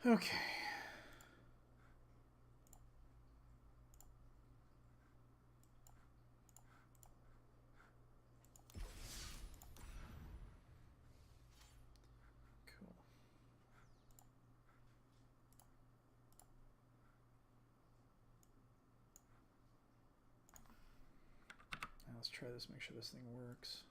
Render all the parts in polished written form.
Okay. Cool. Now let's try this, make sure this thing works.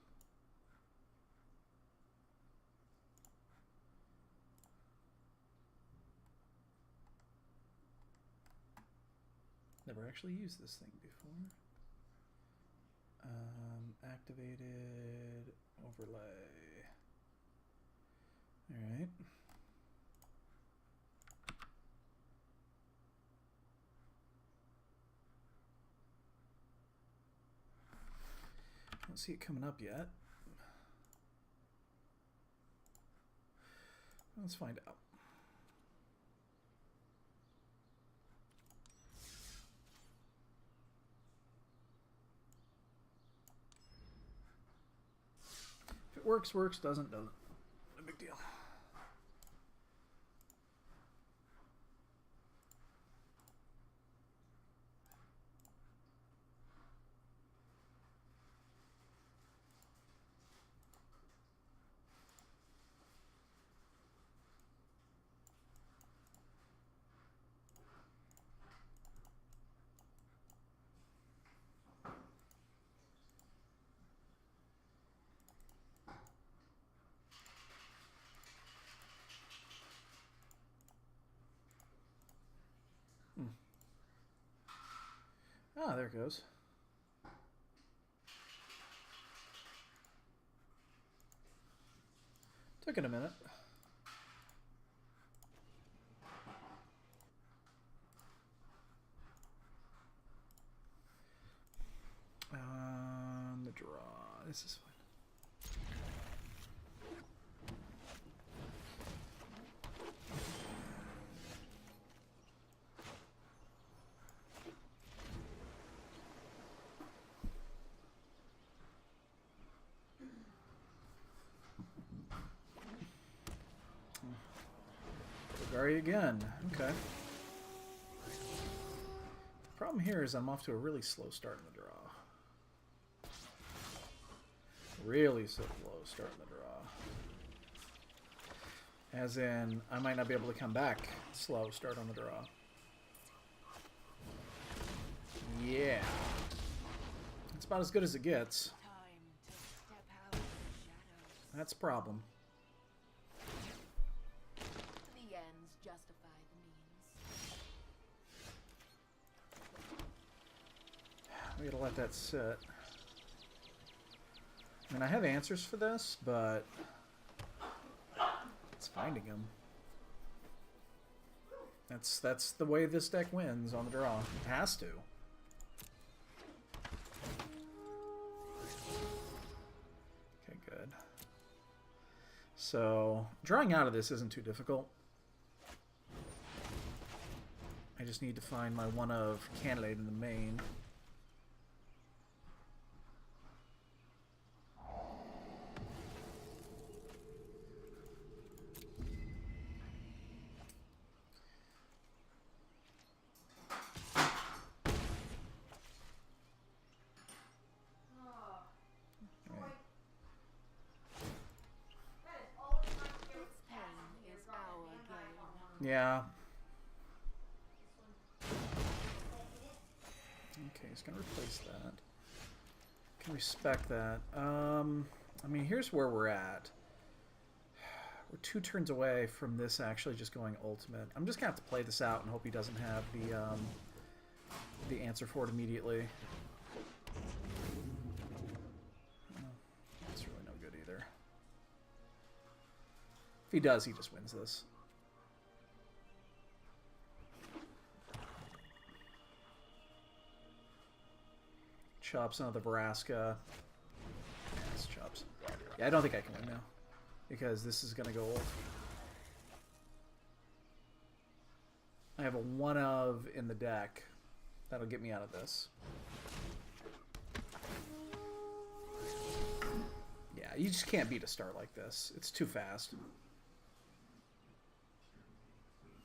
Never actually used this thing before. Activated overlay. All right. I don't see it coming up yet. Let's find out. If it works, works. Doesn't, doesn't. No big deal. Ah, there it goes. Took it a minute. The draw. This is fine. Gary again. Okay. The problem here is I'm off to a really slow start in the draw. Really slow start in the draw. As in, I might not be able to come back. Slow start on the draw. Yeah. It's about as good as it gets. That's a problem. The ends justify the means. We gotta let that sit. I mean, I have answers for this, but it's finding them. That's the way this deck wins on the draw. It has to. Okay, good. So, drawing out of this isn't too difficult. I just need to find my one of candidate in the main. Yeah. Okay, he's gonna replace that. Can respect that. I mean, here's where we're at. We're 2 turns away from this actually just going ultimate. I'm just gonna have to play this out and hope he doesn't have the answer for it immediately. That's really no good either. If he does, he just wins this. Chops another Vraska. Yes, chops. Yeah, I don't think I can win now. Because this is going to go old. I have a 1 of in the deck. That'll get me out of this. Yeah, you just can't beat a start like this. It's too fast.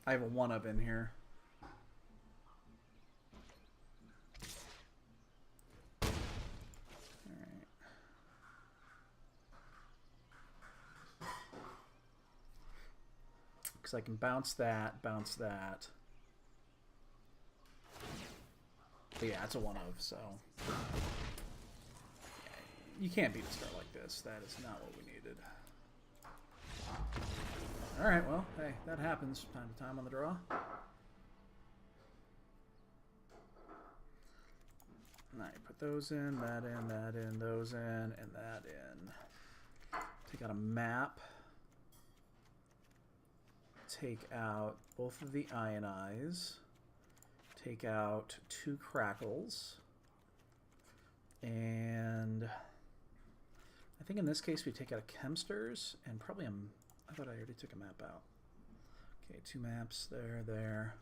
I have a 1-up in here. Alright. Because I can bounce that, bounce that. But yeah, it's a 1-of, so... You can't beat a start like this. That is not what we needed. Alright, well, hey, that happens from time to time on the draw. Alright, put those in, that in, those in, and that in. Take out a map. Take out both of the ionize. Take out 2 crackles. And I think in this case we take out a Chemsters and probably I thought I already took a map out. Okay, 2 maps there.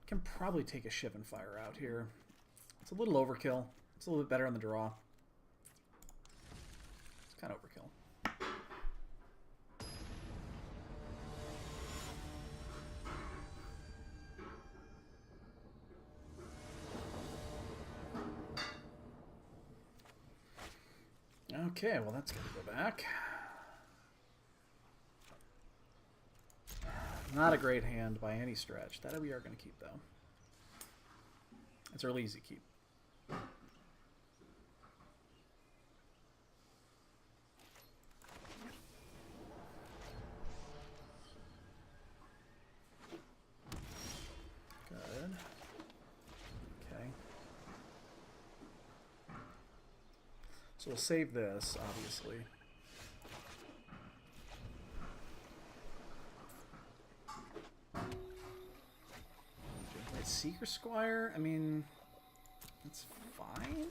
Can probably take a Shiv and Fire out here. It's a little overkill. It's a little bit better on the draw. It's kind of overkill. Okay, well that's going to go back. Not a great hand by any stretch. That we are going to keep, though. It's a really easy keep. Good. Okay. So we'll save this, obviously. Seeker Squire? I mean, it's fine.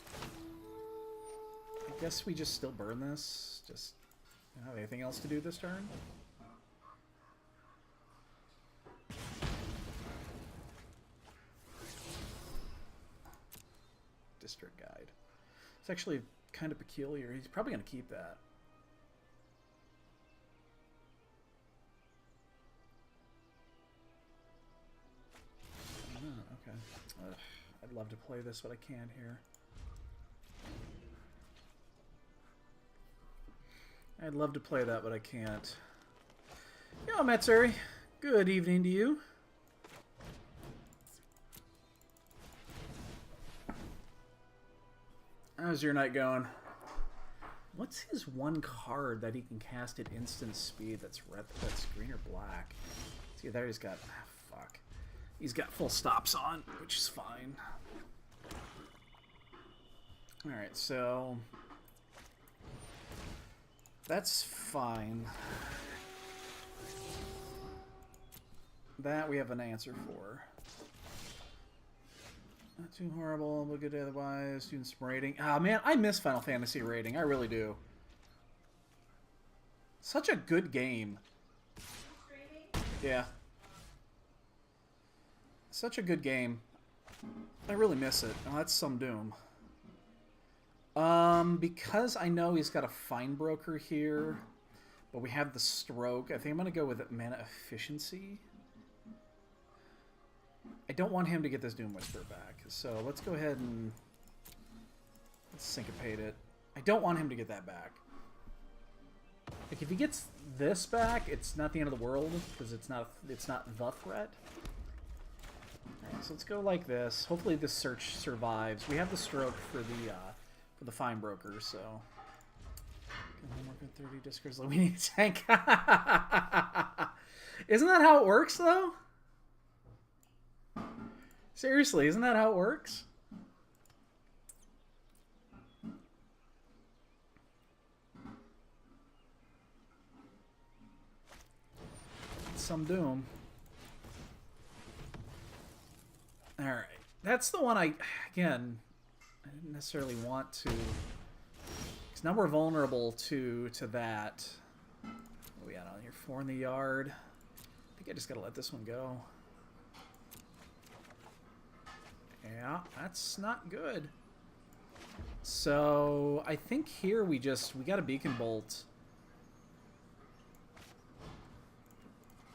I guess we just still burn this. Just don't have anything else to do this turn. District Guide. It's actually kind of peculiar. He's probably going to keep that. Okay. I'd love to play this, but I can't here. I'd love to play that, but I can't. Yo, Matsuri. Good evening to you. How's your night going? What's his one card that he can cast at instant speed that's red, that's green or black? See, there he's got... fuck. He's got full stops on, which is fine. Alright, so... that's fine. That we have an answer for. Not too horrible, but good otherwise. Doing some rating. Ah, man, I miss Final Fantasy rating. I really do. Such a good game. Yeah. Such a good game. I really miss it. Oh, that's some doom. Because I know he's got a Fine Broker here, but we have the Stroke. I think I'm going to go with Mana Efficiency. I don't want him to get this Doom Whisper back, so let's go ahead and let's syncopate it. I don't want him to get that back. Like, if he gets this back, it's not the end of the world, because it's not the threat. Alright, so let's go like this. Hopefully this search survives. We have the Stroke for the Fine Broker, so... One more good 30 discards. We need a tank. Isn't that how it works, though? Seriously, isn't that how it works? Some doom. Alright. That's the one I didn't necessarily want to... because now we're vulnerable to that. What are we at on here? 4 in the yard. I think I just gotta let this one go. Yeah, that's not good. So I think here we got a Beacon Bolt.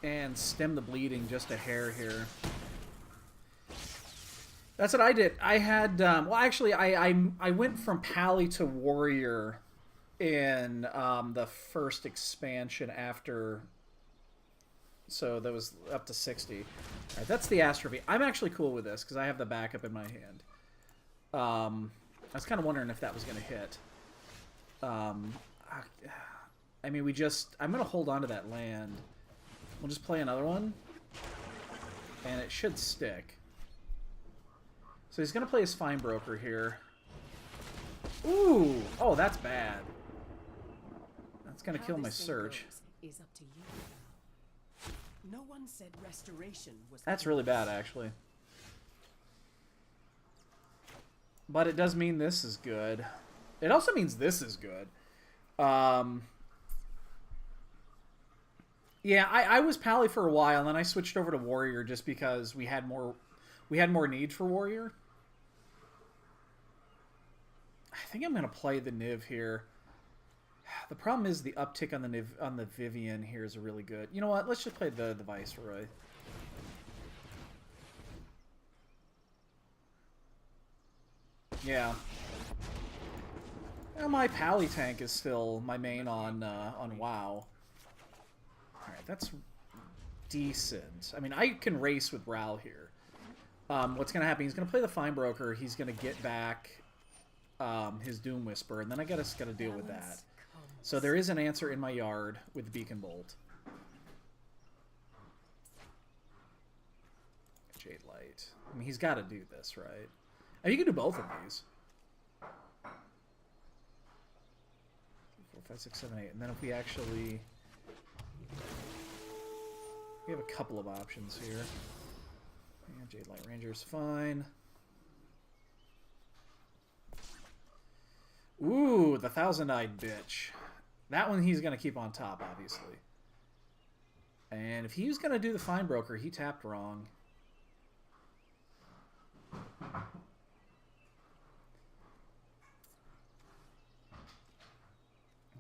and stem the bleeding just a hair here. That's what I did. I had, well, actually, I went from Pally to Warrior in the first expansion after, so that was up to 60. All right, that's the Astrophy. I'm actually cool with this because I have the backup in my hand. I was kind of wondering if that was going to hit. I mean, I'm going to hold on to that land. We'll just play another one, and it should stick. So he's going to play his Fine Broker here. Ooh! Oh, that's bad. That's going to kill my search. Is up to you. No one said restoration was. That's really bad, actually. But it does mean this is good. It also means this is good. Yeah, I was Pally for a while, and then I switched over to Warrior just because we had more need for Warrior. I think I'm going to play the Niv here. The problem is the uptick on the Niv, on the Vivian here is really good. You know what? Let's just play the Viceroy. Yeah. Well, my Pally tank is still my main on WoW. Alright, that's decent. I mean, I can race with Ral here. What's going to happen? He's going to play the Fine Broker. He's going to get back his Doom Whisper, and then I just got to deal with that. So there is an answer in my yard with the Beacon Bolt. Jade Light. I mean, he's got to do this, right? And you can do both of these. 4, 5, 6, 7, 8. And then if we actually... We have a couple of options here. Yeah, Jade Light Ranger's fine. Ooh, the Thousand-Eyed Bitch. That one he's going to keep on top, obviously. And if he was going to do the Fine Broker, he tapped wrong.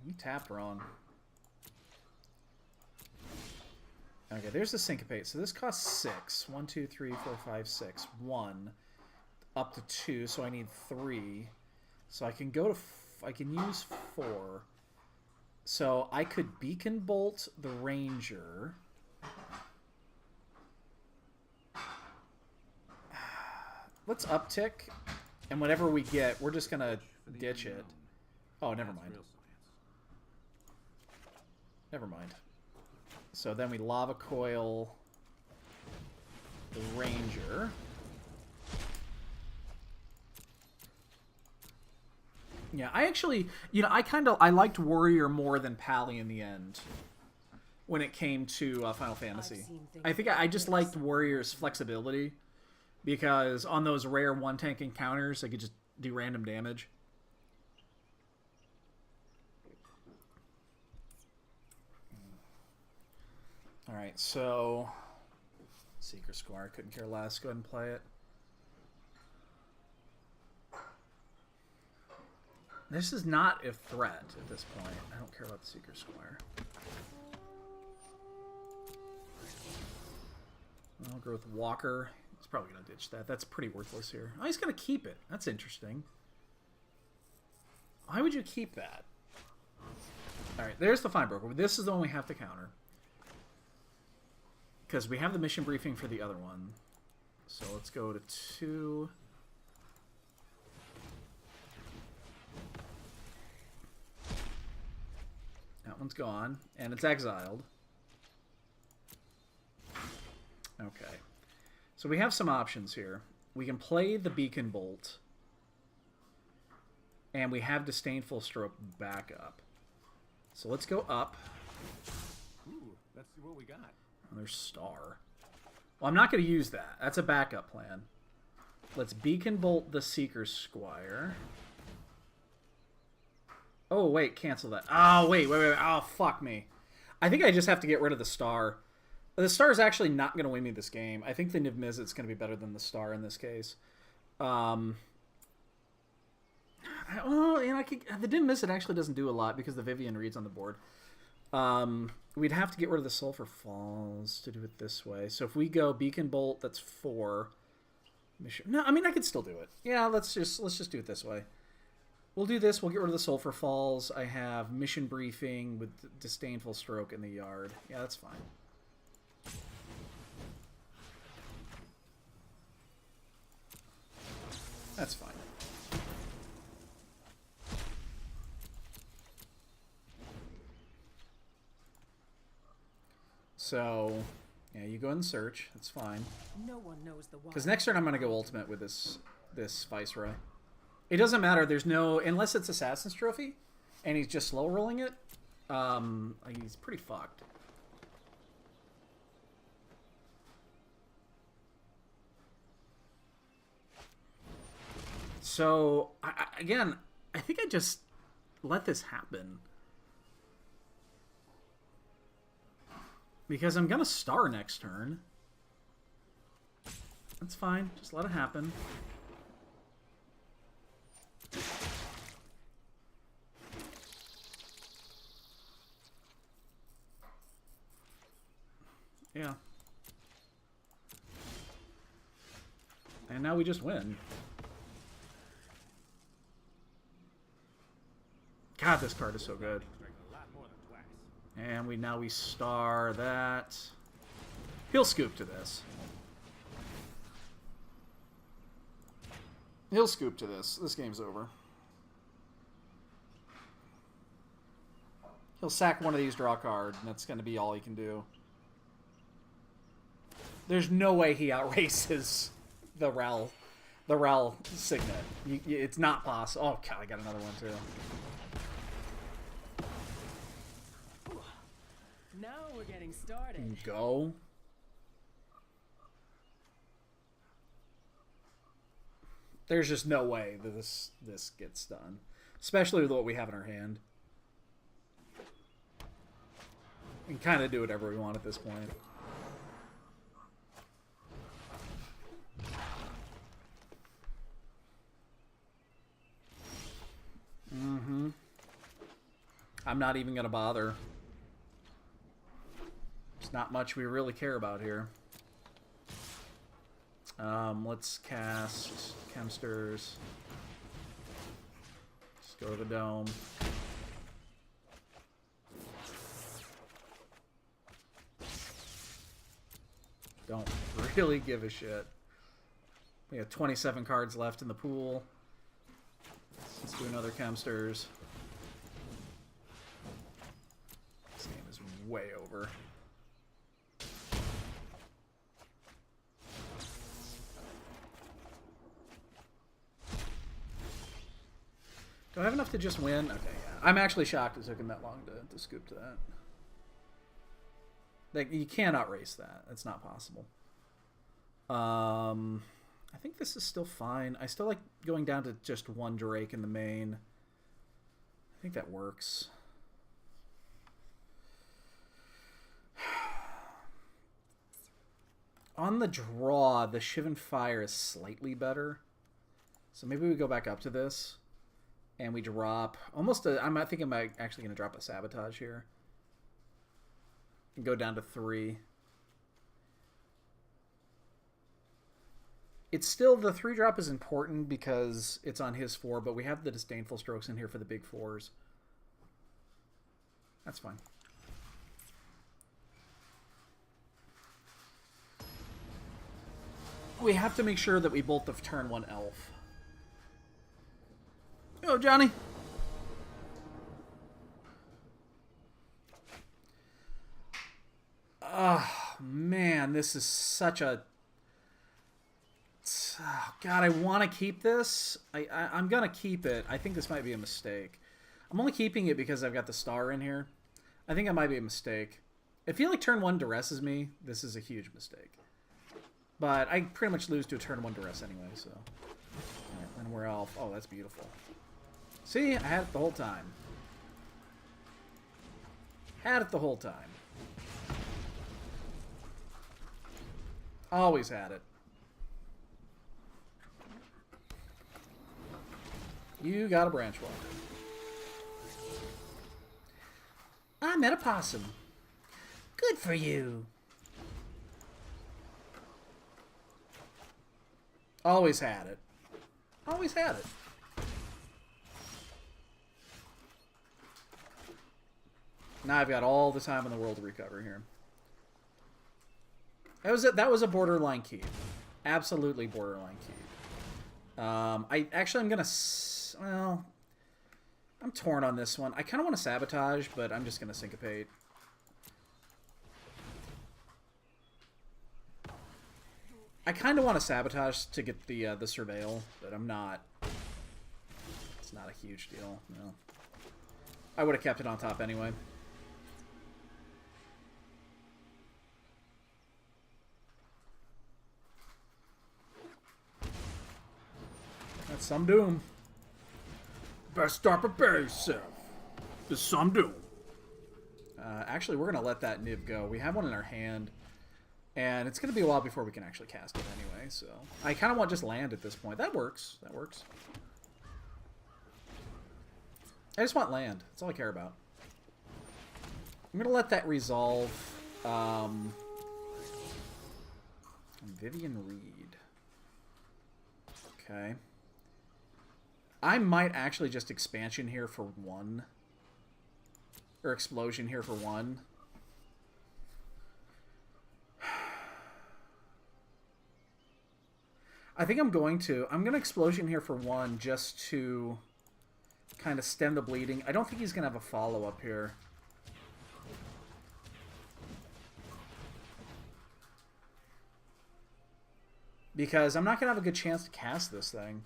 He tapped wrong. Okay, there's the Syncopate. So this costs 6. 1, 2, 3, 4, 5, 6. 1. Up to 2, so I need 3. So I can go to... I can use 4. So I could Beacon Bolt the Ranger. Let's uptick. And whatever we get, we're just going to ditch it. Oh, never mind. Never mind. So then we Lava Coil the Ranger. Yeah, I actually, you know, I liked Warrior more than Pally in the end when it came to Final Fantasy. I think I just liked Warrior's flexibility because on those rare one-tank encounters, I could just do random damage. Alright, so... Seeker Squire, couldn't care less. Go ahead and play it. This is not a threat at this point. I don't care about the Seeker Squire. I'll go with Walker. He's probably going to ditch that. That's pretty worthless here. Oh, he's going to keep it. That's interesting. Why would you keep that? Alright, there's the Fine Broker. This is the one we have to counter. Because we have the mission briefing for the other one. So let's go to 2... That one's gone, and it's exiled. Okay. So we have some options here. We can play the Beacon Bolt, and we have Disdainful Stroke backup. So let's go up. Ooh, let's see what we got. Oh, there's Star. Well, I'm not going to use that. That's a backup plan. Let's Beacon Bolt the Seeker Squire. Oh, wait, cancel that. Oh, wait. Oh, fuck me. I think I just have to get rid of the Star. The Star is actually not going to win me this game. I think the Niv Mizzet's going to be better than the Star in this case. Well, you know, the Niv Mizzet actually doesn't do a lot because the Vivian reads on the board. We'd have to get rid of the Sulphur Falls to do it this way. So if we go Beacon Bolt, that's 4. Mission. No, I mean I could still do it. Yeah, let's just do it this way. We'll do this. We'll get rid of the Sulphur Falls. I have Mission Briefing with Disdainful Stroke in the yard. Yeah, that's fine. That's fine. So, yeah, you go ahead and search. That's fine. No one knows the why. Because next turn I'm going to go Ultimate with this Viceroy. It doesn't matter. There's no... Unless it's Assassin's Trophy, and he's just slow rolling it, he's pretty fucked. So, again, I think I just let this happen. Because I'm going to star next turn. That's fine. Just let it happen. Yeah. And now we just win. God, this card is so good. And now we star that. He'll scoop to this. He'll scoop to this. This game's over. He'll sack one of these, draw a card, and that's going to be all he can do. There's no way he outraces the Rel Signet. It's not possible. Oh, God, I got another one, too. Now we're getting started. Go. There's just no way that this gets done. Especially with what we have in our hand. We can kind of do whatever we want at this point. Mm-hmm. I'm not even going to bother. There's not much we really care about here. Let's cast Chemsters. Let's go to the Dome. Don't really give a shit. We have 27 cards left in the pool. Let's do another Chemsters. This game is way over. Do I have enough to just win? Okay, yeah. I'm actually shocked it took him that long to scoop to that. Like, you cannot race that. That's not possible. I think this is still fine. I still like going down to just one Drake in the main. I think that works. On the draw, the Shivan Fire is slightly better. So maybe we go back up to this. And we drop almost a... I think I'm actually going to drop a Sabotage here. And go down to 3. It's still... The 3-drop is important because it's on his 4, but we have the Disdainful Strokes in here for the big 4s. That's fine. We have to make sure that we bolt the turn 1 elf. Yo, Johnny. Oh, man, this is such a... Oh, God, I want to keep this. I'm going to keep it. I think this might be a mistake. I'm only keeping it because I've got the star in here. I think it might be a mistake. I feel like turn 1 duresses me. This is a huge mistake. But I pretty much lose to a turn 1 duress anyway, so... Right, and we're elf. Oh, that's beautiful. See, I had it the whole time. Had it the whole time. Always had it. You got a branch walk. I met a possum. Good for you. Always had it. Always had it. Now I've got all the time in the world to recover here. That was a borderline keep. Absolutely borderline keep. I'm gonna... Well... I'm torn on this one. I kind of want to sabotage, but I'm just gonna syncopate. I kind of want to sabotage to get the surveil, but I'm not. It's not a huge deal. No. I would have kept it on top anyway. That's some doom. Best start prepare yourself. There's some doom. Actually, we're gonna let that nib go. We have one in our hand, and it's gonna be a while before we can actually cast it anyway. So I kind of want just land at this point. That works. That works. I just want land. That's all I care about. I'm gonna let that resolve. Vivian Reed. Okay. I might actually just expansion here for 1. Or explosion here for 1. I think I'm going to explosion here for 1 just to kind of stem the bleeding. I don't think he's going to have a follow-up here. Because I'm not going to have a good chance to cast this thing.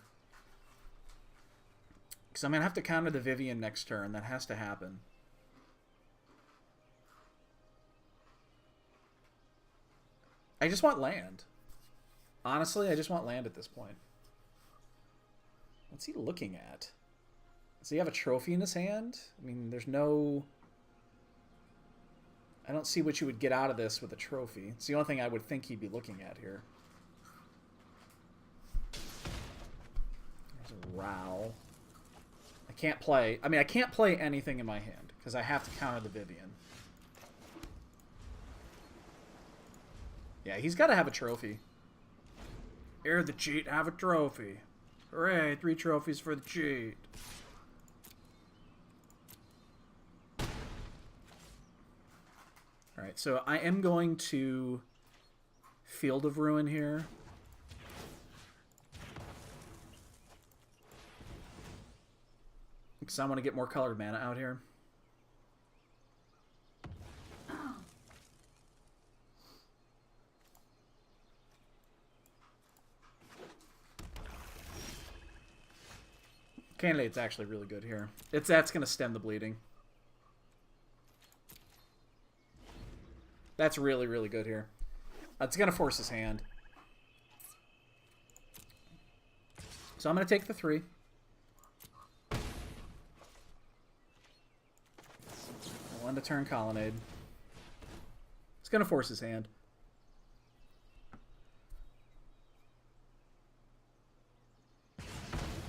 Because I'm going to have to counter the Vivian next turn. That has to happen. I just want land. Honestly, I just want land at this point. What's he looking at? Does he have a trophy in his hand? I mean, there's no... I don't see what you would get out of this with a trophy. It's the only thing I would think he'd be looking at here. There's a Ral. I can't play... I mean, I can't play anything in my hand, because I have to counter the Vivian. Yeah, he's got to have a trophy. Here's the cheat, have a trophy. Hooray, 3 trophies for the cheat. Alright, so I am going to Field of Ruin here. Because I want to get more colored mana out here. Candidate's actually really good here. That's going to stem the bleeding. That's really, really good here. It's going to force his hand. So I'm going to take the 3. I'll end a turn Colonnade. It's going to force his hand.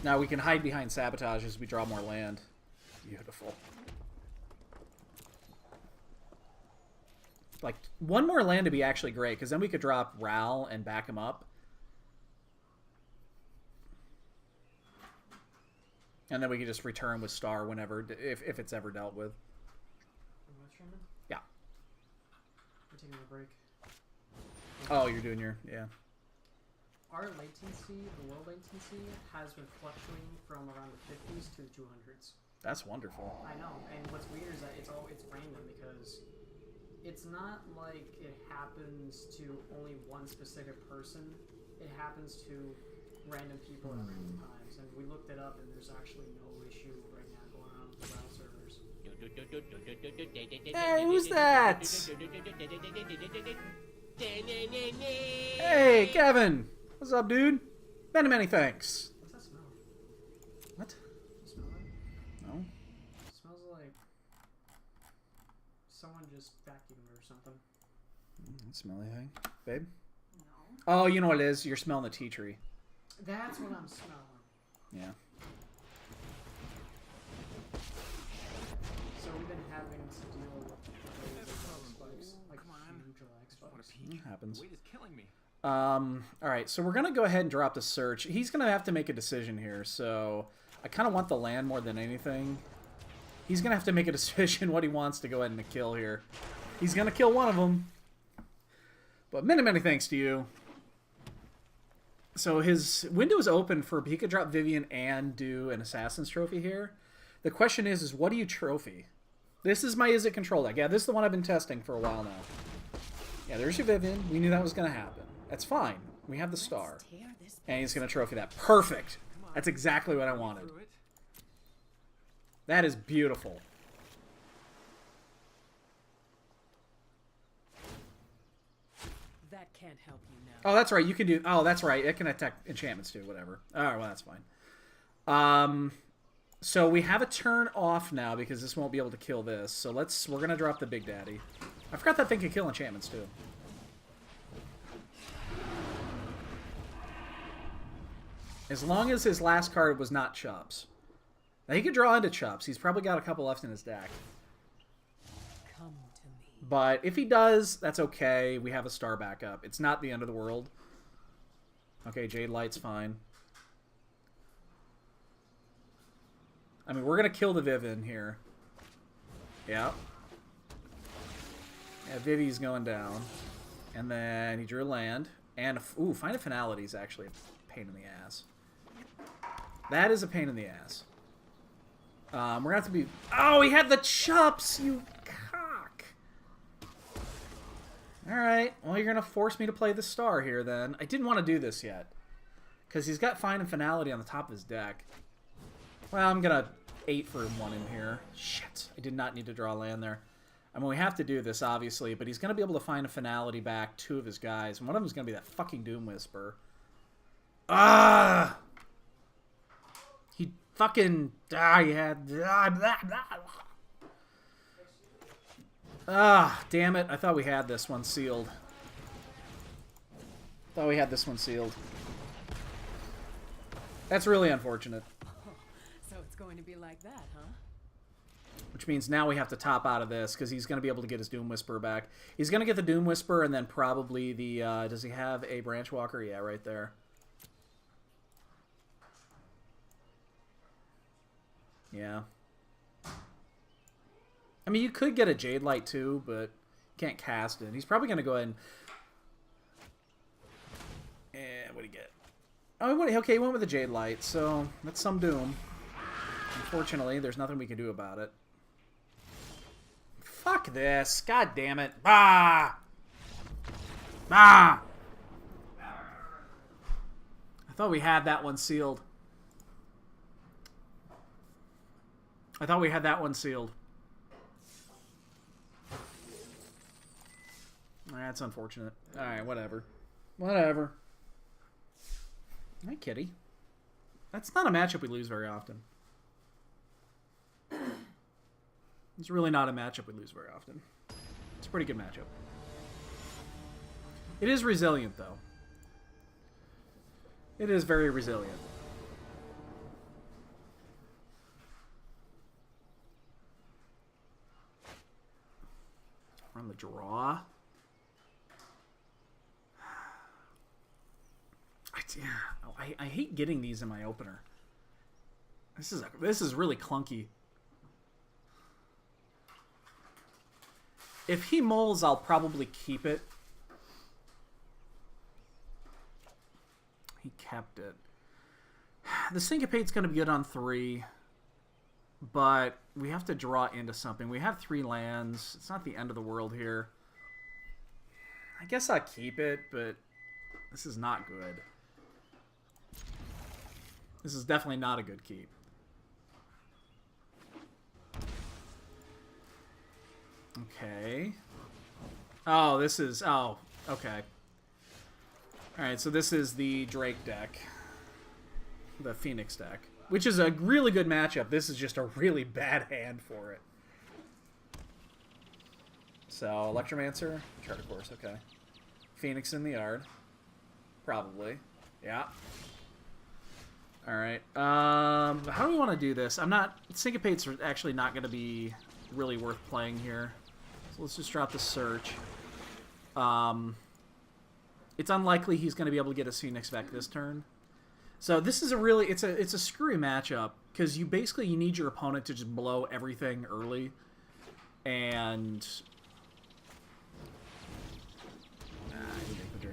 Now we can hide behind Sabotage as we draw more land. Beautiful. Like, 1 more land to be actually great, because then we could drop Ral and back him up. And then we could just return with Star whenever, if it's ever dealt with. Yeah. We're taking a break. Oh, you're doing your... yeah. Our latency, the low latency, has been fluctuating from around the 50s to the 200s. That's wonderful. I know, and what's weird is that it's random because it's not like it happens to only one specific person. It happens to random people at random times, and we looked it up, and there's actually no issue right now going on with the WoW servers. Hey, who's that? Hey, Kevin! What's up, dude? Many, many thanks. What's that smell? What? Does it smell like? No? It smells like someone just vacuumed or something. Smelly thing. Babe? No. Oh, you know what it is? You're smelling the tea tree. That's what I'm smelling. Yeah. So we've been having to deal What a bugs. peak. Happens. The weight is killing me. Alright, so we're going to go ahead and drop the search. He's going to have to make a decision here, so I kind of want the land more than anything. He's going to have to make a decision what he wants to go ahead and kill here. He's going to kill one of them. But many thanks to you. So his window is open for he could drop Vivian and do an Assassin's Trophy here. The question is what do you trophy? This is my Izzet control deck. Yeah, this is the one I've been testing for a while now. Yeah, there's your Vivian. We knew that was going to happen. That's fine. We have the star. Tear this And he's going to trophy that. Perfect. That's exactly what I wanted. Through it. That is beautiful. That can't help you now. Oh, that's right. You can do... Oh, that's right. It can attack enchantments too. Whatever. All right, well, that's fine. So we have a turn off now because this won't be able to kill this. So we're going to drop the Big Daddy. I forgot that thing could kill enchantments too. As long as his last card was not Chops. Now, he could draw into Chops. He's probably got a couple left in his deck. Come to me. But if he does, that's okay. We have a star backup. It's not the end of the world. Okay, Jade Light's fine. I mean, we're going to kill the Vivin here. Yeah. Yeah, Vivi's going down. And then he drew a land. And, ooh, Find a Finality is actually a pain in the ass. That is a pain in the ass. We're going to have to be... Oh, he had the Chops, you cock. Alright, well, you're going to force me to play the star here, then. I didn't want to do this yet. Because he's got Find and Finality on the top of his deck. Well, I'm going to 8 for 1 in here. Shit, I did not need to draw land there. I mean, we have to do this, obviously, but he's going to be able to find a Finality back 2 of his guys. And one of them is going to be that fucking Doom Whisper. Ah! He fucking... Ah, he had... Ah, damn it. I thought we had this one sealed. Thought we had this one sealed. That's really unfortunate. So it's going to be like that, huh? Which means now we have to top out of this because he's going to be able to get his Doom Whisper back. He's going to get the Doom Whisper and then probably the... does he have a Branch Walker? Yeah, right there. Yeah. I mean, you could get a Jade Light too, but you can't cast it. He's probably going to go ahead and... what do you get? Oh, okay, he went with the Jade Light, so that's some Doom. Unfortunately, there's nothing we can do about it. Fuck this. God damn it. Bah! Bah! I thought we had that one sealed. I thought we had that one sealed. That's unfortunate. Alright, whatever. Whatever. Hi, kitty. That's not a matchup we lose very often. It's really not a matchup we lose very often. It's a pretty good matchup. It is resilient, though. It is very resilient. We're on the draw. I hate getting these in my opener. This is really clunky. If he moles, I'll probably keep it. He kept it. The Syncopate's going to be good on 3. But we have to draw into something. We have 3 lands. It's not the end of the world here. I guess I'll keep it, but this is not good. This is definitely not a good keep. Okay. Oh, this is... Oh, okay. Alright, so this is the Drake deck. The Phoenix deck. Which is a really good matchup. This is just a really bad hand for it. So, Electromancer. Charter Course, okay. Phoenix in the yard. Probably. Yeah. Alright. How do we want to do this? I'm not... Syncopate's actually not going to be really worth playing here. So let's just drop the Search. It's unlikely he's going to be able to get his Phoenix back this turn. So this is a really it's a screwy matchup because you need your opponent to just blow everything early, and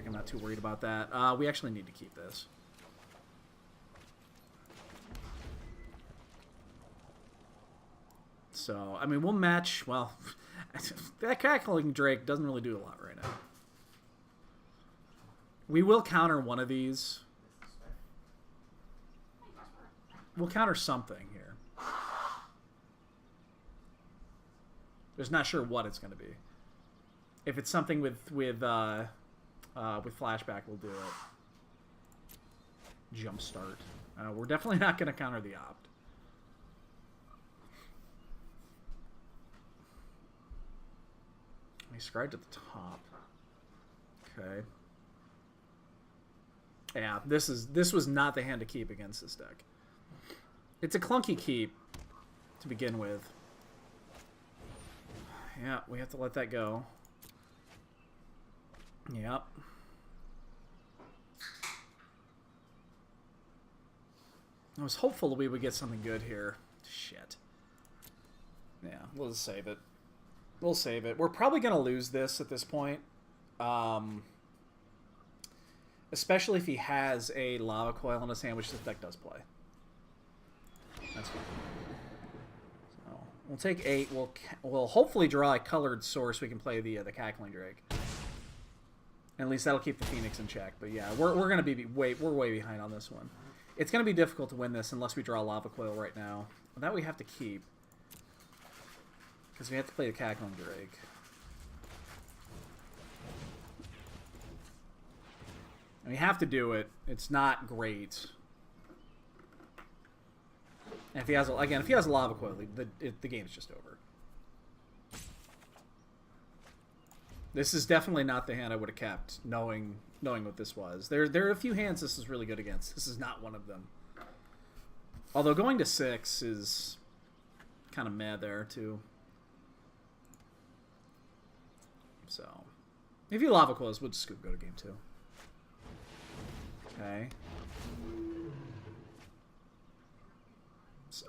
I'm not too worried about that. We actually need to keep this. So I mean we'll match. Well, that Cackling Drake doesn't really do a lot right now. We will counter one of these. We'll counter something here. Just not sure what it's going to be. If it's something with flashback, we'll do it. Jumpstart. We're definitely not going to counter the opt. He scribed at the top. Okay. Yeah, this was not the hand to keep against this deck. It's a clunky keep to begin with. Yeah, we have to let that go. Yep. I was hopeful we would get something good here. Shit. Yeah, we'll just save it. We'll save it. We're probably going to lose this at this point. Especially if he has a Lava Coil in his hand, which this deck does play. That's fine. So we'll take 8. We'll hopefully draw a colored source so we can play the Cackling Drake. And at least that'll keep the Phoenix in check. But yeah, we're gonna be way behind on this one. It's gonna be difficult to win this unless we draw a Lava Coil right now. That we have to keep because we have to play the Cackling Drake. And we have to do it. It's not great. And if he has a Lava Coil, the game's just over. This is definitely not the hand I would have kept, knowing what this was. There are a few hands this is really good against. This is not one of them. Although going to 6 is kind of meh there too. So, if you Lava Coils, we'll just go to game 2. Okay.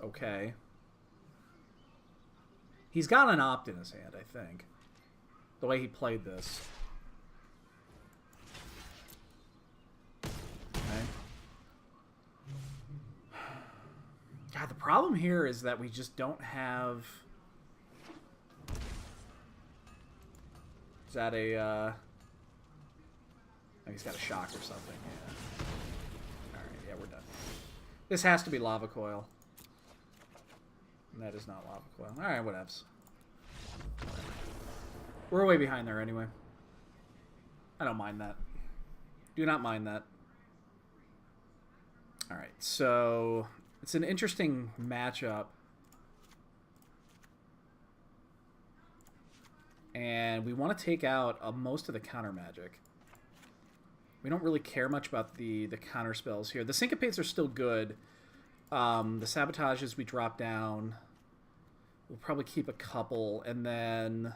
Okay. He's got an opt in his hand, I think. The way he played this. Okay. God, the problem here is that we just don't have... Is that a... Oh, he's got a shock or something, yeah. Alright, yeah, we're done. This has to be Lava Coil. And that is not Lava Coil. Alright, whatevs. We're way behind there anyway. I don't mind that. Do not mind that. Alright, so... It's an interesting matchup. And we want to take out most of the counter magic. We don't really care much about the counter spells here. The Syncopates are still good. The Sabotages we drop down. We'll probably keep a couple. And then...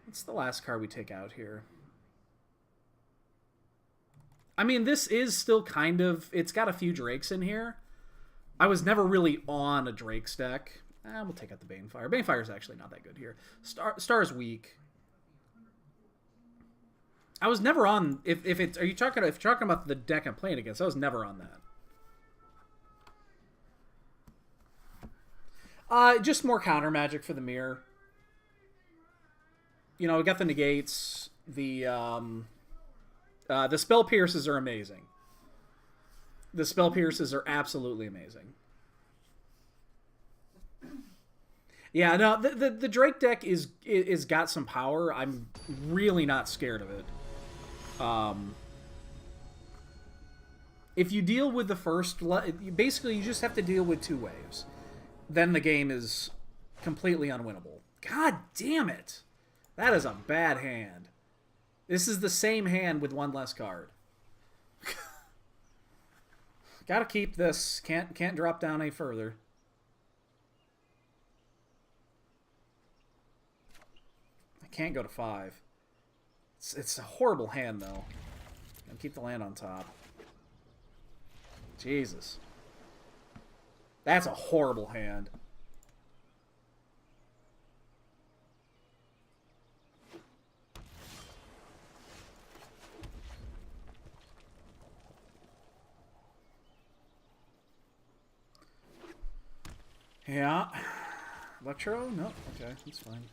What's the last card we take out here? I mean, this is still kind of... It's got a few Drakes in here. I was never really on a Drake's deck. We'll take out the Banefire. Banefire's actually not that good here. Star's weak. I was never on... If you're talking about the deck I'm playing against, I was never on that. Just more counter magic for the mirror. You know, we got the negates. The spell pierces are amazing. The spell pierces are absolutely amazing. Yeah, no, the Drake deck is got some power. I'm really not scared of it. If you deal with the first, basically you just have to deal with 2 waves. Then the game is completely unwinnable. God damn it! That is a bad hand. This is the same hand with 1 less card. Gotta keep this. Can't drop down any further. I can't go to 5. It's a horrible hand, though. And keep the land on top. Jesus. That's a horrible hand. Yeah. Electro? No. Okay, that's fine.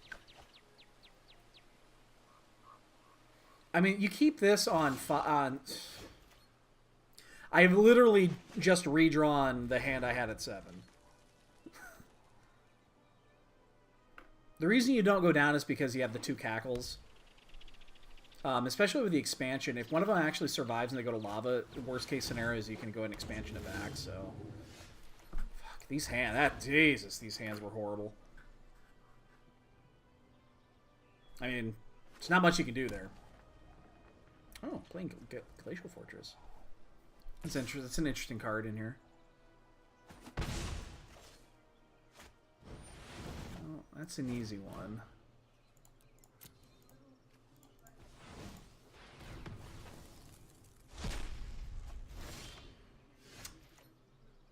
I mean, you keep this on... I've literally just redrawn the hand I had at 7. The reason you don't go down is because you have the 2 cackles. Especially with the expansion. If one of them actually survives and they go to lava, the worst case scenario is you can go and expansion it back, so... Fuck, these hands... Jesus, these hands were horrible. I mean, there's not much you can do there. Oh, playing Glacial Fortress. That's interesting. That's an interesting card in here. Oh, that's an easy one.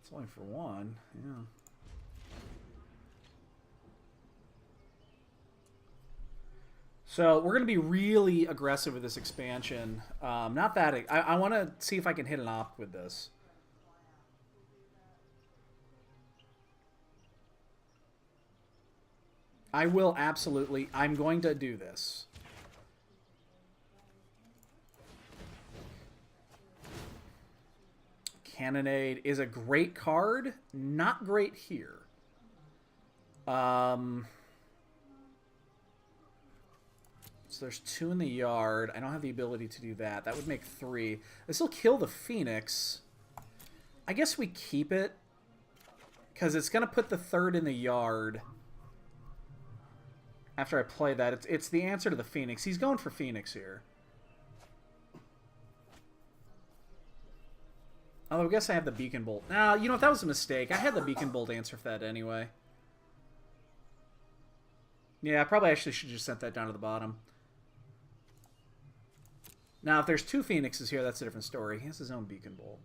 It's only for 1, yeah. So we're going to be really aggressive with this expansion. Not that... I want to see if I can hit an op with this. I will absolutely... I'm going to do this. Cannonade is a great card. Not great here. So there's 2 in the yard. I don't have the ability to do that. That would make 3. This will kill the Phoenix. I guess we keep it. Because it's going to put the 3rd in the yard. After I play that. It's the answer to the Phoenix. He's going for Phoenix here. Although I guess I have the Beacon Bolt. Nah, you know what? That was a mistake. I had the Beacon Bolt answer for that anyway. Yeah, I probably actually should just sent that down to the bottom. Now, if there's 2 Phoenixes here, that's a different story. He has his own Beacon Bolt.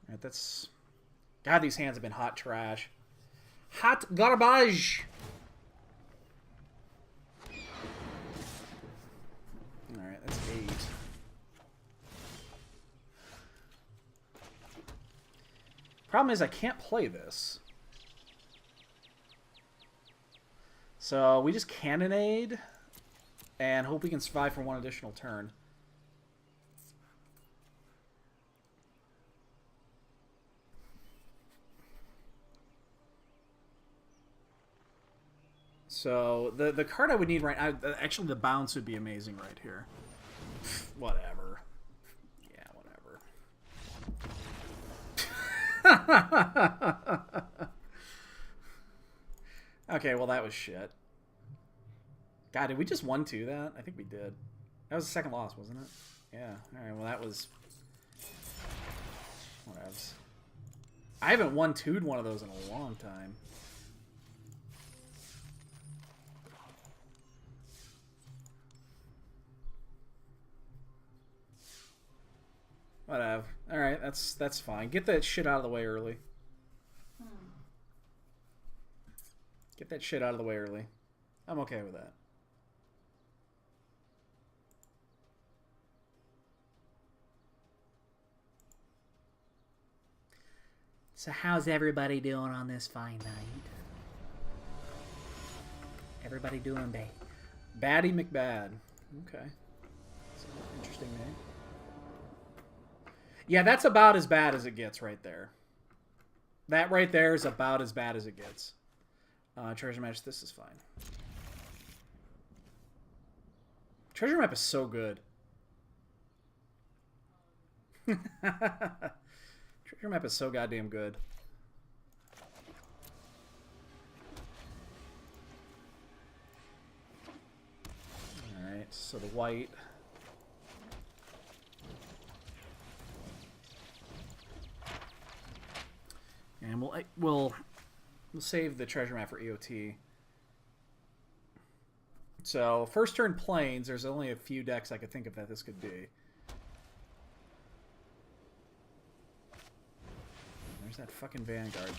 Alright, that's... God, these hands have been hot trash. Hot garbage! Alright, that's 8. Problem is, I can't play this. So, we just Cannonade... and hope we can survive for 1 additional turn. So, the card I would need right now... Actually, the bounce would be amazing right here. Whatever. Yeah, whatever. Okay, well, that was shit. God, did we just 1-2 that? I think we did. That was the second loss, wasn't it? Yeah. Alright, well that was... Whatevs. I haven't 1-2'd one of those in a long time. Whatever. Alright, that's fine. Get that shit out of the way early. Get that shit out of the way early. I'm okay with that. So how's everybody doing on this fine night? Everybody doing Batty McBad. Okay. That's an interesting name. Yeah, that's about as bad as it gets right there. That right there is about as bad as it gets. Treasure match, this is fine. Treasure map is so good. Treasure map is so goddamn good. Alright, so the white. And we'll save the treasure map for EOT. So, first turn Plains, there's only a few decks I could think of that this could be. There's that fucking Vanguard.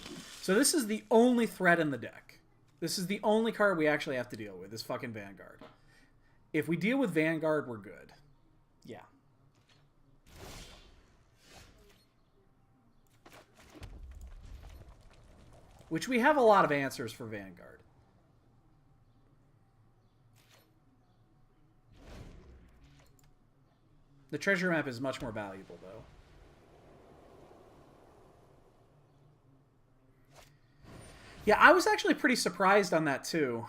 So this is the only threat in the deck. This is the only card we actually have to deal with, is fucking Vanguard. If we deal with Vanguard, we're good. Yeah. Which we have a lot of answers for Vanguard. The treasure map is much more valuable, though. Yeah, I was actually pretty surprised on that, too.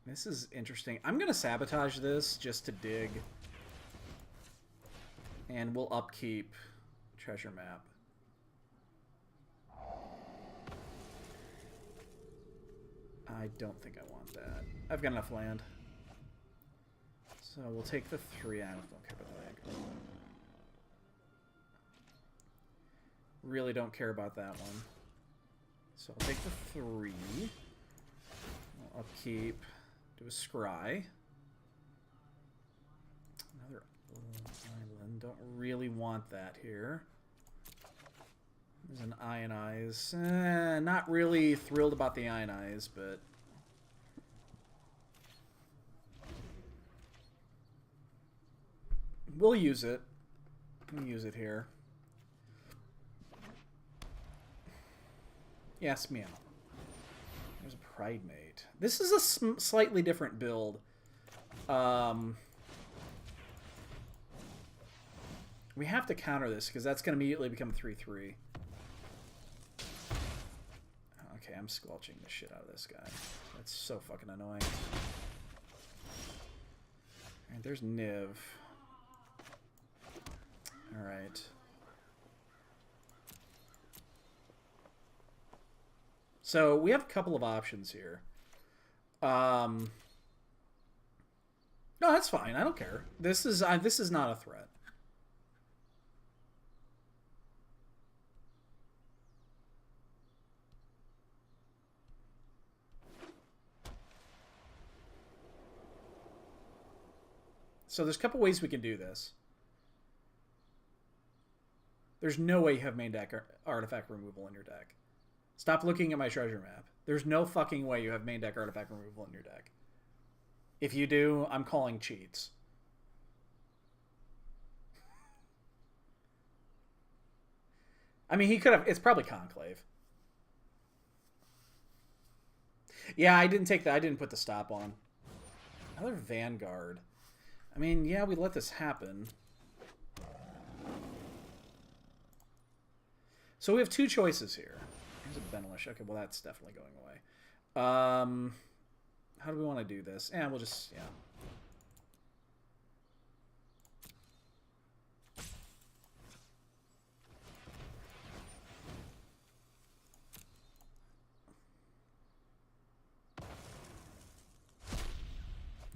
This is interesting. I'm going to sabotage this just to dig. And we'll upkeep treasure map. I don't think I want that. I've got enough land. So we'll take the 3. I don't care about the Vanguard. Really don't care about that one. So I'll take the 3. I'll upkeep. Do a scry. Another island. Don't really want that here. There's an Ionize. Not really thrilled about the Ionize, but... we'll use it. We'll use it here. Yes, meow. There's a Pride Mate. This is a slightly different build. We have to counter this because that's going to immediately become 3/3. Okay, I'm squelching the shit out of this guy. That's so fucking annoying. Alright, there's Niv. Alright. So we have a couple of options here. No, that's fine. I don't care. This is not a threat. So there's a couple ways we can do this. There's no way you have main deck artifact removal in your deck. Stop looking at my treasure map. There's no fucking way you have main deck artifact removal in your deck. If you do, I'm calling cheats. I mean, he could have... It's probably Conclave. Yeah, I didn't take that. I didn't put the stop on. Another Vanguard. I mean, yeah, we let this happen. So we have two choices here. Here's a Benelish. Okay, well, that's definitely going away. How do we want to do this? Yeah, we'll just... yeah.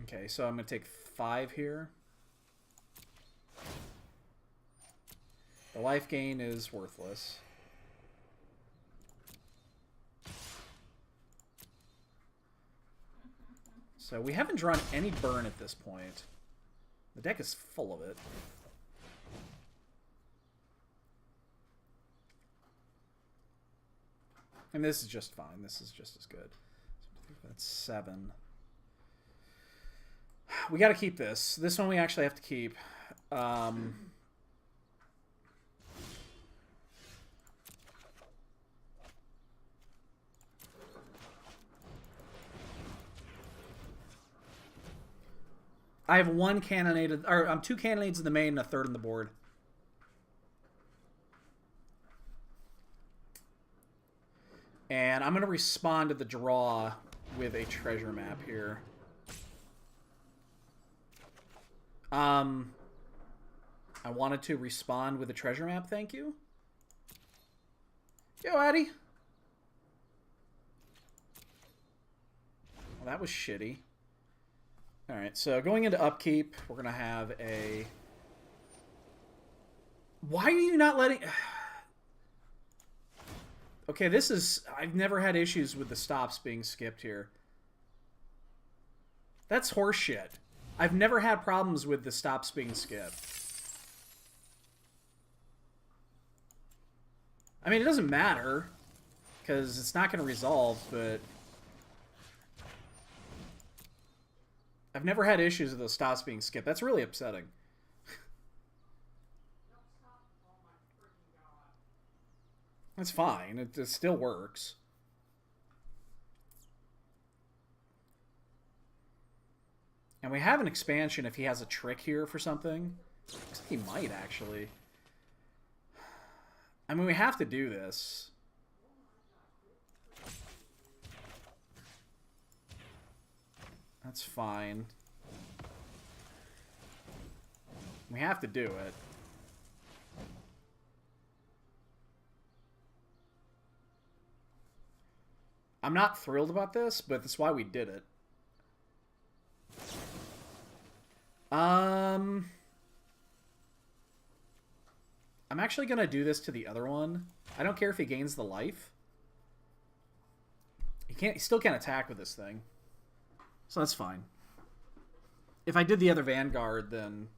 Okay, so I'm going to take 5 here. The life gain is worthless. So we haven't drawn any burn at this point. The deck is full of it. And this is just fine. This is just as good. So that's 7. We got to keep this. This one we actually have to keep. I have 1 cannonade, or 2 cannonades in the main and a 3rd on the board. And I'm going to respond to the draw with a treasure map here. I wanted to respond with a treasure map, thank you. Yo, Addy. Well, that was shitty. Alright, so going into upkeep, we're going to have a... Why are you not letting... Okay, this is... I've never had issues with the stops being skipped here. That's horseshit. I've never had problems with the stops being skipped. I mean, it doesn't matter, because it's not going to resolve, but... I've never had issues with those stops being skipped. That's really upsetting. That's fine. It still works. And we have an expansion if he has a trick here for something. Looks like he might, actually. I mean, we have to do this. That's fine. We have to do it. I'm not thrilled about this, but that's why we did it. I'm actually going to do this to the other one. I don't care if he gains the life. He still can't attack with this thing. So that's fine. If I did the other Vanguard, then...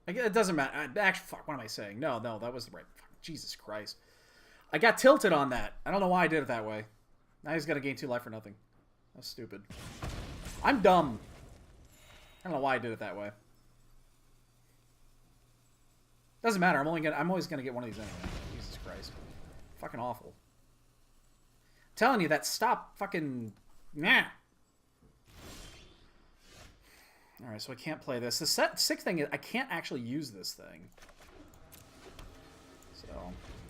It doesn't matter. Actually, fuck, what am I saying? No, that was the right... Jesus Christ. I got tilted on that. I don't know why I did it that way. Now he's got to gain 2 life for nothing. That's stupid. I'm dumb. I don't know why I did it that way. Doesn't matter. I'm always gonna get one of these anyway. Jesus Christ. Fucking awful. I'm telling you, that stop fucking... Nah. Alright, so I can't play this. The sick thing is I can't actually use this thing. So...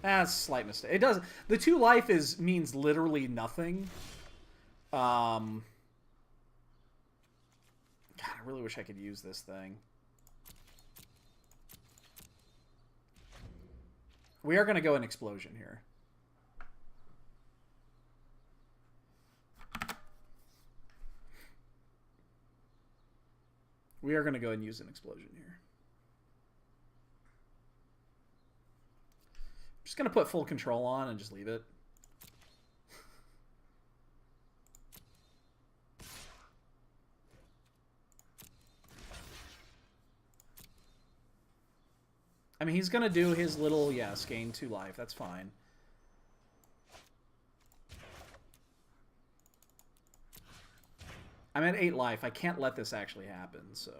That's a slight mistake. It doesn't... The 2 life means literally nothing. God, I really wish I could use this thing. We are going to go an explosion here. We are going to go and use an explosion here. I'm just going to put full control on and just leave it. I mean, he's going to do his little, yes, gain 2 life. That's fine. I'm at 8 life. I can't let this actually happen, so...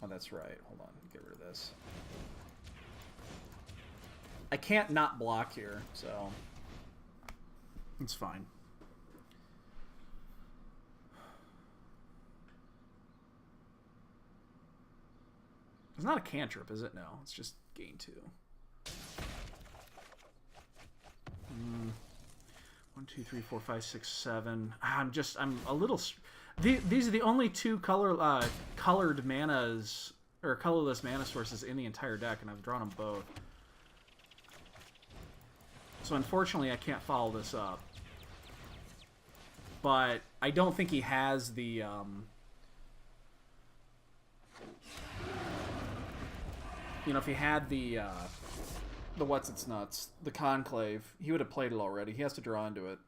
Oh, that's right. Hold on. Get rid of this. I can't not block here, so... It's fine. It's not a cantrip, is it? No, it's just gain 2. 1, 2, 3, 4, 5, 6, 7. I'm a little... These are the only 2 colored manas, or colorless mana sources in the entire deck, and I've drawn them both. So unfortunately, I can't follow this up. But I don't think he has the... You know, if he had the what's-its-nuts, the Conclave, he would have played it already. He has to draw into it.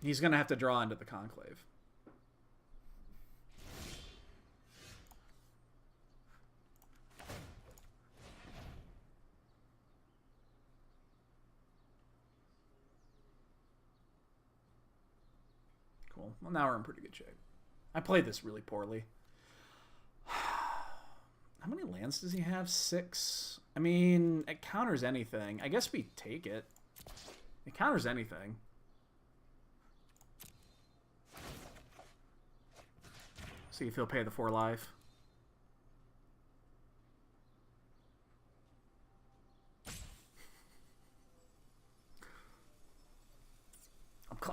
He's going to have to draw into the Conclave. Cool. Well, now we're in pretty good shape. I played this really poorly. How many lands does he have? 6? I mean, it counters anything. I guess we take it. It counters anything. See if he'll pay the 4 life.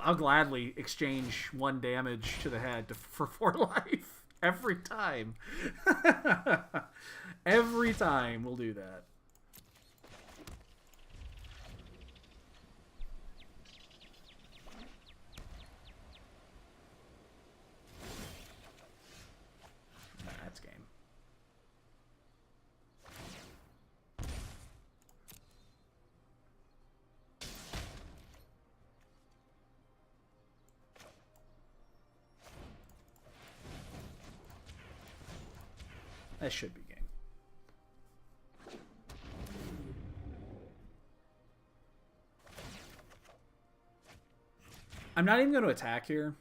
I'll gladly exchange 1 damage to the head for 4 life. Every time. Every time we'll do that. That's game. That should be game. I'm not even going to attack here.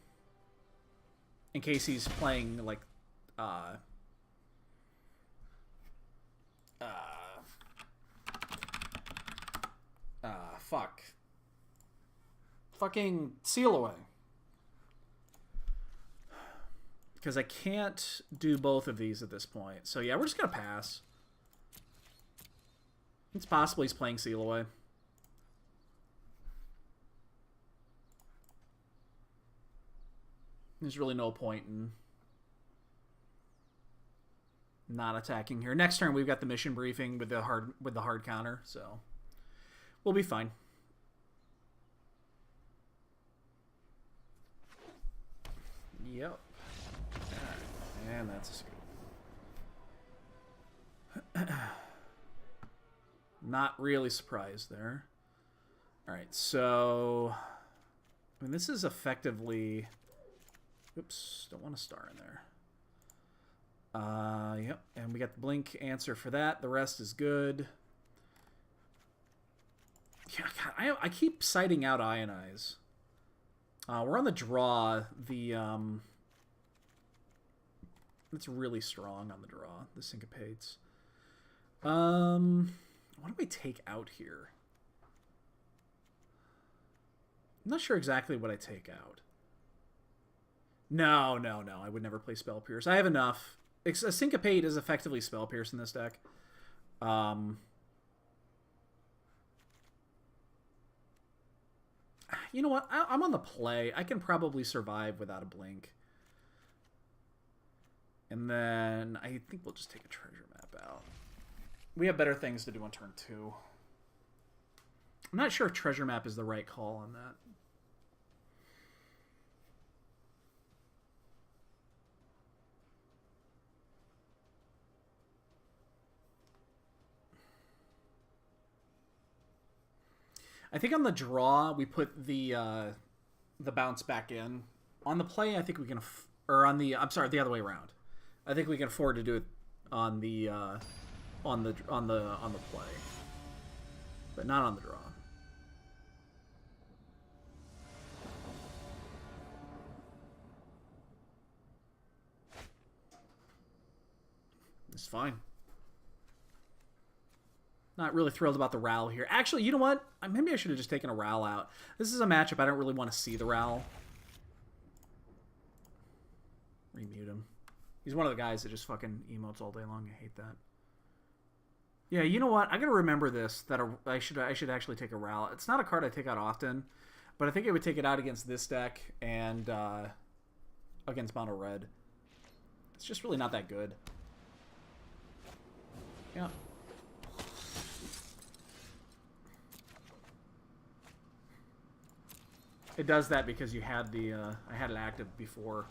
In case he's playing, like, fuck. Fucking seal away. Because I can't do both of these at this point. So yeah, we're just going to pass. It's possible he's playing seal away. There's really no point in not attacking here. Next turn we've got the mission briefing with the hard counter, so we'll be fine. Yep. Alright. And that's a scoop. Not really surprised there. Alright, so I mean this is effectively, oops, don't want a star in there. Yep, and we got the blink answer for that. The rest is good. Yeah, God, I keep citing out Ionize. We're on the draw. It's really strong on the draw. The syncopates. What do we take out here? I'm not sure exactly what I take out. No. I would never play Spell Pierce. I have enough. A Syncopate is effectively Spell Pierce in this deck. You know what? I'm on the play. I can probably survive without a blink. And then I think we'll just take a treasure map out. We have better things to do on turn 2. I'm not sure if treasure map is the right call on that. I think on the draw we put the bounce back in. On the play, I think we can, or on the, I'm sorry, the other way around. I think we can afford to do it on the play, but not on the draw. It's fine. Not really thrilled about the Ral here. Actually, you know what? Maybe I should have just taken a Ral out. This is a matchup I don't really want to see the Ral. Remute him. He's one of the guys that just fucking emotes all day long. I hate that. Yeah, you know what? I gotta remember this, that I should actually take a Ral. It's not a card I take out often, but I think I would take it out against this deck and against mono red. It's just really not that good. Yeah. It does that because you had the I had it active before.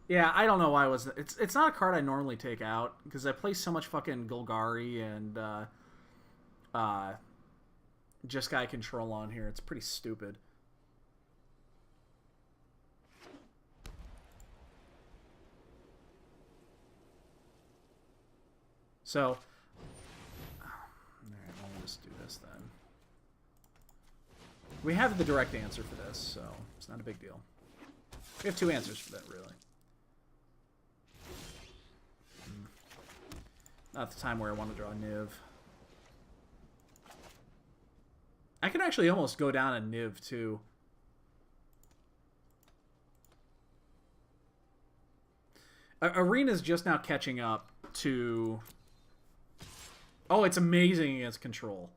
Yeah, I don't know why it was. It's not a card I normally take out because I play so much fucking Golgari and Jeskai control on here. It's pretty stupid. So, all right, we'll just do this then. We have the direct answer for this, so it's not a big deal. We have 2 answers for that, really. Not the time where I want to draw a Niv. I can actually almost go down a Niv, too. Arena's just now catching up to... Oh, it's amazing against control.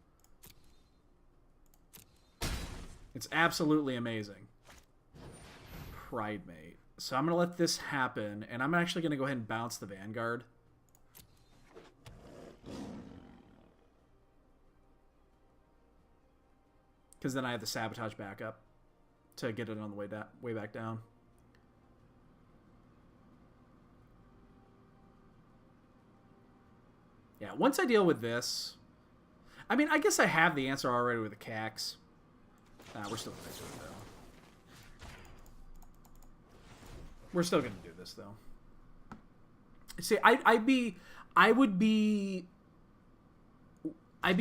It's absolutely amazing. Pride Mate. So I'm going to let this happen, and I'm actually going to go ahead and bounce the Vanguard. Because then I have the Sabotage backup to get it on the way back down. Yeah, once I deal with this... I mean, I guess I have the answer already with the Cax. We're still going to fix it, though. We're still going to do this, though. See, I'd be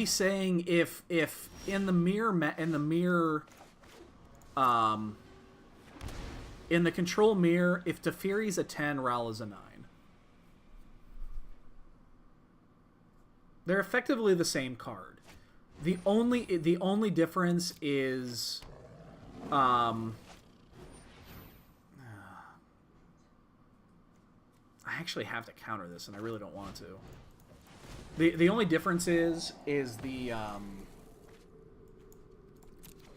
saying if in the control mirror, if Teferi's a 10, Ral is a 9. They're effectively the same card. The only difference is I actually have to counter this, and I really don't want to. The only difference is that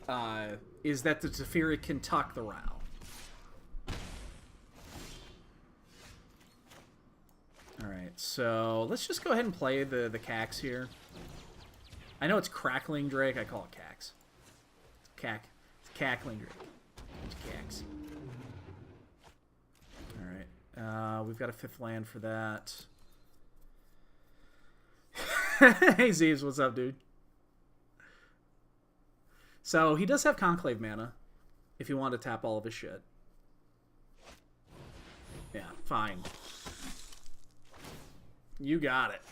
the Teferi can tuck the Ral. Alright, so let's just go ahead and play the Cax here. I know it's Crackling Drake, I call it Cax. It's Cackling Drake. It's Cax. Alright, we've got a 5th land for that. Hey Zeeves, what's up, dude? So, he does have Conclave mana, if you want to tap all of his shit. Yeah, fine. You got it.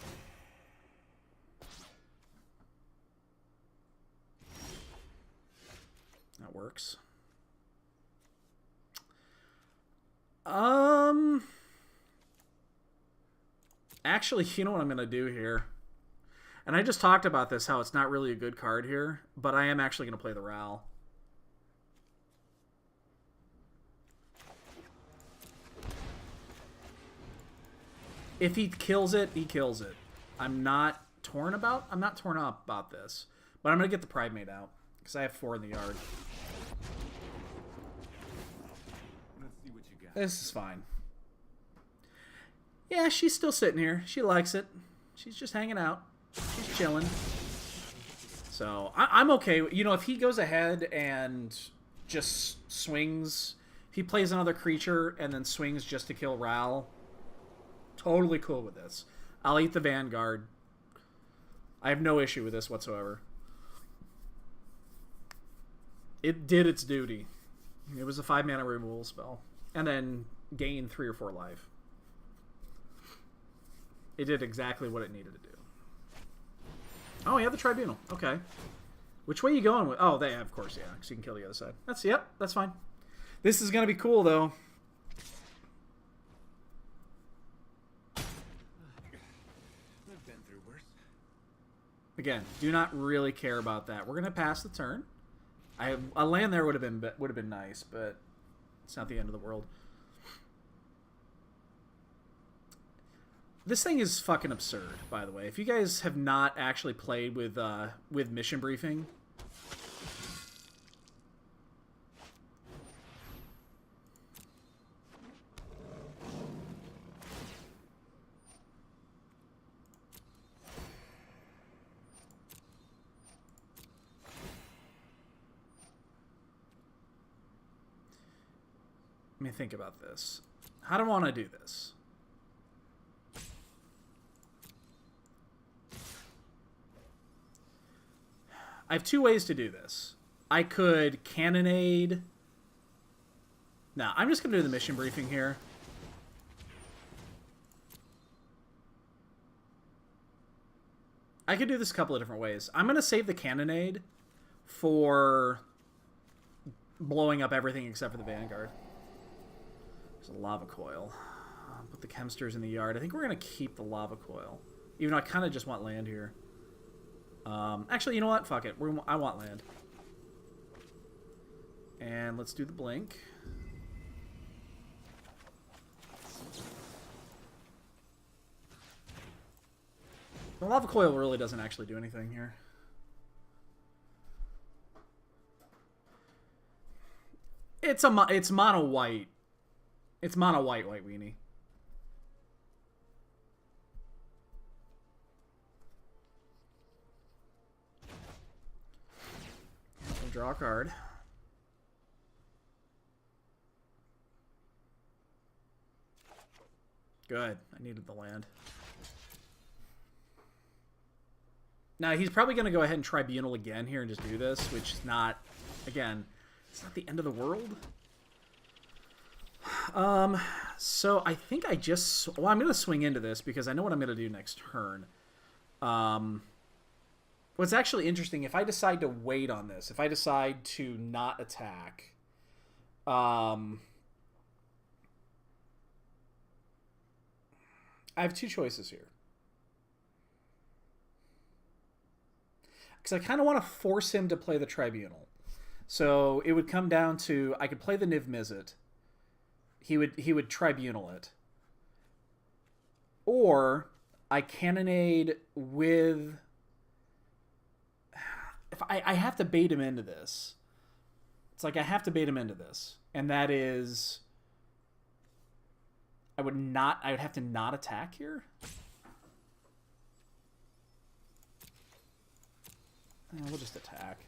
That works. Actually, you know what I'm going to do here? And I just talked about this, how it's not really a good card here, but I am actually going to play the Ral. If he kills it, he kills it. I'm not torn up about this. But I'm going to get the Pride Mate out, because I have 4 in the yard. Let's see what you got. This is fine. Yeah, she's still sitting here. She likes it. She's just hanging out. She's chilling. So, I'm okay. You know, if he goes ahead and just swings, if he plays another creature and then swings just to kill Ral, totally cool with this. I'll eat the Vanguard. I have no issue with this whatsoever. It did its duty. It was a 5-mana removal spell. And then gain 3 or 4 life. It did exactly what it needed to do. Oh, you have the Tribunal. Okay. Which way are you going with? Oh, they of course, yeah. Because you can kill the other side. Yep, that's fine. This is going to be cool, though. I've been through worse. Again, do not really care about that. We're going to pass the turn. A land there would have been nice, but it's not the end of the world. This thing is fucking absurd, by the way. If you guys have not actually played with Mission Briefing, let me think about this. How do I want to do this? I have 2 ways to do this. I could Cannonade. No, I'm just going to do the Mission Briefing here. I could do this a couple of different ways. I'm going to save the Cannonade for blowing up everything except for the Vanguard. There's a Lava Coil. I'll put the Chemsters in the yard. I think we're going to keep the Lava Coil. Even though I kind of just want land here. Actually, you know what? Fuck it. I want land. And let's do the blink. The Lava Coil really doesn't actually do anything here. It's mono white. It's mono white weenie. We'll draw a card. Good. I needed the land. Now, he's probably going to go ahead and Tribunal again here and just do this, which is not, again, it's not the end of the world. So I think I just... Well, I'm going to swing into this because I know what I'm going to do next turn. What's actually interesting, if I decide to wait on this, if I decide to not attack... I have two choices here. Because I kind of want to force him to play the Tribunal. So it would come down to... I could play the Niv Mizzet. He would Tribunal it. Or I Cannonade with... If I have to bait him into this. It's like I have to bait him into this. And that is... I would have to not attack here? We'll just attack.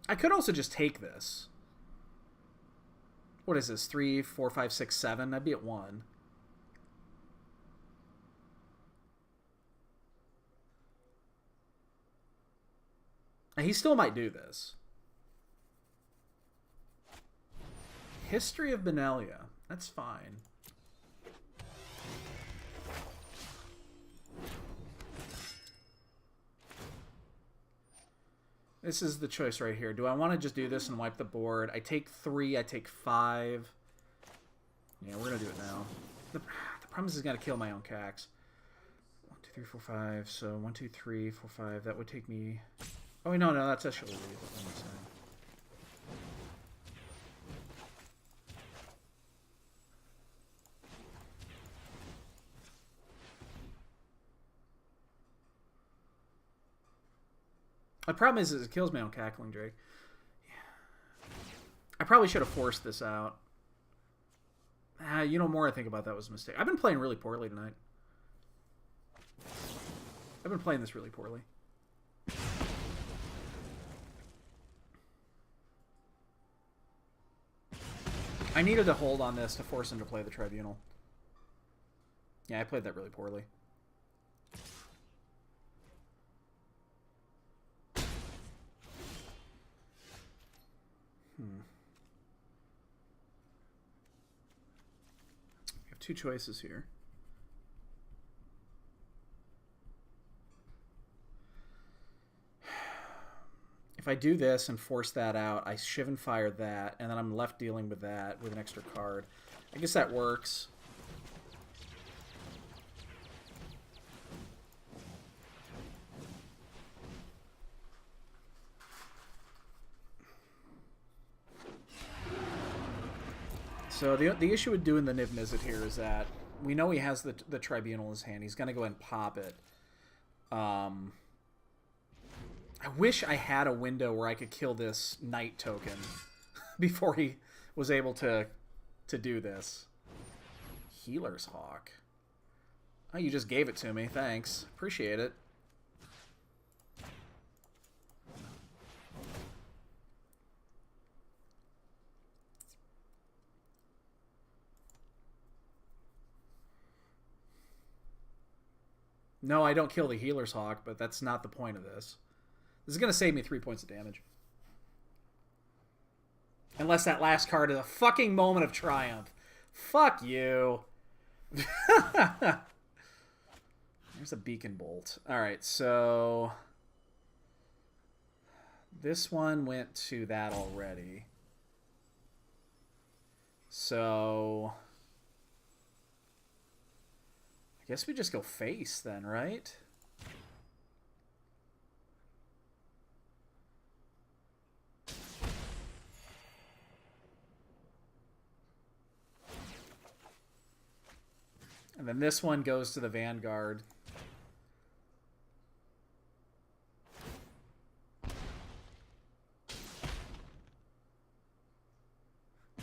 I could also just take this. What is this? 3, 4, 5, 6, 7? I'd be at 1. And he still might do this. History of Benelia. That's fine. This is the choice right here. Do I want to just do this and wipe the board? I take 3, I take 5. Yeah, we're going to do it now. The problem is he's going to kill my own cax. 1, 2, 3, 4, 5. So 1, 2, 3, 4, 5. That would take me... Oh, no, that's actually... The problem is it kills me on Cackling Drake. Yeah. I probably should have forced this out. You know, more I think about that was a mistake. I've been playing really poorly tonight. I've been playing this really poorly. I needed to hold on this to force him to play the Tribunal. Yeah, I played that really poorly. We have two choices here. If I do this and force that out, I Shiv and Fire that, and then I'm left dealing with that with an extra card. I guess that works. So the issue with doing the Niv Mizzet here is that we know he has the Tribunal in his hand. He's going to go ahead and pop it. I wish I had a window where I could kill this Knight token before he was able to do this. Healer's Hawk. Oh, you just gave it to me. Thanks. Appreciate it. No, I don't kill the Healer's Hawk, but that's not the point of this. This is going to save me 3 points of damage. Unless that last card is a fucking moment of triumph. Fuck you. There's a Beacon Bolt. Alright, so... This one went to that already. So... I guess we just go face then, right? And then this one goes to the Vanguard.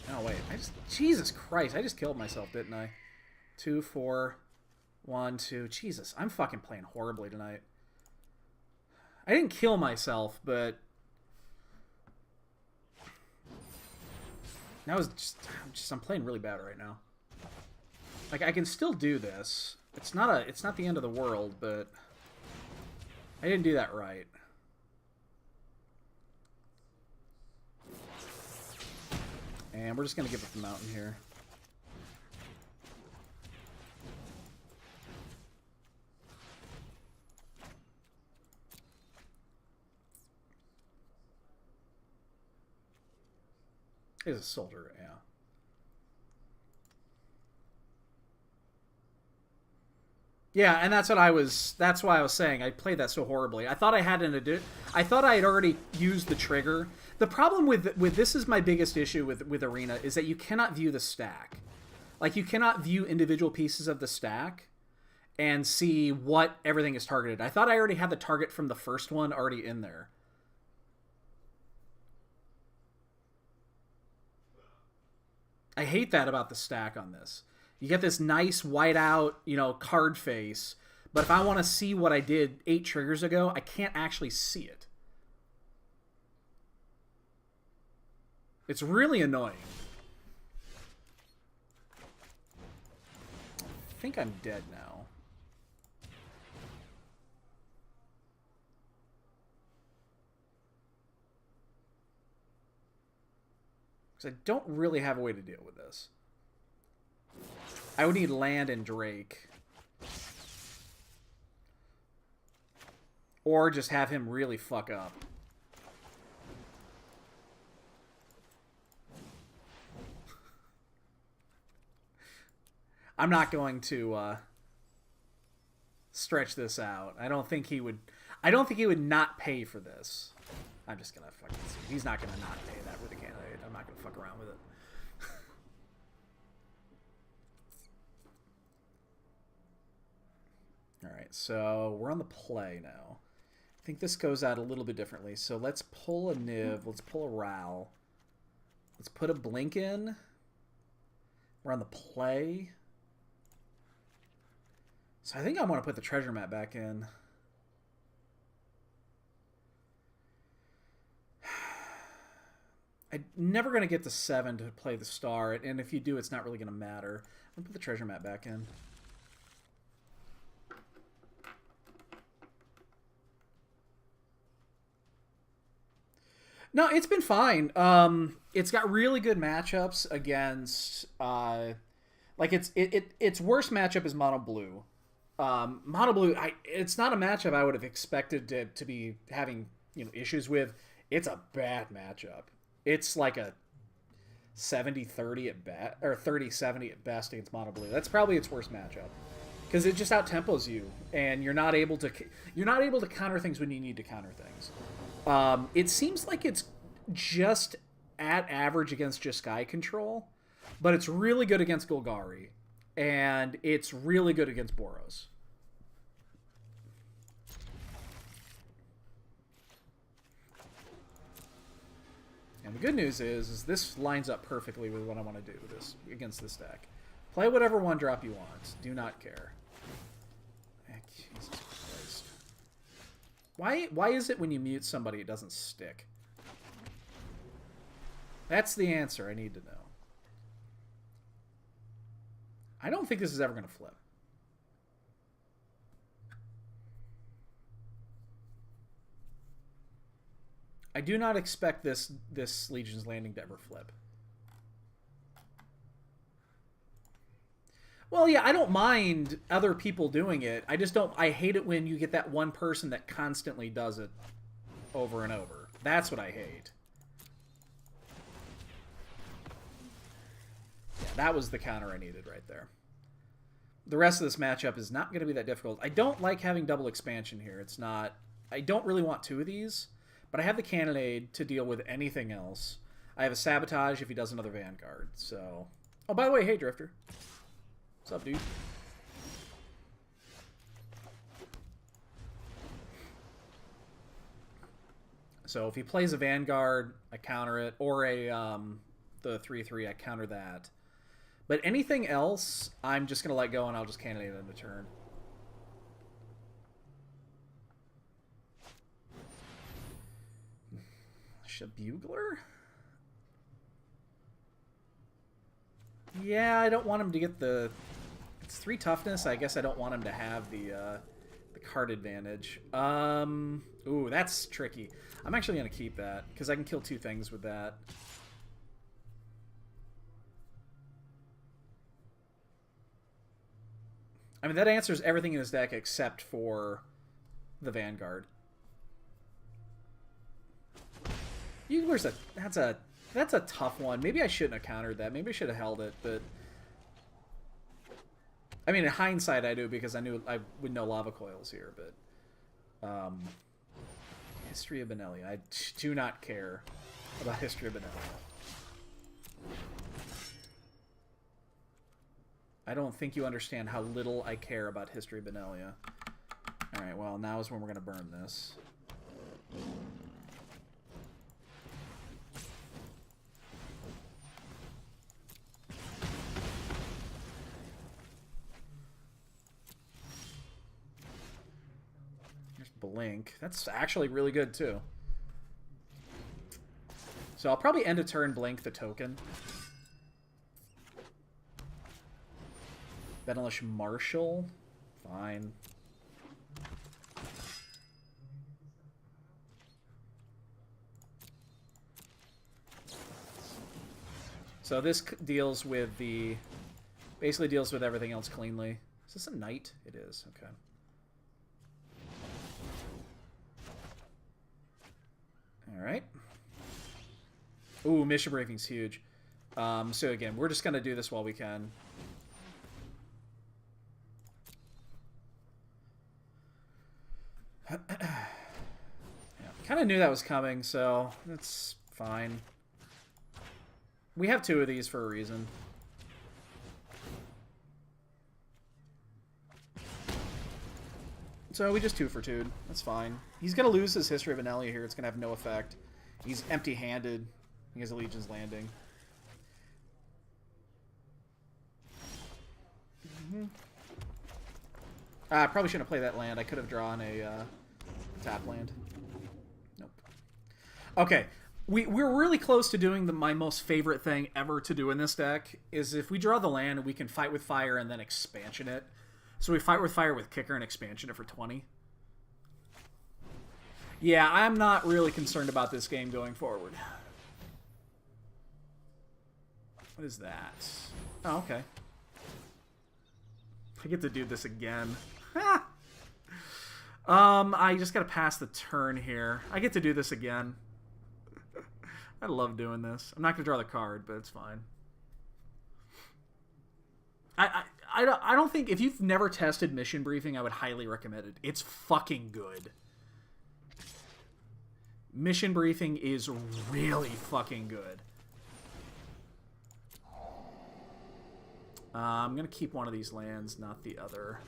Oh, wait. Jesus Christ. I just killed myself, didn't I? 2, 4, 1, 2. Jesus, I'm fucking playing horribly tonight. I didn't kill myself, but... That was I'm playing really bad right now. Like, I can still do this. It's not the end of the world, but I didn't do that right. And we're just going to give up the mountain here. He's a soldier, yeah. Yeah, and that's why I was saying I played that so horribly. I thought I had I thought I had already used the trigger. The problem with this is my biggest issue with Arena is that you cannot view the stack. Like, you cannot view individual pieces of the stack and see what everything is targeted. I thought I already had the target from the first one already in there. I hate that about the stack on this. You get this nice whiteout, card face, but if I want to see what I did 8 triggers ago, I can't actually see it. It's really annoying. I think I'm dead now. Because I don't really have a way to deal with this. I would need land and Drake. Or just have him really fuck up. I'm not going to stretch this out. I don't think he would not pay for this. I'm just gonna fucking see. He's not gonna not pay that with a candidate. I'm not gonna fuck around with it. Alright, so we're on the play now. I think this goes out a little bit differently. So let's pull a Niv. Let's pull a Ral. Let's put a Blink in. We're on the play. So I think I want to put the treasure map back in. I'm never going to get to 7 to play the star. And if you do, it's not really going to matter. I'm going to put the treasure map back in. No, it's been fine. It's got really good matchups against like its worst matchup is Mono Blue. Mono Blue, it's not a matchup I would have expected to be having issues with. It's a bad matchup. It's like a 70-30 at best, or 30-70 at best against Mono Blue. That's probably its worst matchup because it just out tempos you, and you're not able to counter things when you need to counter things. It seems like it's just at average against Jeskai control, but it's really good against Golgari, and it's really good against Boros. And the good news is this lines up perfectly with what I want to do against this deck. Play whatever one drop you want. Do not care. Jesus Christ. Why is it when you mute somebody it doesn't stick? That's the answer I need to know. I don't think this is ever going to flip. I do not expect this Legion's Landing to ever flip. Well, yeah, I don't mind other people doing it. I just don't... I hate it when you get that one person that constantly does it over and over. That's what I hate. Yeah, that was the counter I needed right there. The rest of this matchup is not going to be that difficult. I don't like having double expansion here. It's not... I don't really want 2 of these, but I have the Cannonade to deal with anything else. I have a Sabotage if he does another Vanguard, so... Oh, by the way, hey, Drifter. What's up, dude? So if he plays a Vanguard, I counter it, or a the 3/3, I counter that. But anything else, I'm just gonna let go and I'll just cannonade it in the turn. Shabugler? Yeah, I don't want him to get the... It's 3 toughness. I guess I don't want him to have the card advantage. Ooh, that's tricky. I'm actually going to keep that, because I can kill 2 things with that. I mean, that answers everything in his deck except for the Vanguard. That's a tough one. Maybe I shouldn't have countered that. Maybe I should have held it, but I mean, in hindsight, I do because I knew I would know Lava Coils here, but History of Benelia. I do not care about History of Benelia. I don't think you understand how little I care about History of Benelia. Alright, well, now is when we're going to burn this. Here's Blink. That's actually really good, too. So I'll probably end a turn Blink the token. Benelish Marshall. Fine. So this deals with the... basically deals with everything else cleanly. Is this a knight? It is. Okay. Alright. Ooh, mission briefing's huge. So again, we're just going to do this while we can. Yeah, kind of knew that was coming, so that's fine. We have two of these for a reason. So we just 2 for 2'd. That's fine. He's going to lose his History of Benelia here. It's going to have no effect. He's empty-handed. He has a Legion's Landing. I probably shouldn't have played that land. I could have drawn a tap land. Nope. Okay. We're really close to doing my most favorite thing ever to do in this deck, is if we draw the land, we can Fight with Fire and then expansion it. So we Fight with Fire with Kicker and expansion it for 20. Yeah, I'm not really concerned about this game going forward. What is that? Oh, okay. I get to do this again. I just gotta pass the turn here. I get to do this again. I love doing this. I'm not gonna draw the card, but it's fine. I don't think, if you've never tested Mission Briefing, I would highly recommend it. It's fucking good. Mission Briefing is really fucking good. I'm gonna keep one of these lands, not the other.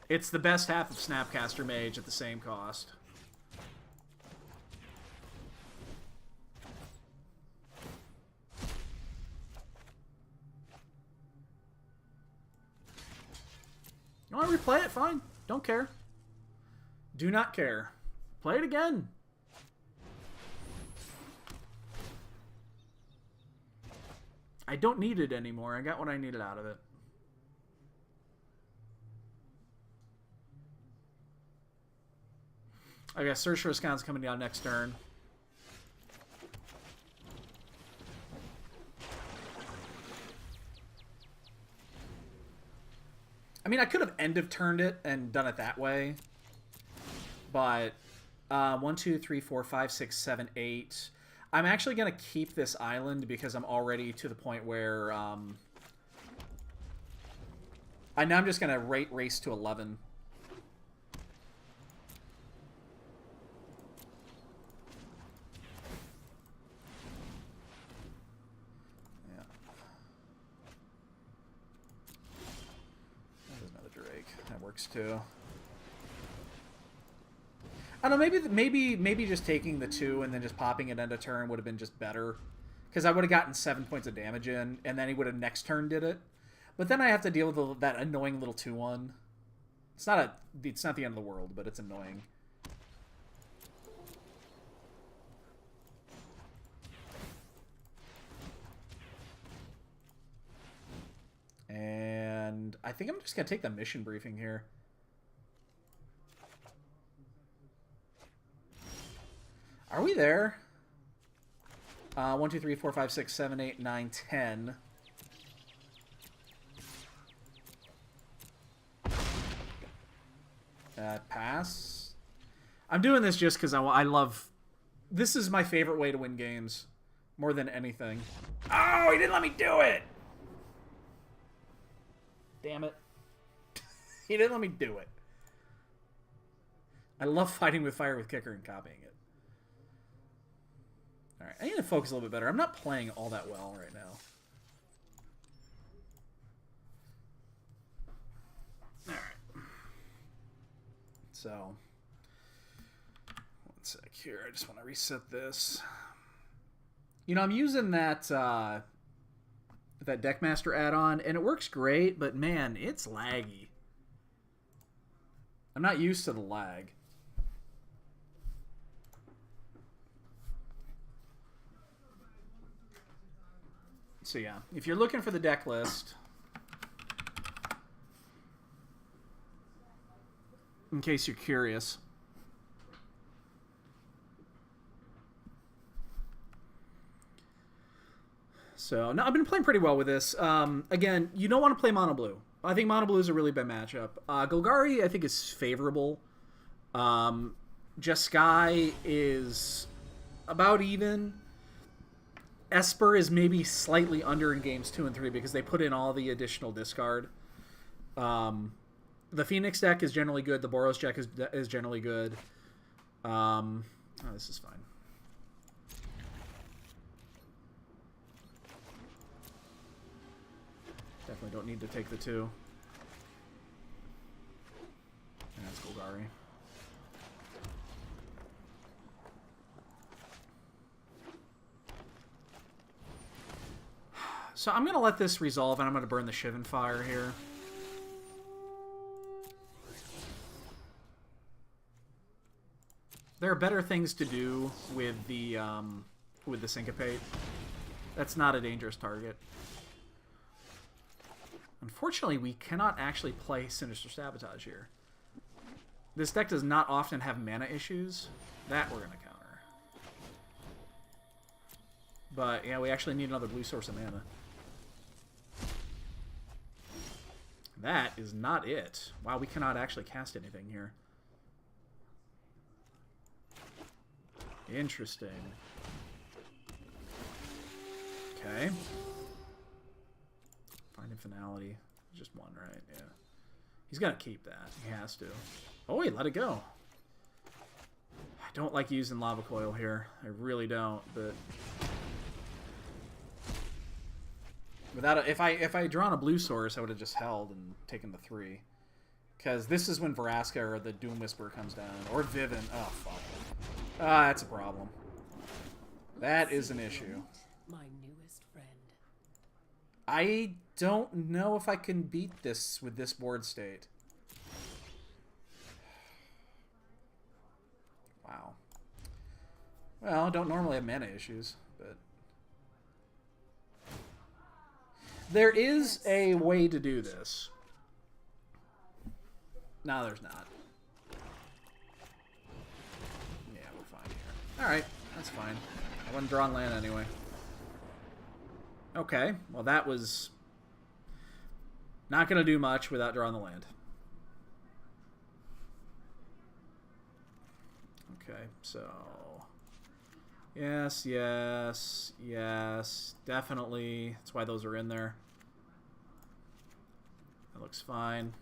It's the best half of Snapcaster Mage at the same cost. You want to replay it? Fine. Don't care. Do not care. Play it again. I don't need it anymore. I got what I needed out of it. I got Search for Wisconsin coming down next turn. I mean, I could have end of turned it and done it that way. But 1, 2, 3, 4, 5, 6, 7, 8. I'm actually going to keep this island because I'm already to the point where I know I'm just going to race to 11. Yeah. There's another Drake. That works too. I don't know, maybe just taking the 2 and then just popping it end of turn would have been just better. Because I would have gotten 7 points of damage in, and then he would have next turn did it. But then I have to deal with that annoying little 2/1. It's not the end of the world, but it's annoying. And I think I'm just going to take the Mission Briefing here. Are we there? 1, 2, 3, 4, 5, 6, 7, 8, 9, 10. Pass. I'm doing this just because I love... This is my favorite way to win games. More than anything. Oh, he didn't let me do it! Damn it. He didn't let me do it. I love fighting with fire with kicker and copying it. Alright, I need to focus a little bit better. I'm not playing all that well right now. Alright. So, one sec here. I just want to reset this. You know, I'm using that that Deckmaster add-on, and it works great, but man, it's laggy. I'm not used to the lag. So yeah, if you're looking for the deck list, in case you're curious. So, no, I've been playing pretty well with this. Again, you don't want to play Mono Blue. I think Mono Blue is a really bad matchup. Golgari, I think, is favorable. Jeskai is about even. Esper is maybe slightly under in games 2 and 3 because they put in all the additional discard. The Phoenix deck is generally good. The Boros deck is generally good. Oh, this is fine. Definitely don't need to take the 2. And that's Golgari. So I'm going to let this resolve, and I'm going to burn the Shivan Fire here. There are better things to do with the Syncopate. That's not a dangerous target. Unfortunately, we cannot actually play Sinister Sabotage here. This deck does not often have mana issues. That we're going to counter. But, yeah, we actually need another blue source of mana. That is not it. Wow, we cannot actually cast anything here. Interesting. Okay. Find Infinality. Just one, right? Yeah. He's got to keep that. He has to. Oh, he let it go. I don't like using Lava Coil here. I really don't, but... Without if I drawn a blue source, I would have just held and taken the 3. Because this is when Vraska or the Doom Whisperer comes down. Or Vivint. Oh, fuck. Ah, that's a problem. That is an issue. My newest friend. I don't know if I can beat this with this board state. Wow. Well, I don't normally have mana issues, but... There is a way to do this. No, there's not. Yeah, we're fine here. Alright, that's fine. I wasn't drawing land anyway. Okay, well that was not going to do much without drawing the land. Okay, so... Yes, yes, yes, definitely. That's why those are in there. That looks fine.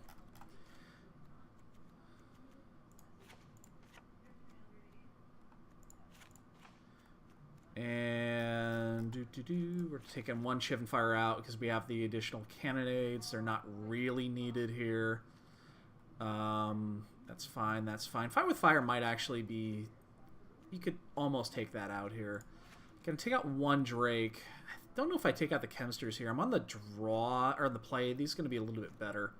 And we're taking one Shivan Fire out because we have the additional cannonades. They're not really needed here. That's fine. That's fine. Fight with Fire might actually be... You could almost take that out here. Gonna take out one Drake. I don't know if I take out the Chemsters here. I'm on the draw, or the play. These are going to be a little bit better.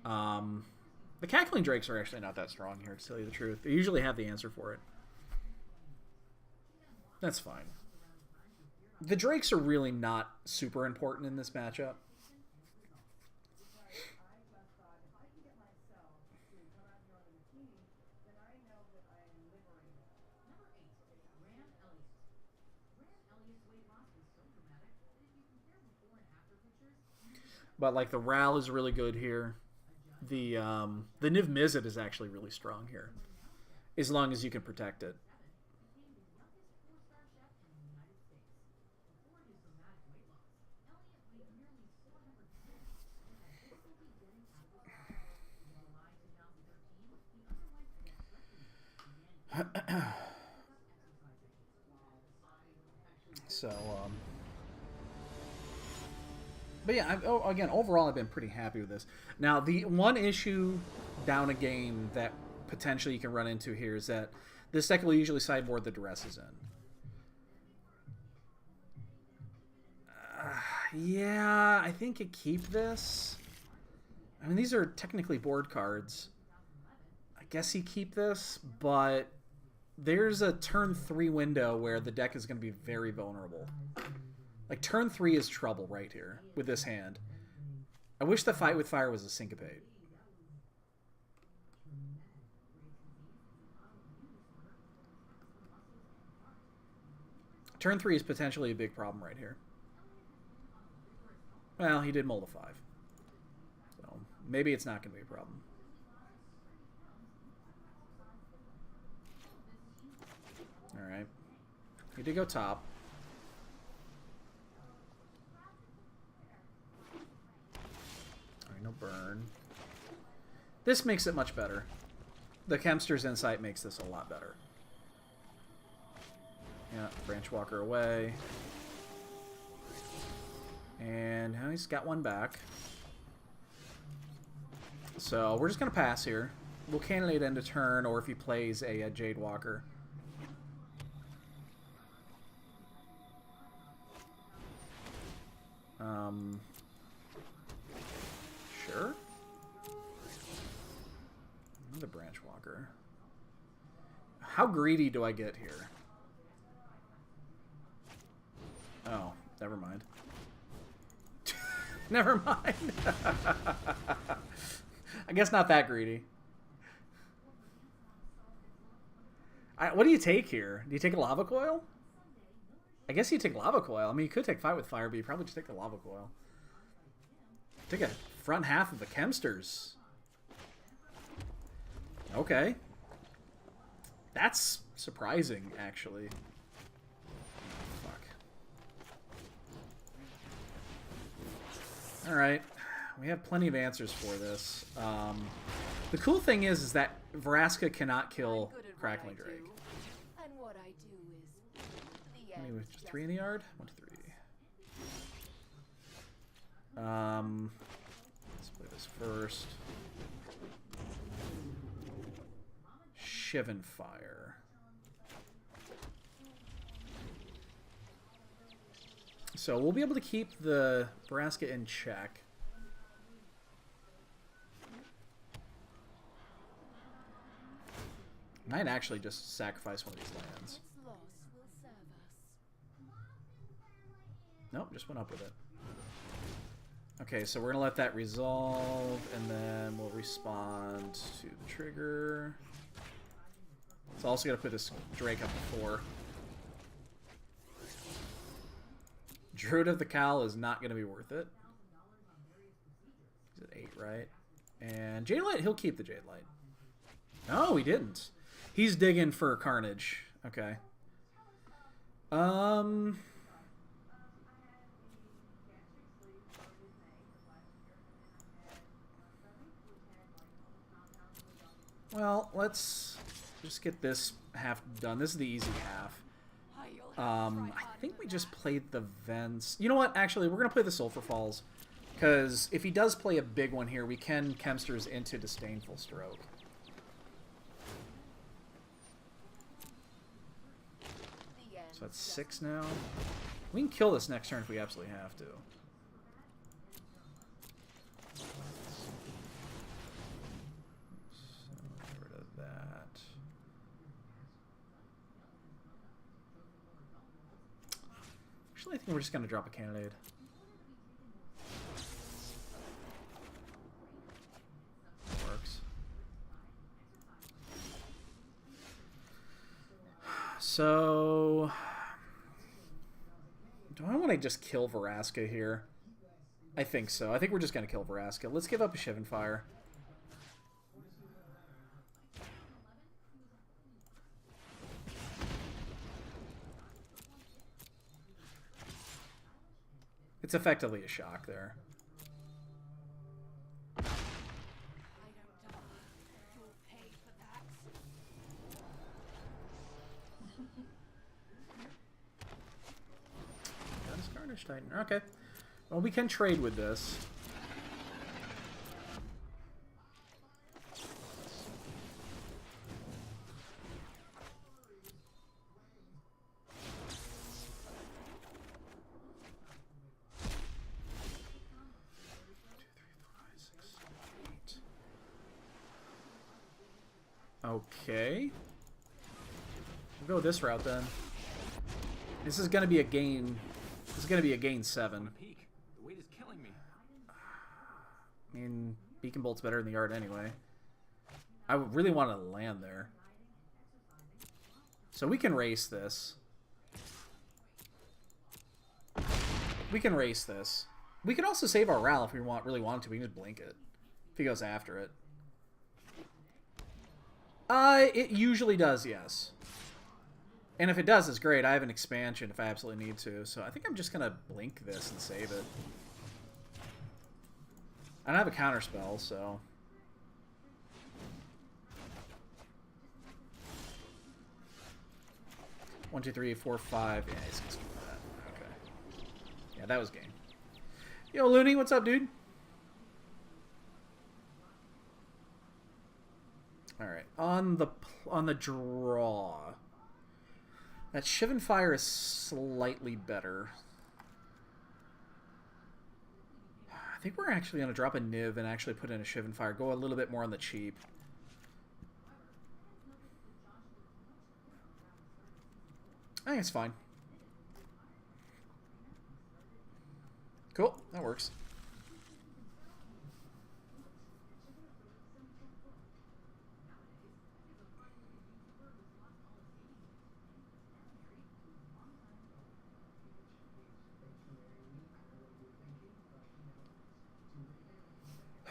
The Cackling Drakes are actually not that strong here, to tell you the truth. They usually have the answer for it. That's fine. The Drakes are really not super important in this matchup. But, like, the Ral is really good here. the Niv Mizzet is actually really strong here, as long as you can protect it. So, but yeah, again, overall, I've been pretty happy with this. Now, the one issue down a game that potentially you can run into here is that this deck will usually sideboard the Duresses in. Yeah, I think you keep this. I mean, these are technically board cards. I guess you keep this, but there's a turn 3 window where the deck is going to be very vulnerable. Like, turn 3 is trouble right here with this hand. I wish the Fight with Fire was a Syncopate. Turn 3 is potentially a big problem right here. Well, he did mold a 5. So, maybe it's not going to be a problem. Alright. He did go top. Alright, no burn. This makes it much better. The Kempster's Insight makes this a lot better. Yeah, Branch Walker away. And he's got one back. So we're just going to pass here. We'll candidate end of turn, or if he plays a Jade Walker. Sure. Another Branch Walker. How greedy do I get here? Oh, never mind. Never mind. I guess not that greedy. What do you take here? Do you take a Lava Coil? I guess you take Lava Coil. I mean, you could take Fight with Fire, but you probably just take the Lava Coil. Take a front half of the Kempsters. Okay. That's surprising, actually. Fuck. Alright. We have plenty of answers for this. The cool thing is that Vraska cannot kill Crackling Drake. And what I do is the Anyway, end just 3 in the yard? 1, 2, 3. Let's play this first. Shivan Fire. So we'll be able to keep the Vraska in check. Might actually just sacrifice one of these lands. its loss will serve us. Nope, just went up with it. Okay, so we're going to let that resolve, and then we'll respond to the trigger. It's also going to put this Drake up to 4. Druid of the Cowl is not going to be worth it. He's at 8, right? And Jade Light, he'll keep the Jade Light. No, he didn't. He's digging for Carnage. Okay. Well, let's just get this half done. This is the easy half. I think we just played the Vents. You know what? Actually, we're going to play the Sulphur Falls. Because if he does play a big one here, we can Kempsters into Disdainful Stroke. So that's 6 now. We can kill this next turn if we absolutely have to. So, get rid of that. Actually, I think we're just going to drop a candidate. Works. So, do I want to just kill Vraska here? I think so. I think we're just going to kill Vraska. Let's give up a Shivan Fire. It's effectively a shock there. I don't die. You'll pay for that. Got his Carnage Titan. Okay. Well, we can trade with this. Okay. We'll go this route then. This is going to be a gain. This is going to be a gain 7. Peak. The weight is killing me. I mean, Beacon Bolt's better than the Art anyway. I really want to land there. So we can race this. We can race this. We can also save our Ral if we really want to. We can just blink it. If he goes after it. It usually does, yes. And if it does, it's great. I have an expansion if I absolutely need to. So I think I'm just going to blink this and save it. I don't have a counter spell, so... One, two, three, four, five. Yeah, he's gonna skip that. Okay. Yeah, that was game. Yo, Looney, what's up, dude? All right, on the draw, that Shivan Fire is slightly better. I think we're actually gonna drop a Niv and actually put in a Shivan Fire. Go a little bit more on the cheap. I think it's fine. Cool, that works.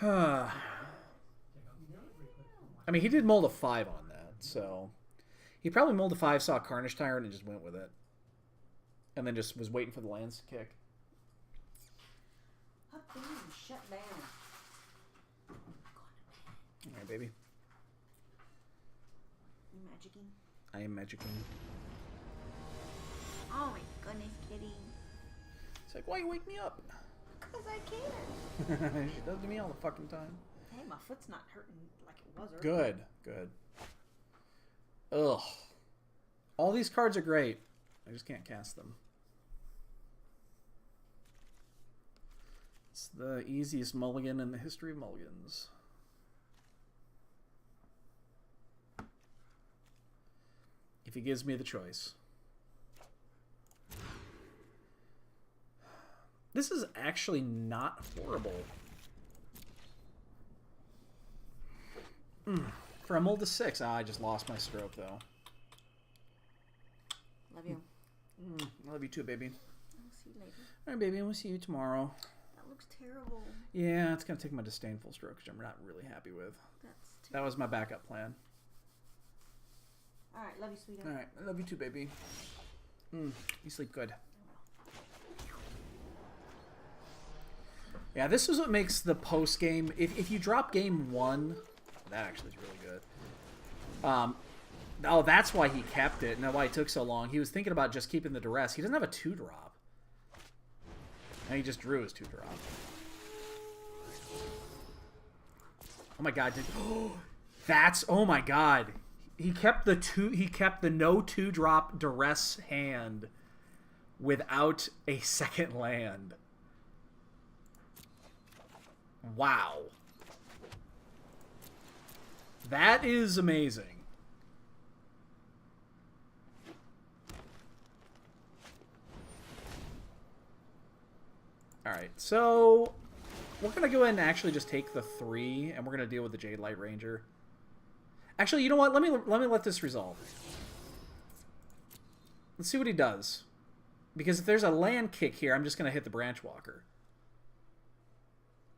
I mean, he did mold a 5 on that, so... He probably molded a 5, saw a Carnage Tyrant, and just went with it. And then just was waiting for the lands to kick. Up there and shut down. Alright, baby. You magicking? I am magicking. Oh my goodness, kitty. It's like, why you wake me up? Because I can. She does to me all the fucking time. Hey, my foot's not hurting like it was earlier. Good, good. Ugh. All these cards are great. I just can't cast them. It's the easiest mulligan in the history of mulligans. If he gives me the choice. This is actually not horrible. For a mold to 6, I just lost my stroke though. Love you. I love you too, baby. I'll see you later. All right, baby. We'll see you tomorrow. That looks terrible. Yeah, it's gonna take my disdainful stroke, which I'm not really happy with. That's terrible. That was my backup plan. All right, love you, sweetheart. All right, I love you too, baby. You sleep good. Yeah, this is what makes the post game. If you drop game 1, that actually is really good. Oh, that's why he kept it. Now, why it took so long. He was thinking about just keeping the duress. He doesn't have a 2-drop. And he just drew his 2-drop. Oh my god! That's oh my god! He kept the no 2-drop duress hand without a second land. Wow. That is amazing. Alright, so we're going to go ahead and actually just take the 3, and we're going to deal with the Jade Light Ranger. Actually, you know what? Let me let this resolve. Let's see what he does. Because if there's a land kick here, I'm just going to hit the Branch Walker.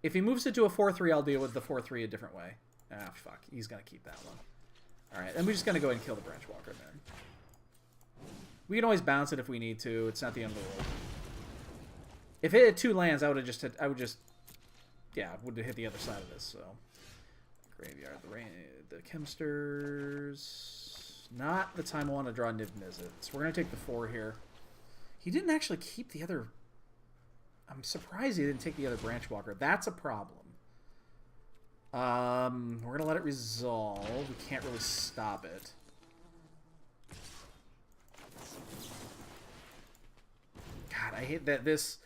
If he moves it to a 4-3, I'll deal with the 4-3 a different way. Ah, fuck. He's going to keep that one. Alright, and we're just going to go ahead and kill the Branch Walker then. We can always bounce it if we need to. It's not the end of the world. If it had 2 lands, I would have would have hit the other side of this. So graveyard, the Chemsters. Not the time I want to draw Niv Mizzet. So we're gonna take the 4 here. He didn't actually keep the other. I'm surprised he didn't take the other Branch Walker. That's a problem. We're gonna let it resolve. We can't really stop it. God, I hate that this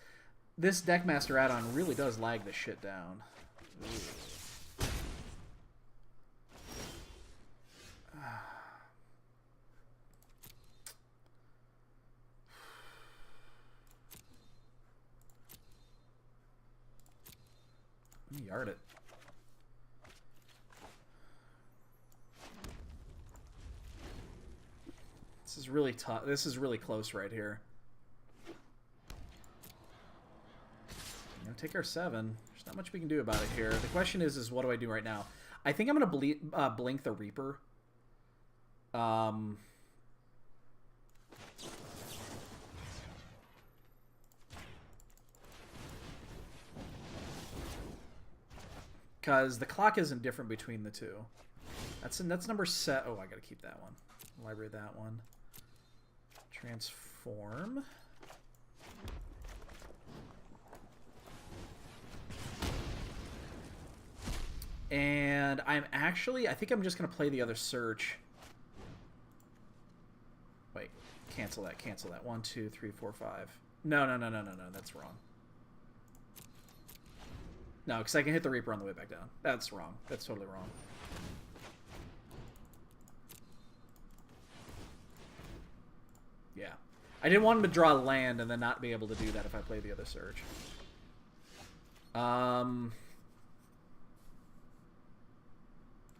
Deckmaster add-on really does lag this shit down. Let me yard it. This is really tough. This is really close right here. I'm gonna take our 7. There's not much we can do about it here. The question is what do I do right now? I think I'm gonna blink the Reaper. Because the clock isn't different between the two. That's number set. Oh, I gotta keep that one. Library that one. Transform. And I think I'm just gonna play the other search. Wait, cancel that. 1, 2, 3, 4, 5. No, that's wrong. No, because I can hit the Reaper on the way back down. That's wrong. That's totally wrong. Yeah. I didn't want him to draw land and then not be able to do that if I play the other search.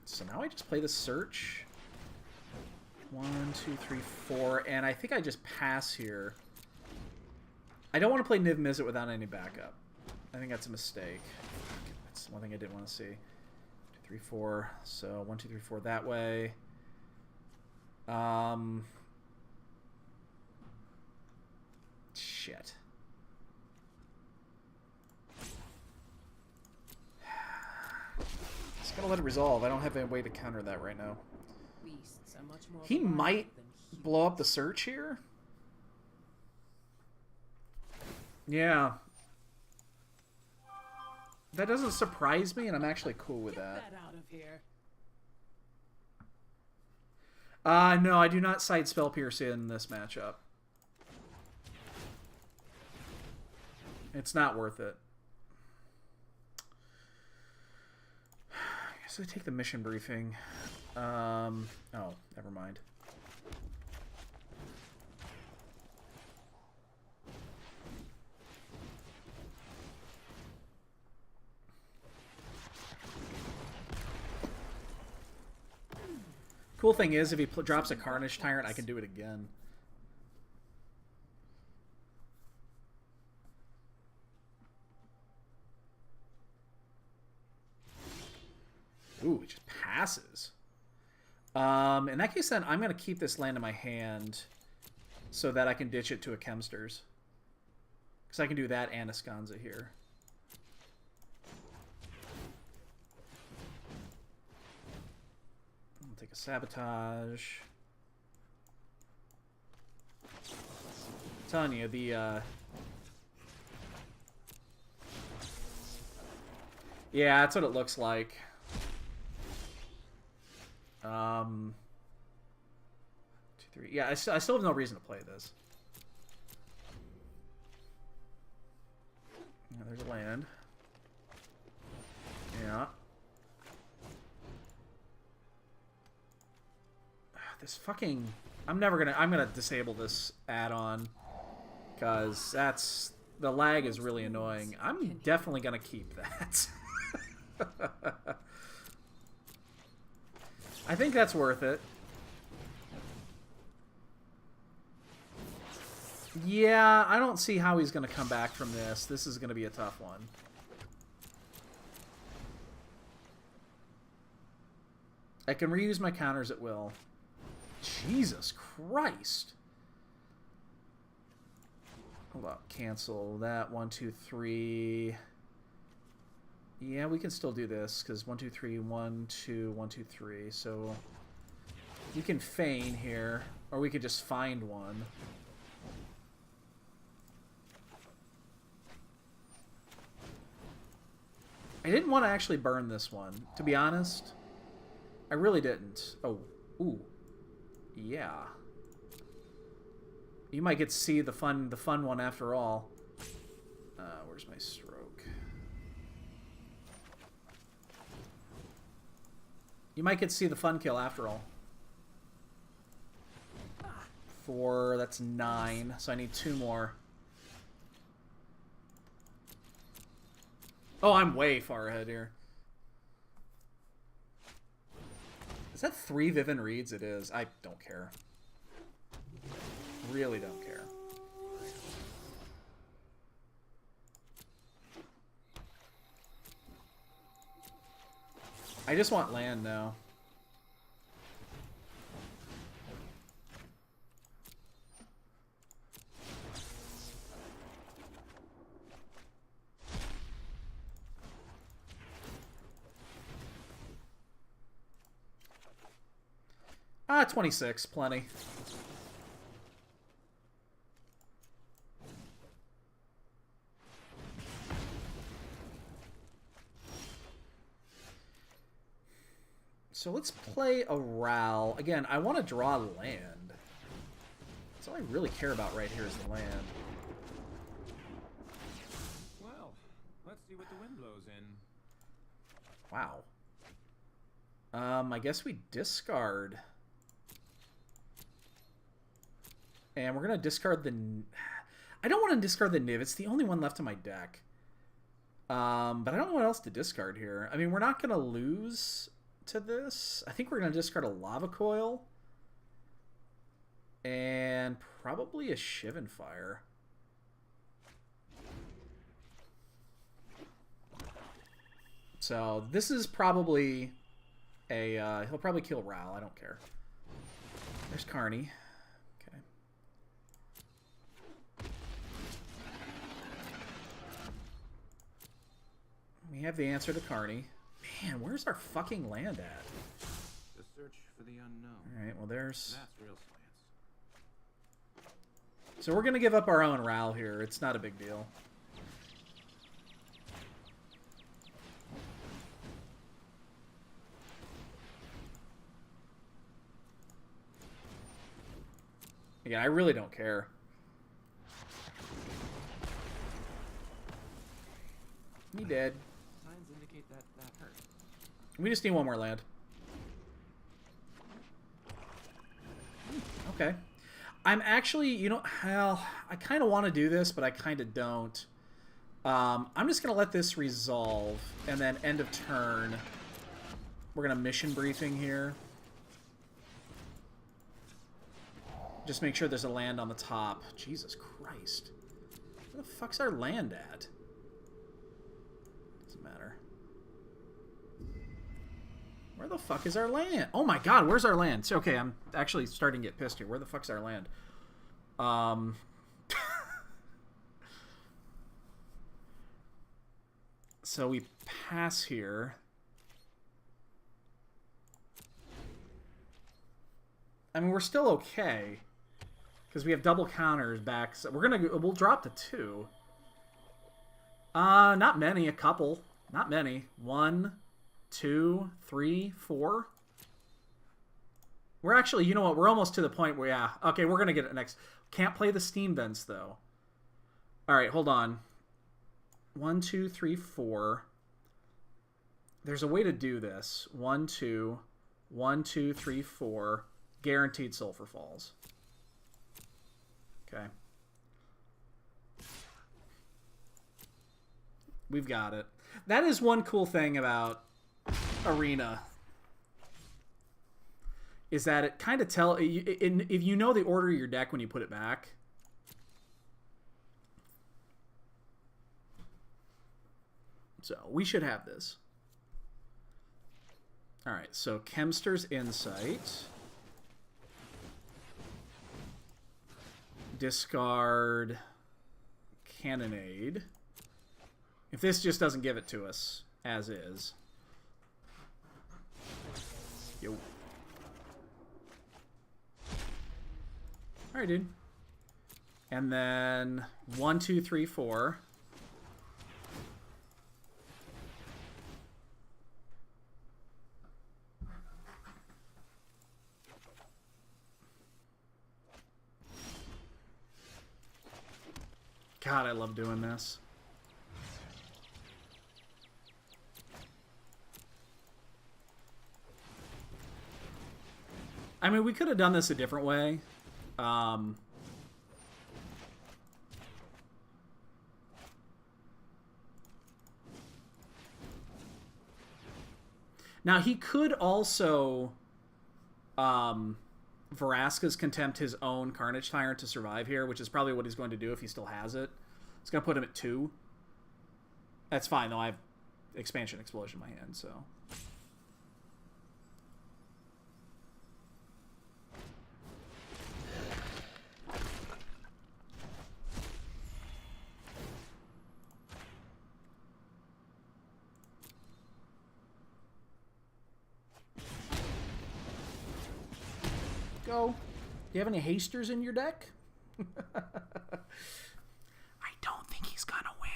So now I just play the search. 1, 2, 3, 4. And I think I just pass here. I don't want to play Niv Mizzet without any backup. I think that's a mistake. That's one thing I didn't want to see. 2, 3, 4. So 1, 2, 3, 4 that way. Shit. Just gotta let it resolve. I don't have any way to counter that right now. Beasts are much more He alive might than humans. blow up the search here. Yeah. That doesn't surprise me, and I'm actually cool with Get that. that out of here. No, I do not side Spell Pierce in this matchup. It's not worth it. I guess I take the mission briefing. Oh, never mind. Cool thing is, if he drops a Carnage Tyrant, I can do it again. Ooh, it just passes. In that case, then, I'm going to keep this land in my hand so that I can ditch it to a Chemsters. Because I can do that and a Sconza here. I'll take a Sabotage. I'm telling you, the... Yeah, that's what it looks like. 2, 3. Yeah, I still have no reason to play this. Yeah, there's a land. Yeah. This fucking... I'm gonna disable this add-on. Because that's... The lag is really annoying. I'm definitely gonna keep that. I think that's worth it. Yeah, I don't see how he's going to come back from this. This is going to be a tough one. I can reuse my counters at will. Jesus Christ. Hold on. Cancel that. 1, 2, 3. Yeah, we can still do this because 1, 2, 3, 1, 2, 1, 2, 3. So we can feign here, or we could just find one. I didn't want to actually burn this one, to be honest. I really didn't. Oh, ooh, yeah. You might get to see the fun one after all. Where's my stroke? You might get to see the fun kill after all. 4, that's 9, so I need 2 more. Oh, I'm way far ahead here. Is that 3 Vivin Reeds? It is. I don't care. Really don't care. I just want land now. Ah, 26, plenty. So let's play a Ral. Again, I want to draw land. That's all I really care about right here is the land. Well, let's see what the wind blows in. Wow. I guess we discard. And we're going to discard the... I don't want to discard the Niv. It's the only one left in my deck. But I don't know what else to discard here. I mean, we're not going to lose to this. I think we're going to discard a Lava Coil. And probably a Shivan Fire. So this is probably a... he'll probably kill Ral. I don't care. There's Carney. Okay. We have the answer to Carney. Man, where's our fucking land at? The search for the unknown. Alright, well there's... That's real science. So we're going to give up our own Ral here. It's not a big deal. Again, I really don't care. He dead. Signs indicate that hurt. We just need one more land. Okay. I'm actually, you know, hell, I kind of want to do this, but I kind of don't. I'm just going to let this resolve, and then end of turn, we're going to mission briefing here. Just make sure there's a land on the top. Jesus Christ. Where the fuck's our land at? Doesn't matter. Where the fuck is our land? Oh my god, where's our land? So, okay, I'm actually starting to get pissed here. Where the fuck's our land? So we pass here. I mean, we're still okay. Because we have double counters back. So we'll drop to 2. Not many, a couple. Not many. 1, 2, 3, 4. We're actually, you know what, we're almost to the point where, yeah, okay, we're gonna get it next. Can't play the Steam Vents, though. Alright, hold on. 1, 2, 3, 4. There's a way to do this. 1, 2, 1, 2, 3, 4. Guaranteed Sulfur Falls. Okay. We've got it. That is one cool thing about Arena. Is that it kind of if you know the order of your deck when you put it back. So we should have this. Alright, so Chemster's Insight. Discard Cannonade. If this just doesn't give it to us as is. Yo. Alright, dude. And then 1, 2, 3, 4. God, I love doing this. I mean, we could have done this a different way. Now, he could also Vraska's Contempt his own Carnage Tyrant to survive here, which is probably what he's going to do if he still has it. It's going to put him at 2. That's fine, though. I have Expansion Explosion in my hand, so... Go. Do you have any hasters in your deck? I don't think he's gonna win.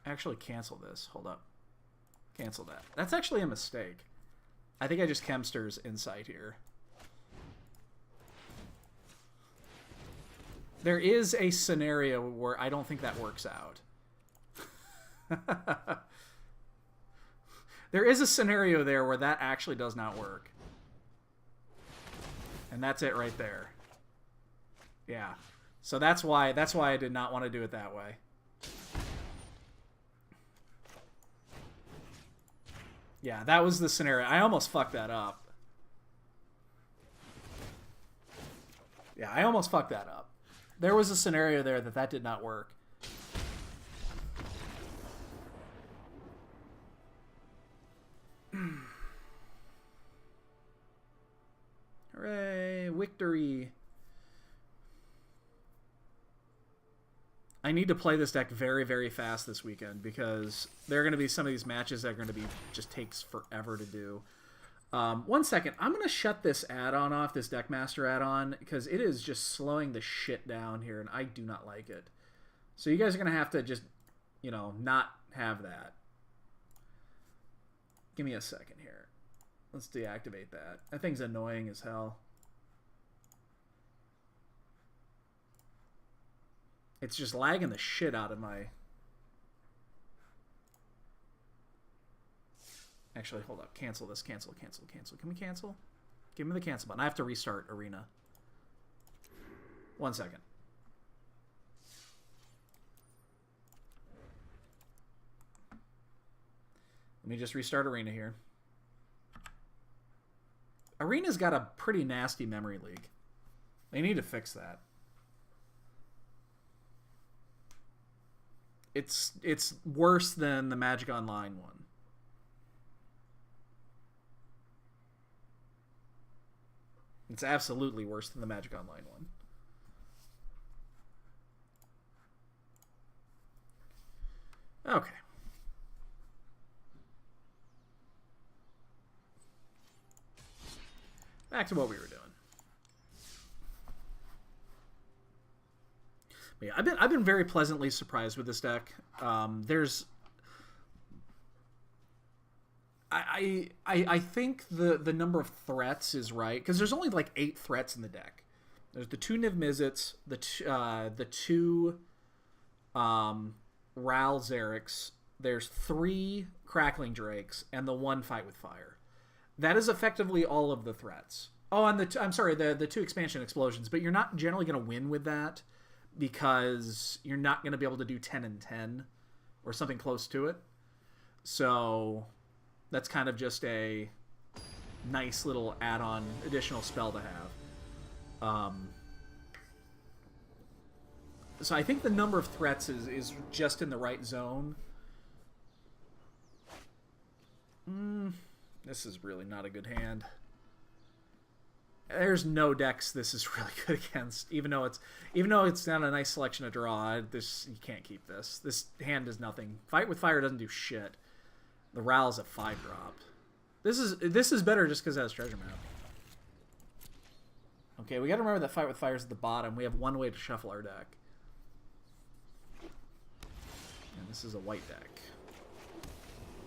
Actually cancel this. Hold up. Cancel that. That's actually a mistake. I think I just Chemster's Insight here. There is a scenario where I don't think that works out. There is a scenario there where that actually does not work. And that's it right there. Yeah. So that's why I did not want to do it that way. Yeah, that was the scenario. I almost fucked that up. Yeah, I almost fucked that up. There was a scenario there that did not work. Hooray, victory. I need to play this deck very, very fast this weekend because there are going to be some of these matches that are going to be just takes forever to do. 1 second. I'm going to shut this add-on off, this Deckmaster add-on, because it is just slowing the shit down here, and I do not like it. So you guys are going to have to just, you know, not have that. Give me a second here. Let's deactivate that. That thing's annoying as hell. It's just lagging the shit out of my... Actually, hold up. Cancel this. Cancel, cancel, cancel. Can we cancel? Give me the cancel button. I have to restart Arena. 1 second. Let me just restart Arena here. Arena's got a pretty nasty memory leak. They need to fix that. It's worse than the Magic Online one. It's absolutely worse than the Magic Online one. Okay. Back to what we were doing. Yeah, I've been very pleasantly surprised with this deck. I think the number of threats is right because there's only like 8 threats in the deck. There's the 2 Niv Mizzets, the 2 Ral Zeriks. There's 3 Crackling Drakes and the 1 Fight with Fire. That is effectively all of the threats. Oh, and I'm sorry, the 2 expansion explosions, but you're not generally going to win with that because you're not going to be able to do 10 and 10 or something close to it. So that's kind of just a nice little add-on additional spell to have. So I think the number of threats is just in the right zone. This is really not a good hand. There's no decks this is really good against, even though it's not a nice selection to draw. You can't keep this. This hand does nothing. Fight with Fire doesn't do shit. The Ral's a 5-drop. This is better just because it has treasure map. Okay, we got to remember that Fight with Fire is at the bottom. We have one way to shuffle our deck, and this is a white deck.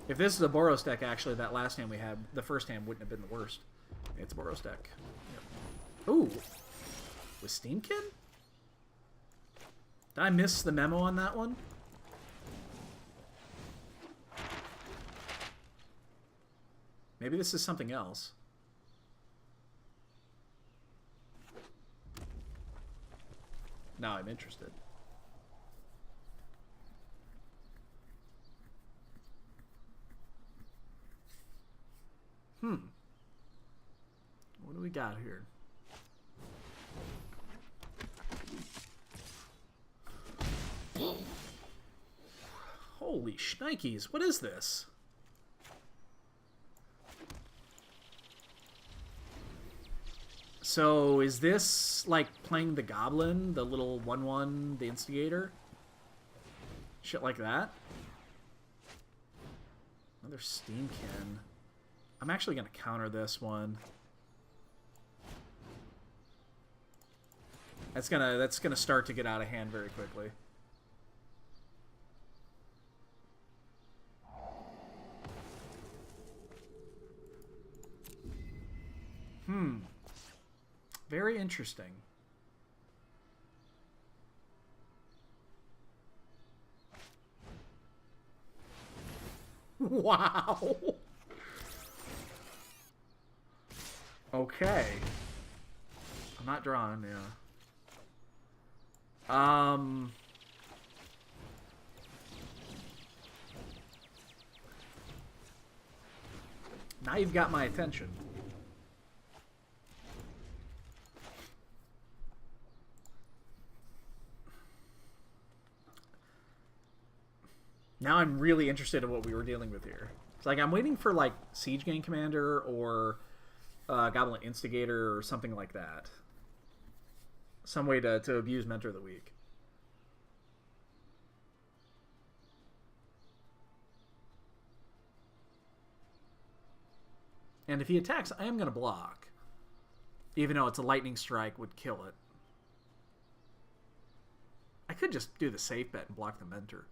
If this is a Boros deck, actually, that last hand we had, the first hand wouldn't have been the worst. It's a Boros deck. Yep. Ooh. With Steamkin? Did I miss the memo on that one? Maybe this is something else. Now I'm interested. What do we got here? Holy shnikes, what is this? So is this like playing the Goblin, the little 1/1, the Instigator? Shit like that? Another Steamkin. I'm actually going to counter this one. That's gonna start to get out of hand very quickly. Very interesting. Wow. Okay. I'm not drawing, yeah. Now you've got my attention. Now I'm really interested in what we were dealing with here. It's like I'm waiting for like Siege Gang Commander or Goblin Instigator or something like that. Some way to abuse Mentor of the Week. And if he attacks, I am going to block. Even though it's a Lightning Strike would kill it. I could just do the safe bet and block the Mentor.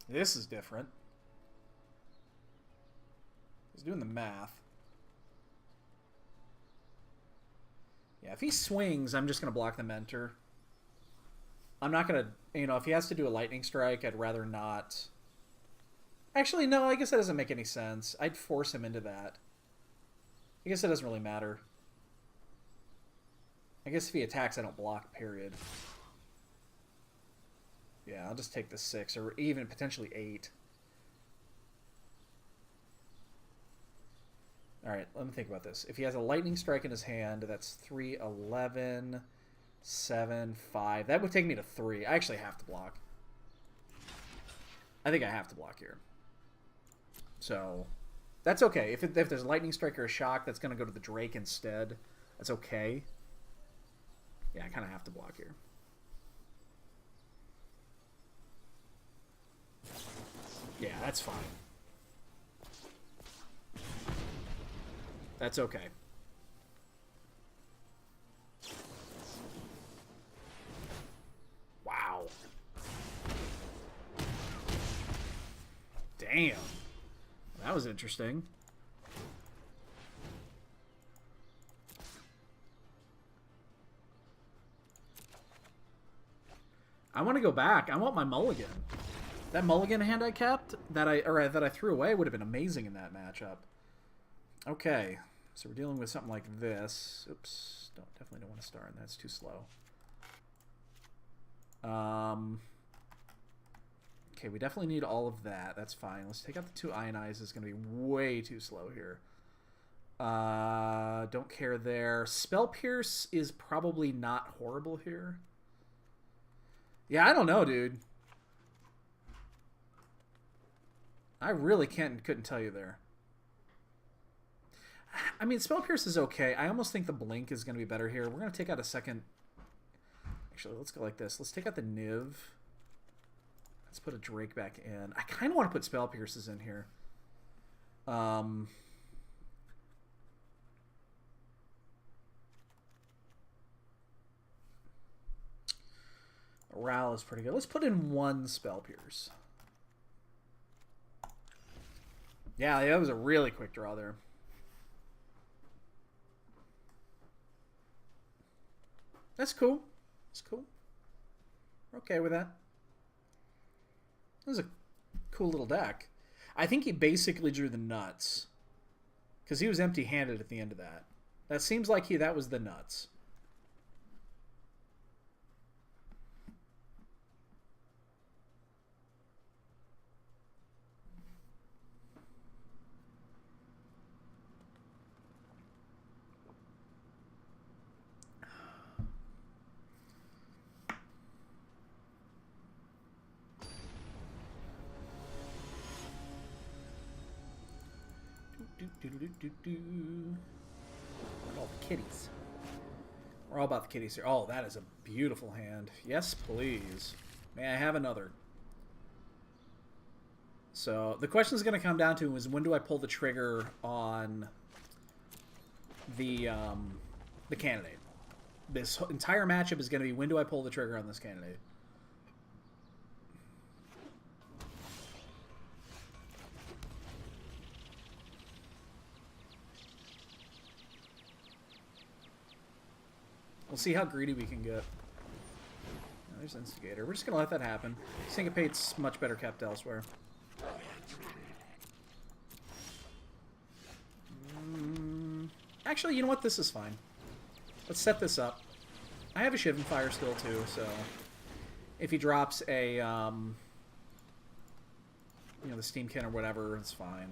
This is different. He's doing the math. Yeah, if he swings, I'm just going to block the Mentor. I'm not going to, if he has to do a Lightning Strike, I'd rather not. Actually, no, I guess that doesn't make any sense. I'd force him into that. I guess it doesn't really matter. I guess if he attacks, I don't block, period. Yeah, I'll just take the 6, or even potentially 8. Alright, let me think about this. If he has a Lightning Strike in his hand, that's 3, 11, 7, 5. That would take me to 3. I actually have to block. I think I have to block here. So, that's okay. If there's a Lightning Strike or a Shock, that's going to go to the Drake instead. That's okay. Yeah, I kind of have to block here. Yeah, that's fine. That's okay. Wow. Damn. That was interesting. I want to go back. I want my mulligan. That mulligan hand I kept, that I threw away, would have been amazing in that matchup. Okay, so we're dealing with something like this. Oops, definitely don't want to star in that. It's too slow. Okay, we definitely need all of that. That's fine. Let's take out the 2 ionize. It's going to be way too slow here. Don't care there. Spell Pierce is probably not horrible here. Yeah, I don't know, dude. I really couldn't tell you there. I mean, Spell Pierce is okay. I almost think the Blink is going to be better here. We're going to take out a second... Actually, let's go like this. Let's take out the Niv. Let's put a Drake back in. I kind of want to put Spell Pierces in here. Ral is pretty good. Let's put in 1 Spell Pierce. Yeah, that was a really quick draw there. That's cool. That's cool. We're okay with that. That was a cool little deck. I think he basically drew the nuts. Because he was empty-handed at the end of that. That seems like that was the nuts. All the kitties. We're all about the kitties here. Oh, that is a beautiful hand. Yes, please. May I have another? So the question is going to come down to is when do I pull the trigger on the candidate? This entire matchup is going to be when do I pull the trigger on this candidate? We'll see how greedy we can get. Oh, there's Instigator. We're just going to let that happen. Syncopate's much better kept elsewhere. Actually, you know what? This is fine. Let's set this up. I have a Shivan Fire still, too, so... If he drops a, you know, the Steamkin or whatever, it's fine.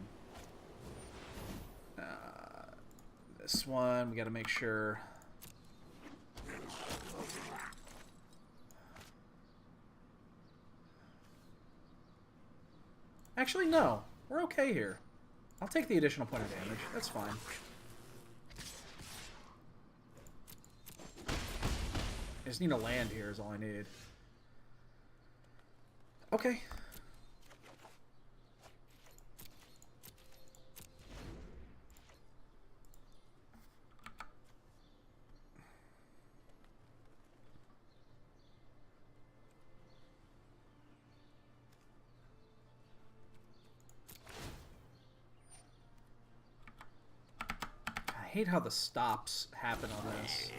This one, we got to make sure... Actually, no. We're okay here. I'll take the additional point of damage. That's fine. I just need a land here is all I need. Okay. I hate how the stops happen on this.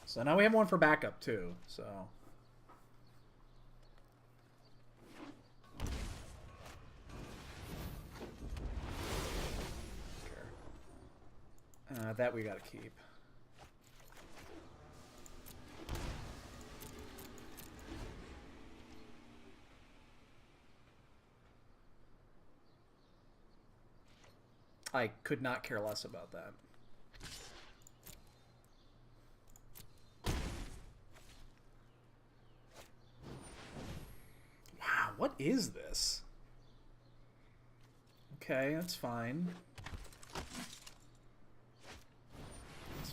So now we have one for backup too, so... that we gotta keep. I could not care less about that. Wow, what is this? Okay, that's fine.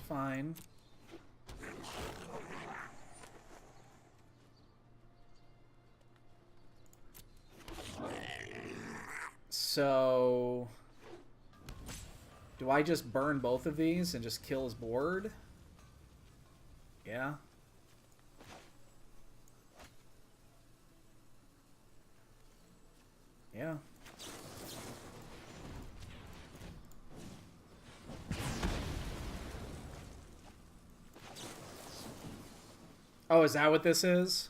Fine. So... Do I just burn both of these and just kill his board? Yeah. Yeah. Oh, is that what this is?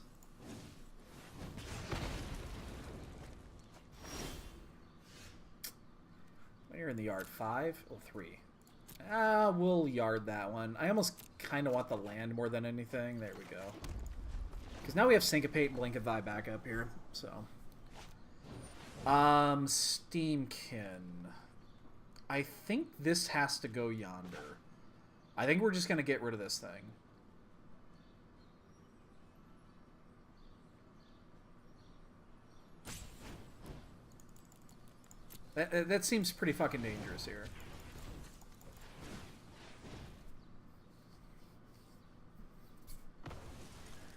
You're in the yard. 5 or 3? We'll yard that one. I almost kind of want the land more than anything. There we go. Because now we have Syncopate and Blink of Thy back up here. So, Steamkin. I think this has to go yonder. I think we're just going to get rid of this thing. That seems pretty fucking dangerous here.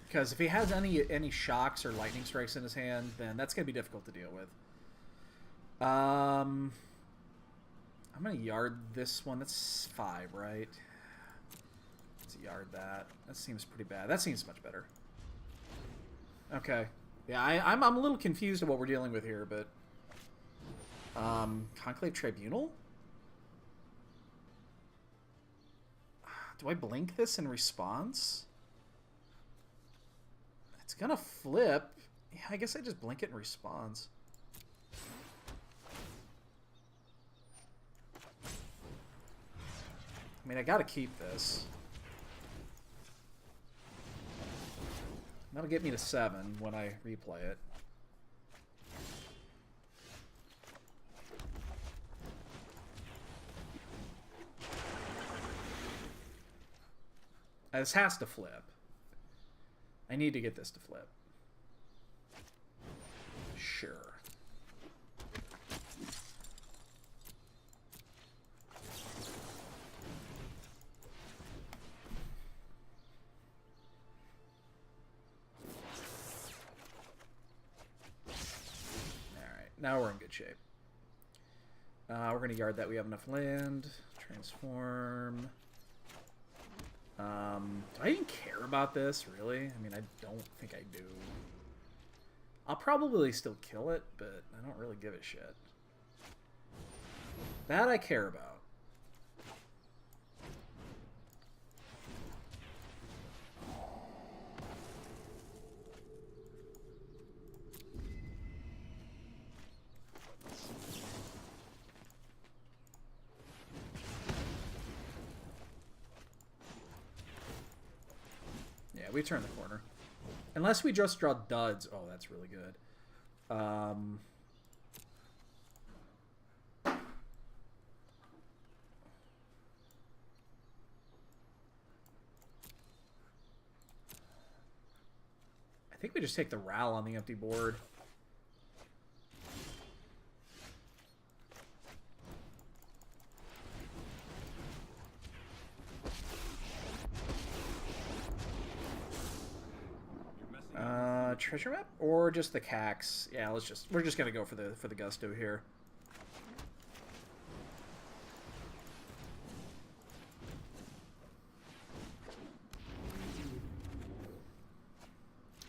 Because if he has any shocks or lightning strikes in his hand, then that's going to be difficult to deal with. I'm going to yard this one. That's 5, right? Let's yard that. That seems pretty bad. That seems much better. Okay. Yeah, I'm a little confused at what we're dealing with here, but... Conclave Tribunal? Do I blink this in response? It's gonna flip. Yeah, I guess I just blink it in response. I mean, I gotta keep this. That'll get me to 7 when I replay it. This has to flip. I need to get this to flip. Sure. Alright, now we're in good shape. We're going to yard that. We have enough land. Transform. Do I even care about this, really? I mean, I don't think I do. I'll probably still kill it, but I don't really give a shit. That I care about. We turn the corner. Unless we just draw duds. Oh, that's really good. I think we just take the Ral on the empty board. Treasure map or just the Cax? Yeah, we're just gonna go for the gusto here.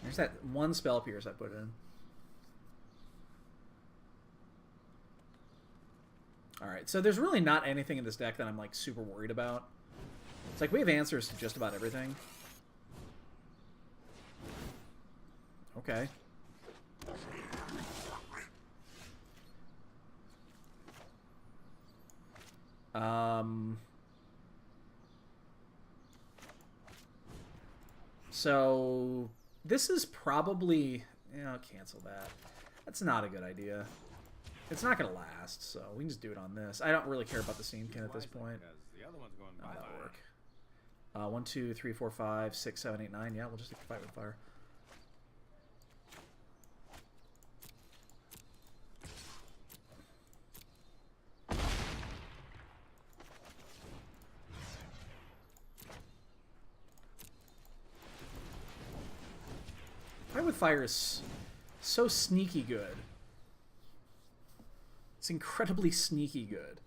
There's that one spell pierce I put in. Alright, so there's really not anything in this deck that I'm like super worried about. It's like we have answers to just about everything. Okay. So this is probably, I'll cancel that. That's not a good idea. It's not gonna last, so we can just do it on this. I don't really care about the Steamkin at this point. The other one's going Oh, that'll bye-bye. work. 1, 2, 3, 4, 5, 6, 7, 8, 9. Yeah, we'll just fight with fire. Fight with fire is so sneaky good. It's incredibly sneaky good.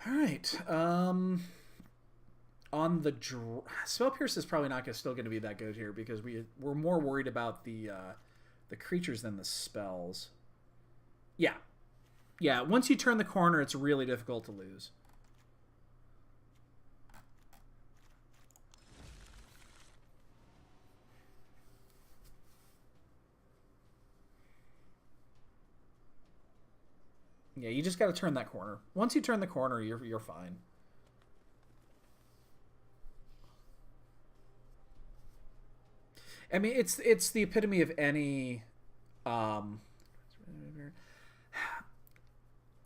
All right. On the Spell Pierce is probably not still going to be that good here because we're more worried about the creatures than the spells. Yeah. Yeah, once you turn the corner, it's really difficult to lose. Yeah, you just got to turn that corner. Once you turn the corner, you're fine. I mean, it's the epitome of any.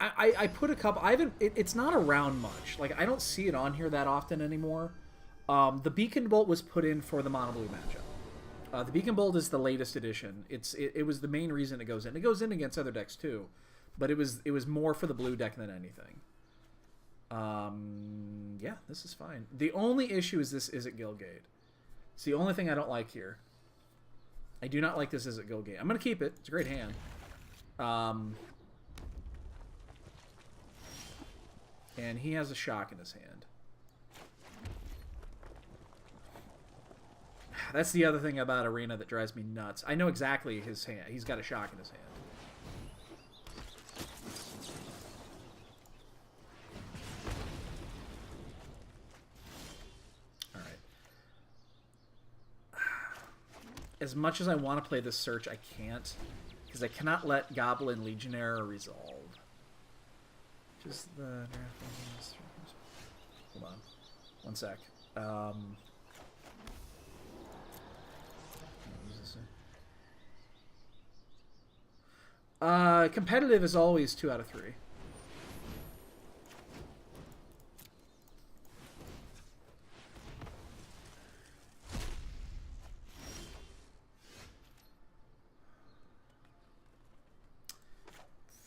I put a couple. I haven't. It's not around much. Like I don't see it on here that often anymore. The Beacon Bolt was put in for the mono blue matchup. The Beacon Bolt is the latest edition. It was the main reason it goes in. It goes in against other decks too, but it was more for the blue deck than anything. Yeah, this is fine. The only issue is this Izzet Gilgate. It's the only thing I don't like here. I do not like this Izzet Gilgate. I'm gonna keep it. It's a great hand. And he has a shock in his hand. That's the other thing about Arena that drives me nuts. I know exactly his hand. He's got a shock in his hand. All right. As much as I want to play this search, I can't. Because I cannot let Goblin Legionnaire resolve. Just the... Hold on. One sec. Competitive is always 2 out of 3. I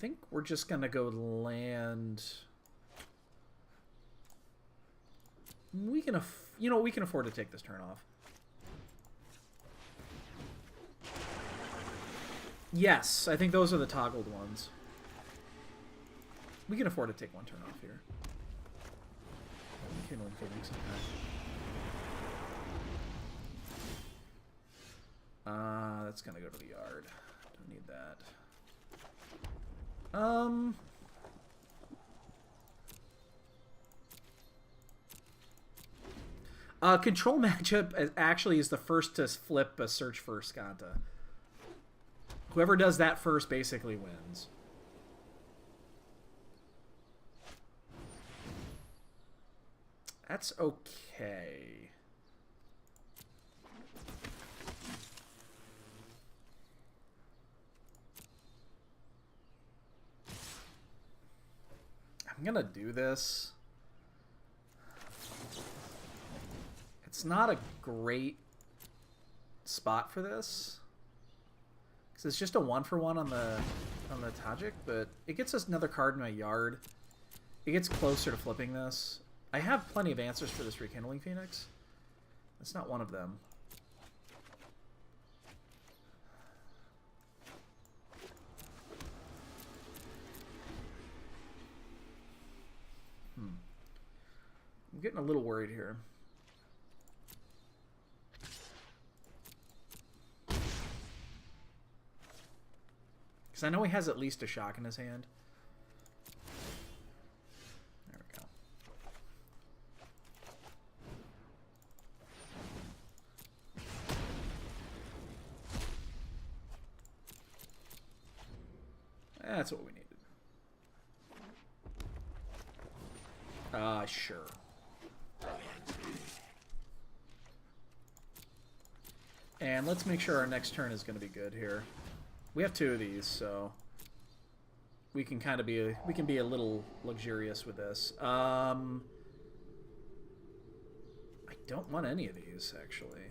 think we're just gonna go land. We can, we can afford to take this turn off. Yes, I think those are the toggled ones. We can afford to take one turn off here. Kindling Phoenix, okay. That's gonna go to the yard. Don't need that. Control matchup actually is the first to flip a search for Skanta. Whoever does that first basically wins. That's okay. I'm gonna do this. It's not a great spot for this. Because it's just a 1-for-1 on the Tajik, but it gets us another card in my yard. It gets closer to flipping this. I have plenty of answers for this Rekindling Phoenix. That's not one of them. I'm getting a little worried here. Because I know he has at least a shock in his hand. There we go. That's what we needed. Sure. And let's make sure our next turn is going to be good here. We have 2 of these, so we can kind of be a little luxurious with this. I don't want any of these actually.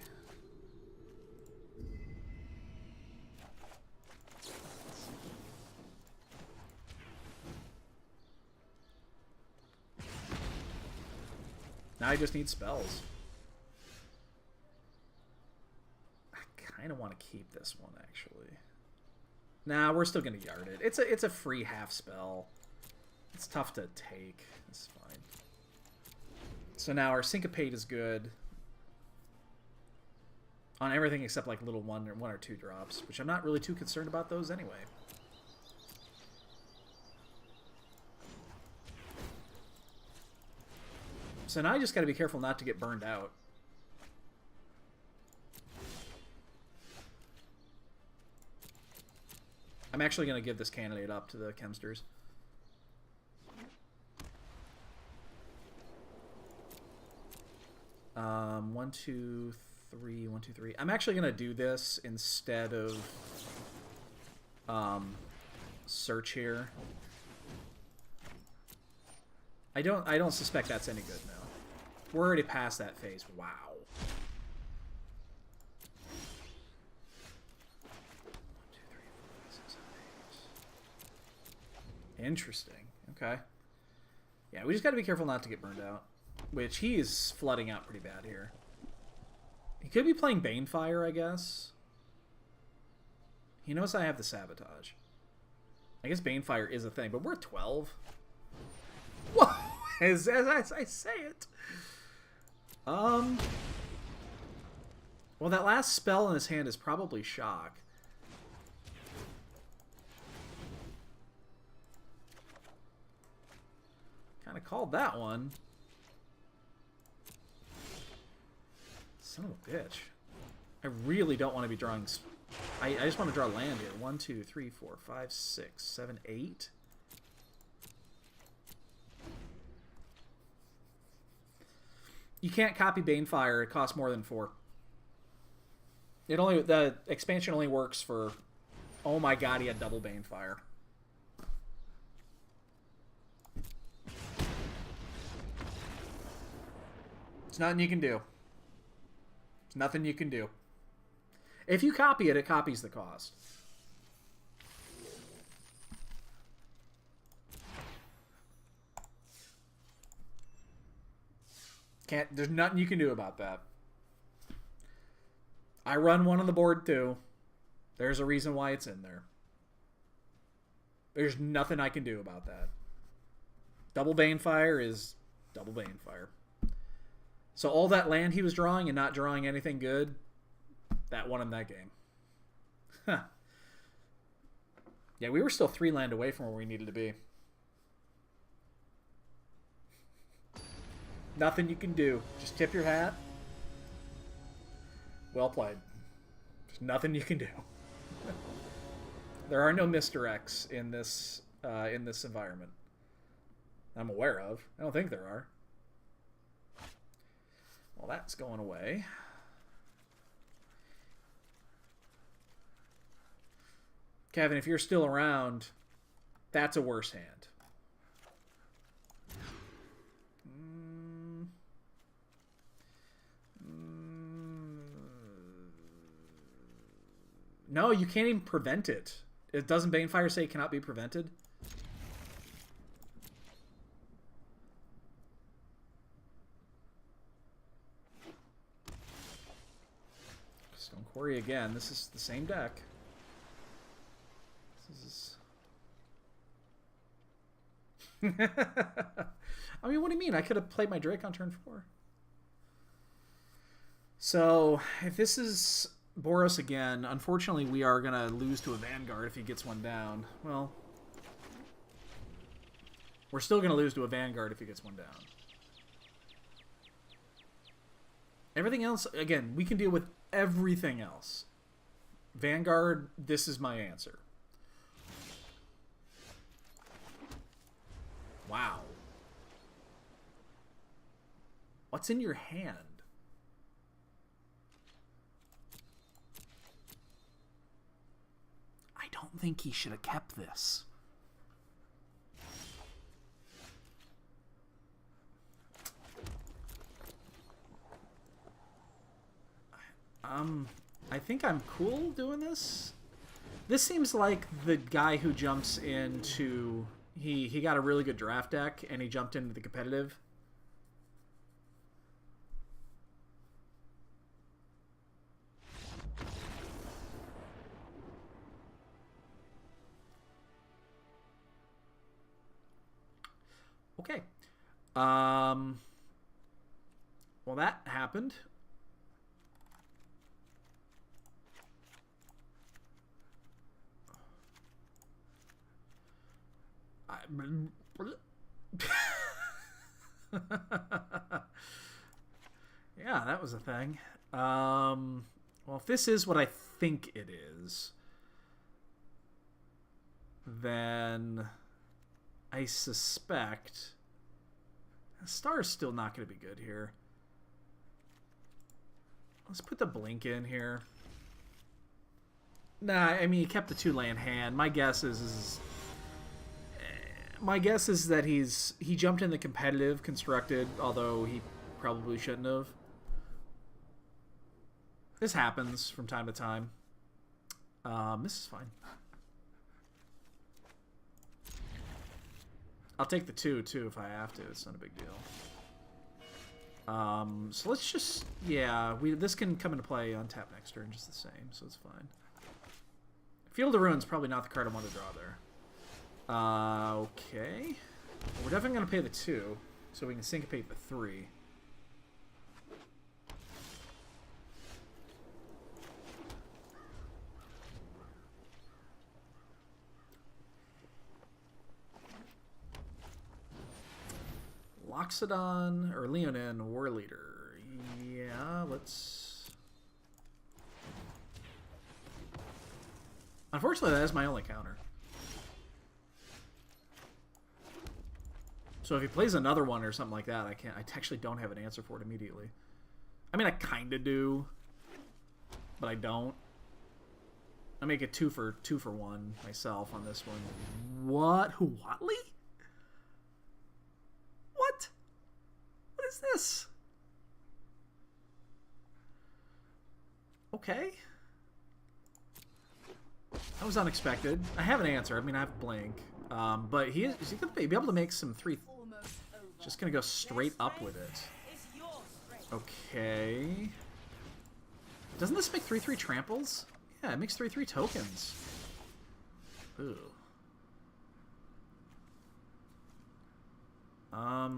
Now I just need spells. I kind of want to keep this one actually. Nah, we're still gonna yard it. It's a free half spell. It's tough to take. It's fine. So now our Syncopate is good on everything except like little one or 2 drops, which I'm not really too concerned about those anyway. So now I just got to be careful not to get burned out. I'm actually going to give this candidate up to the Chemsters. One, two, three, 1, 2, 3. I'm actually going to do this instead of search here. I don't suspect that's any good now. We're already past that phase. Wow. Interesting. Okay. Yeah, we just got to be careful not to get burned out. Which he is flooding out pretty bad here. He could be playing Banefire, I guess. He knows I have the Sabotage. I guess Banefire is a thing, but we're 12. Whoa! As I say it. Well, that last spell in his hand is probably Shock. Kind of called that one. Son of a bitch. I really don't want to be drawing... I just want to draw land here. 1, 2, 3, 4, 5, 6, 7, 8. You can't copy Banefire. It costs more than 4. The expansion only works for... Oh my god, he had double Banefire. There's nothing you can do. There's nothing you can do. If you copy it, it copies the cost. There's nothing you can do about that. I run one on the board too. There's a reason why it's in there. There's nothing I can do about that. Double Banefire is double Banefire. So all that land he was drawing and not drawing anything good, that won him that game. Huh. Yeah, we were still 3 land away from where we needed to be. Nothing you can do. Just tip your hat. Well played. There's nothing you can do. There are no misdirects in this environment. I'm aware of. I don't think there are. Well, that's going away. Kevin, if you're still around, that's a worse hand. No, you can't even prevent it. It doesn't Banefire say it cannot be prevented? Stone Quarry again. This is the same deck. This is... I mean, what do you mean? I could have played my Drake on turn 4. So, if this is Boros again, unfortunately we are going to lose to a Vanguard if he gets one down. Well, we're still going to lose to a Vanguard if he gets one down. Everything else, again, we can deal with everything else. Vanguard, this is my answer. Wow. What's in your hand? I don't think he should have kept this. I think I'm cool doing this. This seems like the guy who jumps into... He got a really good draft deck, and he jumped into the competitive. Okay. Well, that happened. Yeah, that was a thing. Well, if this is what I think it is, then I suspect Star's still not going to be good here. Let's put the blink in here. Nah, I mean, he kept the 2-land hand. My guess is that he jumped in the competitive constructed, although he probably shouldn't have. This happens from time to time. This is fine. I'll take the 2 too if I have to. It's not a big deal. So let's just, yeah, this can come into play on tap next turn just the same, so it's fine. Field of Ruin's probably not the card I want to draw there. Okay. We're definitely going to pay the 2, so we can syncopate the 3. Loxodon, or Leonin, War Leader. Yeah, let's... Unfortunately, that is my only counter. So if he plays another one or something like that, I actually don't have an answer for it immediately. I mean, I kind of do, but I don't. I make it 2 for 1 myself on this one. What? Huatli? What? What is this? Okay. That was unexpected. I have an answer. I mean, I have blink. But is he going to be able to make some 3... Just going to go straight up with it. Okay. Doesn't this make 3/3 tramples? Yeah, it makes 3/3 tokens. Ooh. I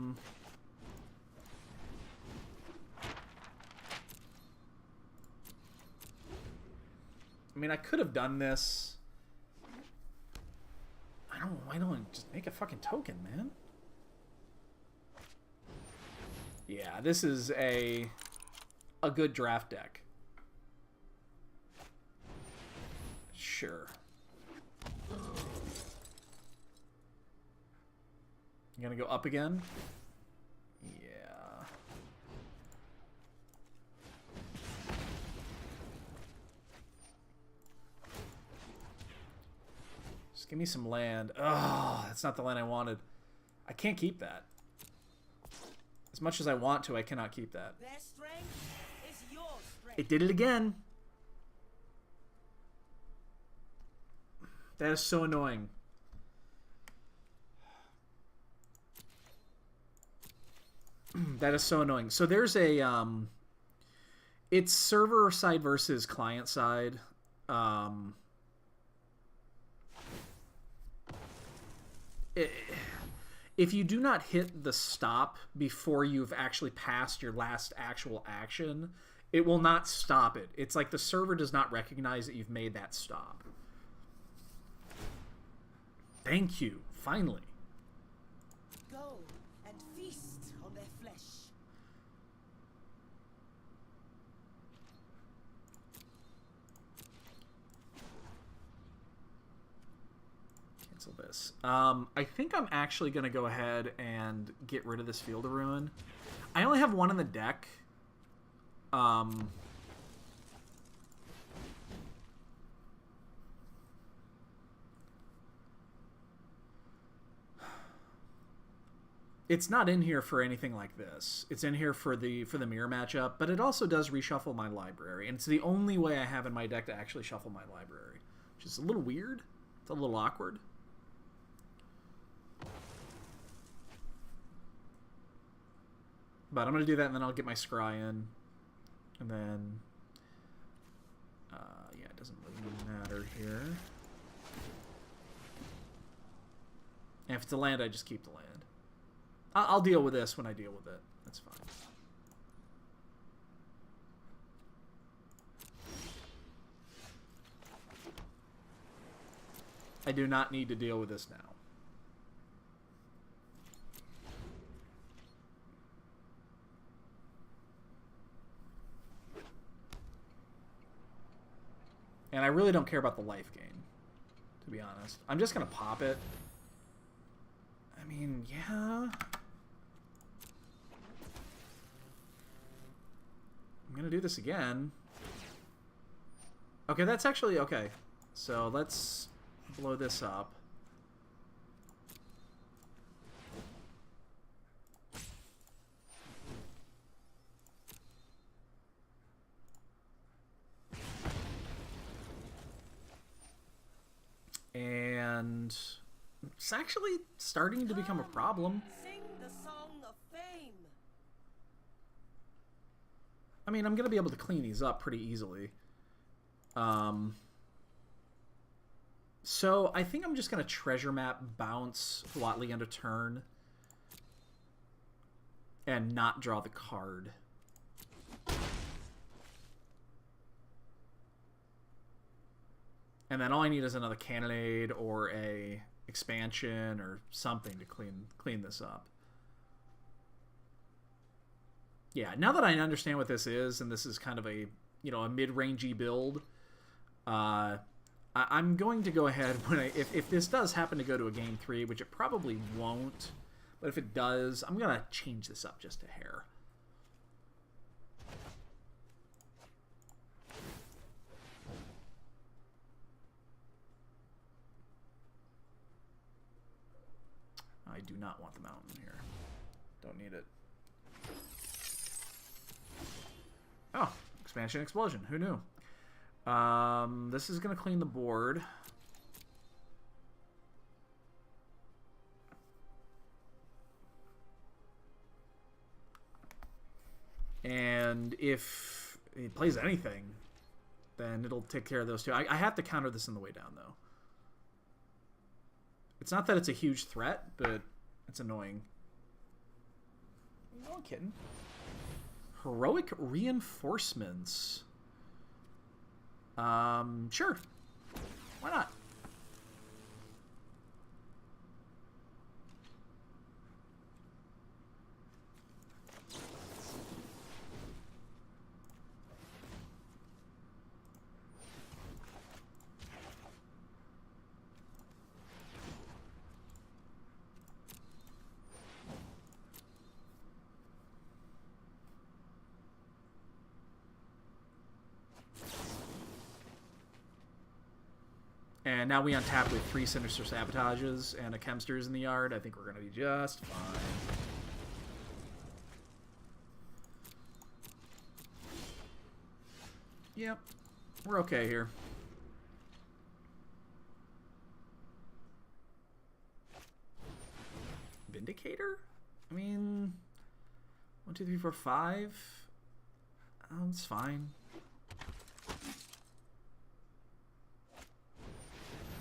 mean, I could have done this. Why don't I just make a fucking token, man? Yeah, this is a good draft deck. Sure. You gonna go up again? Yeah. Just give me some land. Oh, that's not the land I wanted. I can't keep that. As much as I want to, I cannot keep that. Their strength is your strength. It did it again. That is so annoying. That is so annoying. So there's a it's server side versus client side. If you do not hit the stop before you've actually passed your last actual action, it will not stop it. It's like the server does not recognize that you've made that stop. Thank you. Finally. Go and feast on their flesh. Cancel this. I think I'm actually going to go ahead and get rid of this Field of Ruin. I only have one in the deck. It's not in here for anything like this. It's in here for the mirror matchup, but it also does reshuffle my library, and it's the only way I have in my deck to actually shuffle my library, which is a little weird. It's a little awkward. But I'm going to do that, and then I'll get my scry in. And then... yeah, it doesn't really matter here. And if it's a land, I just keep the land. I'll deal with this when I deal with it. That's fine. I do not need to deal with this now. And I really don't care about the life gain, to be honest. I'm just going to pop it. I mean, yeah. I'm going to do this again. Okay, that's actually okay. So let's blow this up. And it's actually starting to become a problem. Sing the song of fame. I mean, I'm going to be able to clean these up pretty easily. So I think I'm just going to treasure map bounce Watley end of turn and not draw the card. And then all I need is another cannonade or a expansion or something to clean this up. Yeah, now that I understand what this is, and this is kind of a, you know, a mid-rangey build, I'm going to go ahead when if this does happen to go to a game 3, which it probably won't, but if it does, I'm gonna change this up just a hair. I do not want the mountain here. Don't need it. Oh, expansion explosion. Who knew? This is going to clean the board. And if it plays anything, then it'll take care of those two. I have to counter this on the way down, though. It's not that it's a huge threat, but it's annoying. No kidding. Heroic reinforcements. Sure. Why not? And now we untap with 3 Sinister Sabotages and a Chemsters in the yard. I think we're going to be just fine. Yep. We're okay here. Vindicator? I mean... 1, 2, 3, 4, 5? It's fine.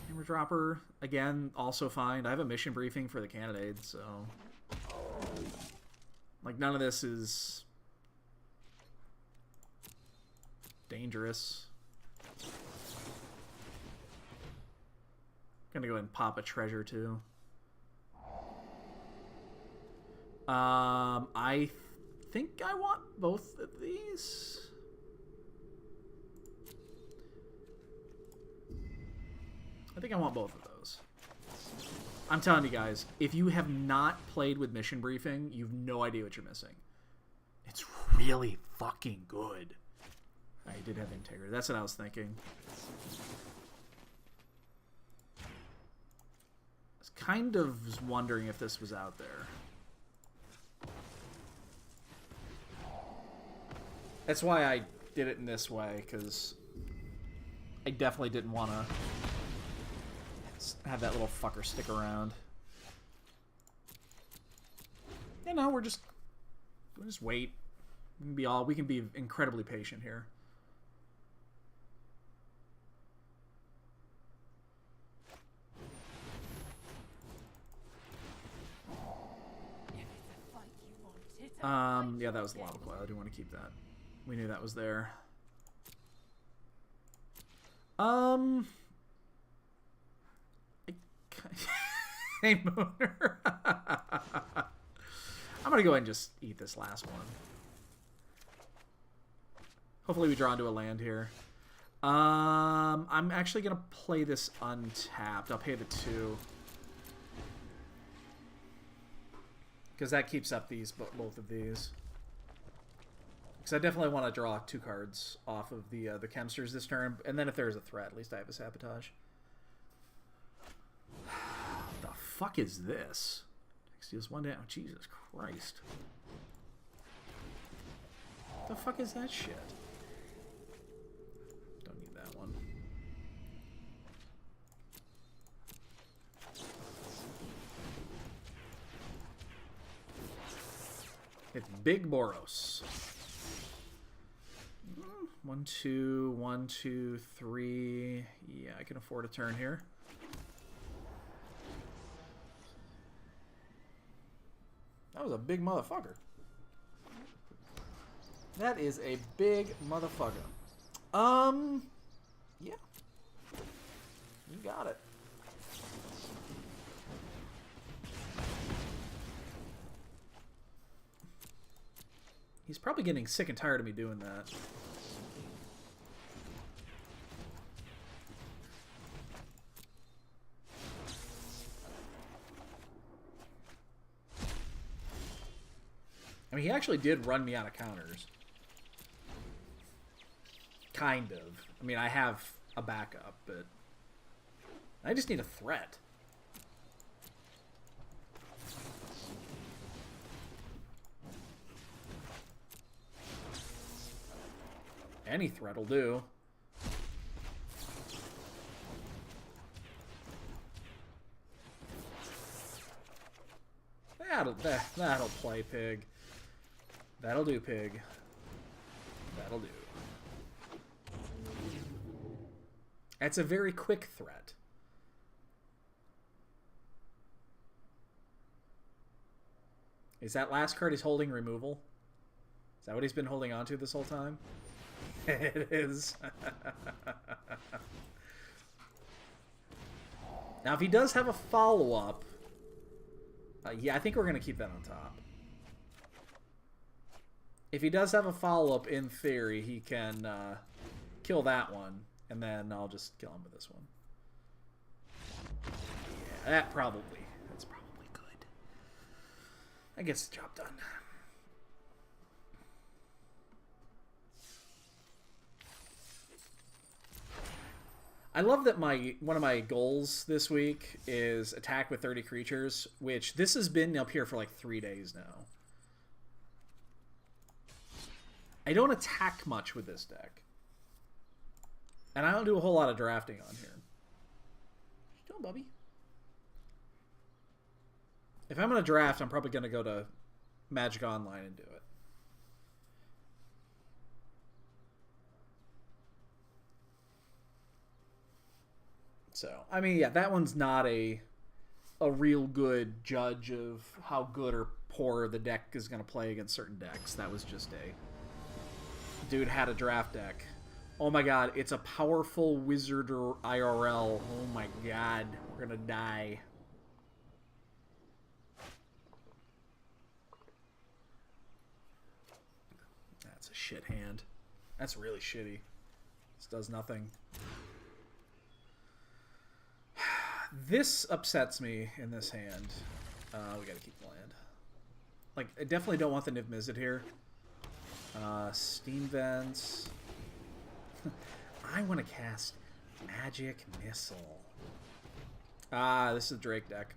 Hammer Dropper, again, also fine. I have a mission briefing for the candidate, so... Like, none of this is... dangerous. Gonna go ahead and pop a treasure, too. I think I want both of these. I think I want both of those. I'm telling you guys, if you have not played with Mission Briefing, you have no idea what you're missing. It's really fucking good. I did have Integrity. That's what I was thinking. I was kind of wondering if this was out there. That's why I did it in this way, because I definitely didn't want to have that little fucker stick around. You know, we'll just wait. We can be incredibly patient here. Yeah, that was the lava cloud. I didn't want to keep that. We knew that was there. Hey, Mooner. I'm gonna go ahead and just eat this last one. Hopefully we draw into a land here. I'm actually gonna play this untapped. I'll pay the 2. Because that keeps up these, both of these. Because I definitely want to draw 2 cards off of the Chemsters this turn, and then if there's a threat, at least I have a Sabotage. What the fuck is this? Deals 1 down. Jesus Christ. What the fuck is that shit? Don't need that one. It's Big Boros. 1, 2, 1, 2, 3. Yeah, I can afford a turn here. That was a big motherfucker. That is a big motherfucker. Yeah. You got it. He's probably getting sick and tired of me doing that. I mean, he actually did run me out of counters. Kind of. I mean, I have a backup, but I just need a threat. Any threat will do. That'll play, pig. That'll do, pig. That'll do. That's a very quick threat. Is that last card he's holding removal? Is that what he's been holding on to this whole time? It is. Now, if he does have a follow-up, yeah, I think we're going to keep that on top. If he does have a follow-up, in theory, he can kill that one, and then I'll just kill him with this one. Yeah, that's probably good. That gets the job done. I love that one of my goals this week is attack with 30 creatures, which this has been up here for like 3 days now. I don't attack much with this deck. And I don't do a whole lot of drafting on here. What you doing, Bubby? If I'm going to draft, I'm probably going to go to Magic Online and do it. So, I mean, yeah, that one's not a real good judge of how good or poor the deck is going to play against certain decks. That was just a... Dude had a draft deck. Oh my god, it's a powerful wizard or IRL. Oh my god, we're going to die. That's a shit hand. That's really shitty. This does nothing. This upsets me in this hand. We gotta keep the land. Like, I definitely don't want the Niv Mizzet here. Steam Vents. I want to cast Magic Missile. This is a Drake deck.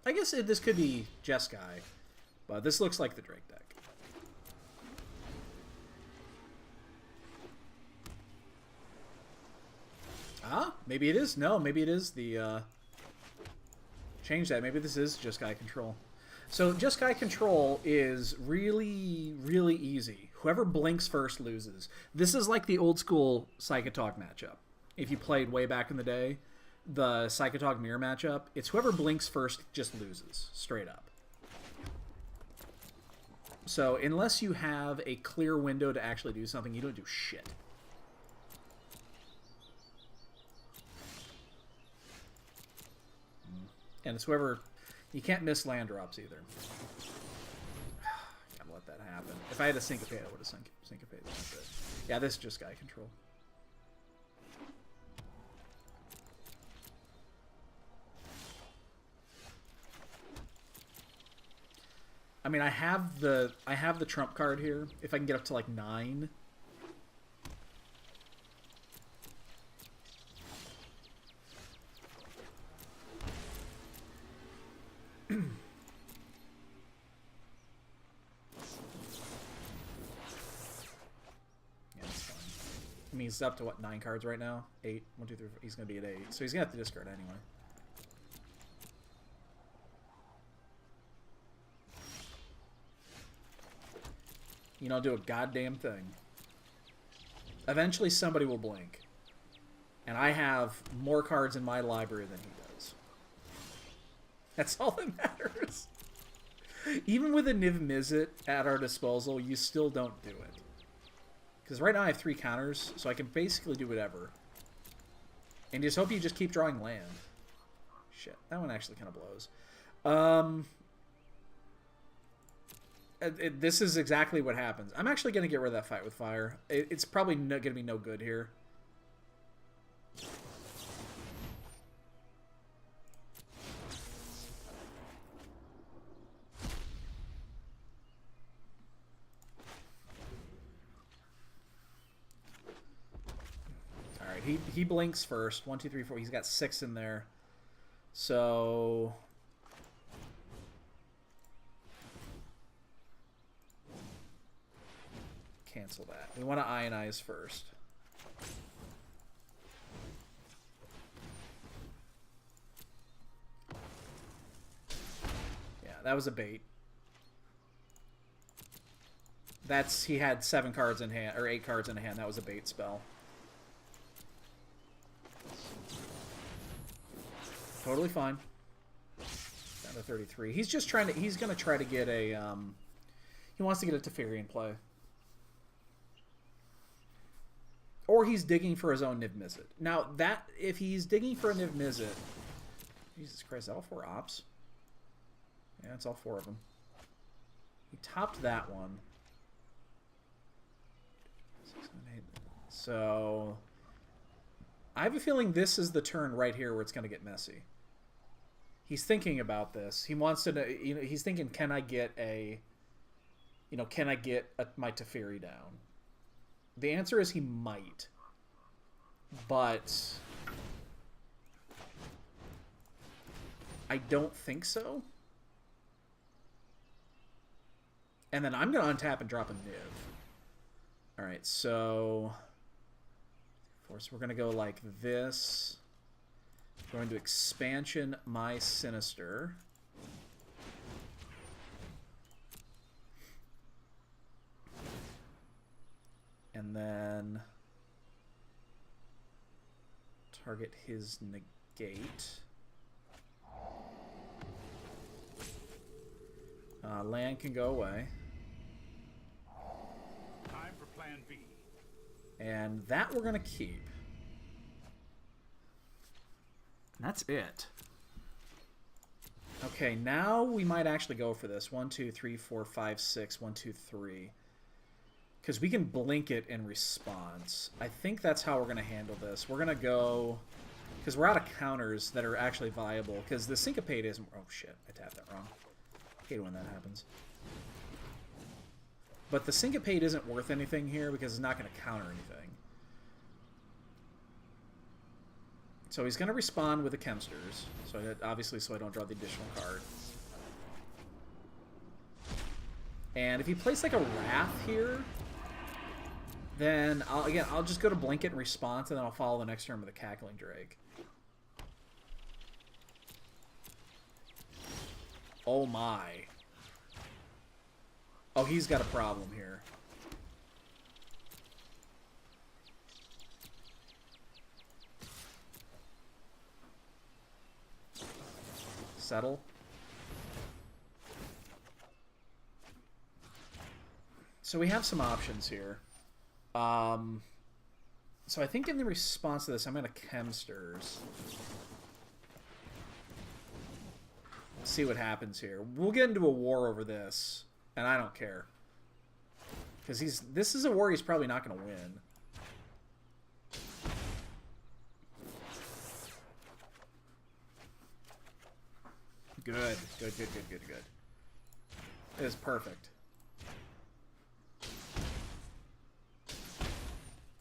I guess this could be Jeskai, but this looks like the Drake deck. Maybe it is. No, maybe it is the... Change that. Maybe this is Jeskai Control. So Jeskai Control is really, really easy. Whoever blinks first loses. This is like the old school Psychotalk matchup. If you played way back in the day, the Psychotalk Mirror matchup, it's whoever blinks first just loses, straight up. So unless you have a clear window to actually do something, you don't do shit. And it's whoever... You can't miss land drops either. Gotta let that happen. If I had a Syncopate, I would have syncopated. That's it. Yeah, this is just guy control. I mean, I have the trump card here. If I can get up to like 9. I mean, he's up to what, 9 cards right now? 8. 1, 2, 3, 4. He's gonna be at 8, so he's gonna have to discard anyway. You know, do a goddamn thing. Eventually, somebody will blink, and I have more cards in my library than he does. That's all that matters. Even with a Niv Mizzet at our disposal, you still don't do it. Because right now I have 3 counters, so I can basically do whatever. And just hope you just keep drawing land. Shit, that one actually kind of blows. This is exactly what happens. I'm actually going to get rid of that fight with fire. It's probably going to be no good here. He blinks first. 1, 2, 3, 4. He's got 6 in there. So cancel that. We want to ionize first. Yeah, that was a bait. He had 7 cards in hand, or 8 cards in hand. That was a bait spell. Totally fine. Down to 33. He's just trying to. He's gonna try to get a. He wants to get a Teferi in play, or he's digging for his own Niv Mizzet. Now that if he's digging for a Niv Mizzet, Jesus Christ, is that all 4 ops? Yeah, it's all 4 of them. He topped that one. 6, 7, 8. So I have a feeling this is the turn right here where it's going to get messy. He's thinking about this. He wants to know, you know, he's thinking, can I get a, you know, can I get my Teferi down? The answer is he might. But I don't think so. And then I'm going to untap and drop a Niv. Alright, so we're going to go like this. Going to expansion my Sinister. And then target his negate. Land can go away. Time for plan B. And that we're going to keep. That's it. Okay, now we might actually go for this. 1, 2, 3, 4, 5, 6. 1, 2, 3. Because we can blink it in response. I think that's how we're going to handle this. We're going to go... Because we're out of counters that are actually viable. Because the Syncopate isn't... Oh, shit. I tapped that wrong. I hate when that happens. But the Syncopate isn't worth anything here because it's not going to counter anything. So he's going to respond with the Chemsters. So obviously, so I don't draw the additional card. And if he plays like a Wrath here, then I'll just go to Blanket and Response, and then I'll follow the next turn with a Cackling Drake. Oh my. Oh, he's got a problem here. Settle. So we have some options here. So I think in the response to this, I'm going to Chemsters. See what happens here. We'll get into a war over this, and I don't care. Because this is a war he's probably not going to win. Good. Good. It is perfect.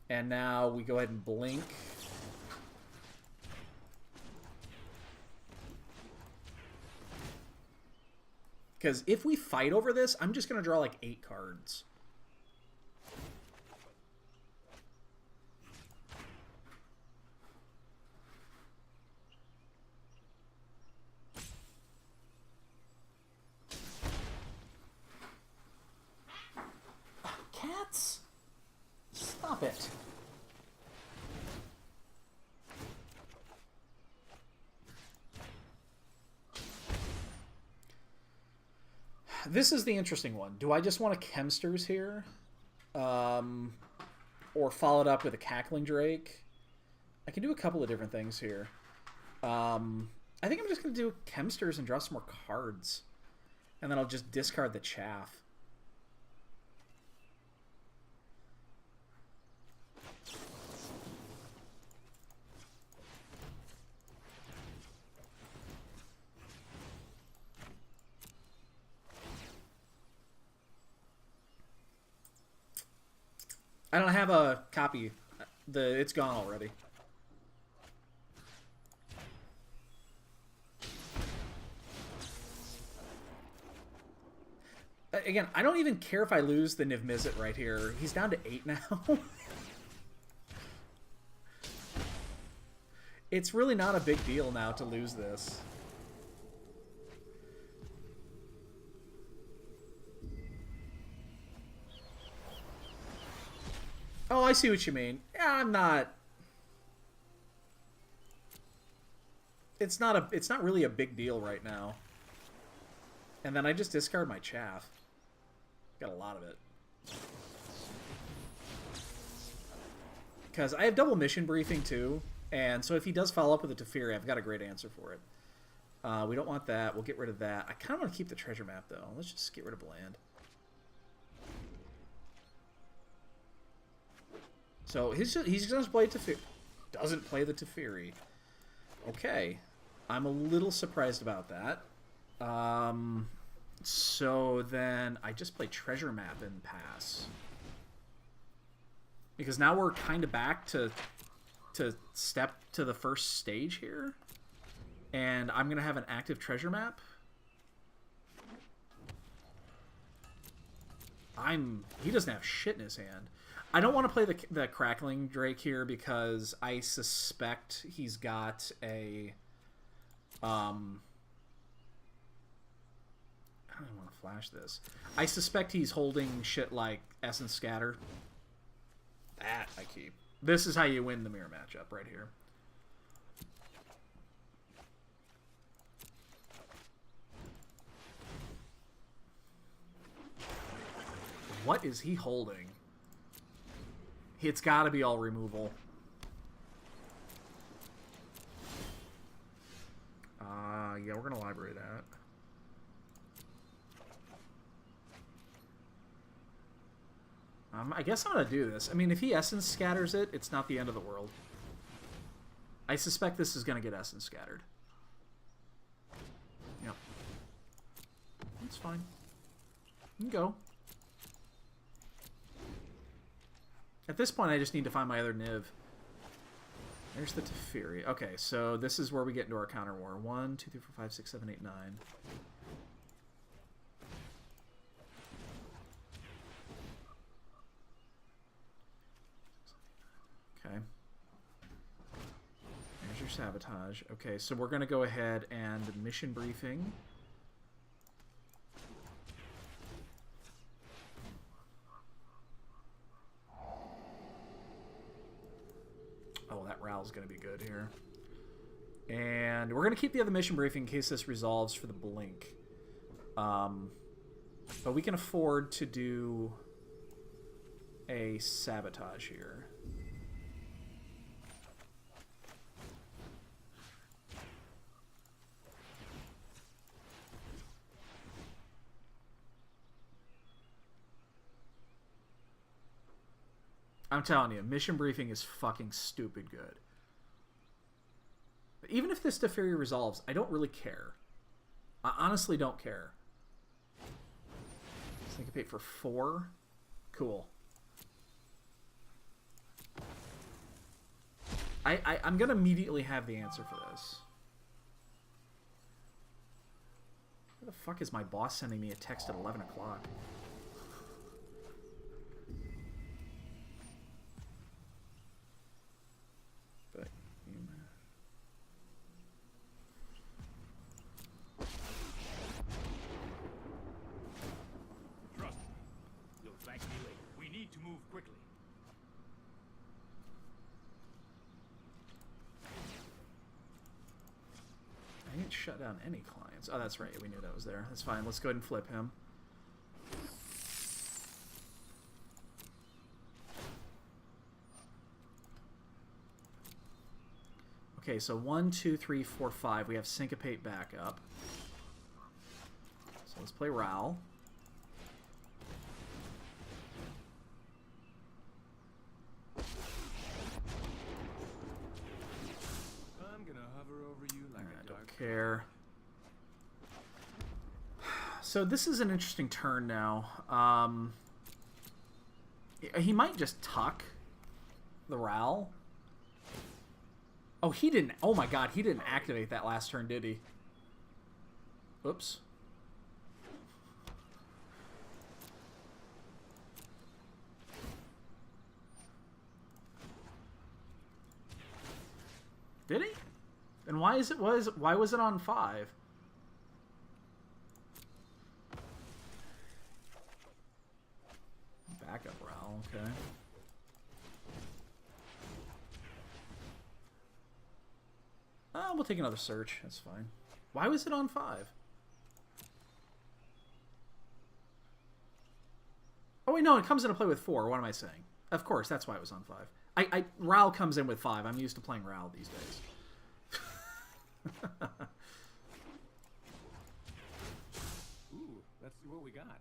And now we go ahead and blink. Because if we fight over this, I'm just going to draw like 8 cards. Cats? Stop it. This is the interesting one. Do I just want a Chemsters here? Or follow it up with a Cackling Drake? I can do a couple of different things here. I think I'm just going to do Chemsters and draw some more cards. And then I'll just discard the Chaff. I don't have a copy. It's gone already. Again, I don't even care if I lose the Niv Mizzet right here. He's down to 8 now. It's really not a big deal now to lose this. Oh, I see what you mean. Yeah, I'm not... It's not really a big deal right now. And then I just discard my Chaff. Got a lot of it. Because I have double mission briefing too, and so if he does follow up with a Teferi, I've got a great answer for it. We don't want that. We'll get rid of that. I kind of want to keep the treasure map though. Let's just get rid of land. So he's just play Teferi. Doesn't play the Teferi. Okay, I'm a little surprised about that. So then I just play treasure map and pass. Because now we're kind of back to step to the first stage here. And I'm going to have an active treasure map. He doesn't have shit in his hand. I don't want to play the Crackling Drake here because I suspect he's got a... I don't want to flash this. I suspect he's holding shit like Essence Scatter. That I keep. This is how you win the mirror matchup right here. What is he holding? It's got to be all removal. Yeah, we're going to library that. I guess I'm going to do this. I mean, if he Essence Scatters it, it's not the end of the world. I suspect this is going to get Essence Scattered. Yep. That's fine. You can go. At this point, I just need to find my other Niv. There's the Teferi. Okay, so this is where we get into our counter war. 1, 2, 3, 4, 5, 6, 7, 8, 9. Okay. There's your sabotage. Okay, so we're going to go ahead and mission briefing. Oh, that Rowl's going to be good here. And we're going to keep the other mission briefing in case this resolves for the blink. But we can afford to do a sabotage here. I'm telling you, mission briefing is fucking stupid good. Even if this Teferi resolves, I don't really care. I honestly don't care. Syncopate for 4. Cool. I'm going to immediately have the answer for this. Where the fuck is my boss sending me a text at 11 o'clock? But, Trust me. You'll thank me later. We need to move quickly. I didn't shut down any clients. Oh, that's right. We knew that was there. That's fine. Let's go ahead and flip him. Okay, so 1, 2, 3, 4, 5. We have Syncopate back up. So let's play Ral. I'm gonna hover over you like I a don't dark. care. So this is an interesting turn now. He might just tuck the Ral. Oh, he didn't. Oh my god, he didn't activate that last turn, did he? Oops. Did he? Then why was it on 5? Backup Ral, okay. We'll take another search. That's fine. Why was it on 5? Oh wait, no, it comes into play with 4. What am I saying? Of course, that's why it was on 5. Ral comes in with 5. I'm used to playing Ral these days. Ooh, let's see what we got.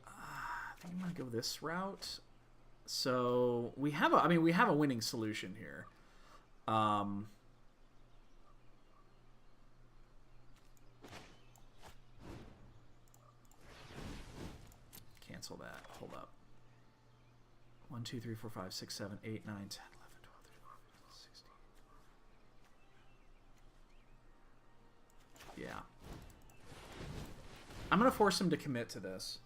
I think I'm gonna go this route. So we have a winning solution here. Cancel that. Hold up. 1, 2, 3, 4, 5, 6, 7, 8, 9, 10, 11, 12, 13, 14, 16. Yeah. I'm gonna force him to commit to this.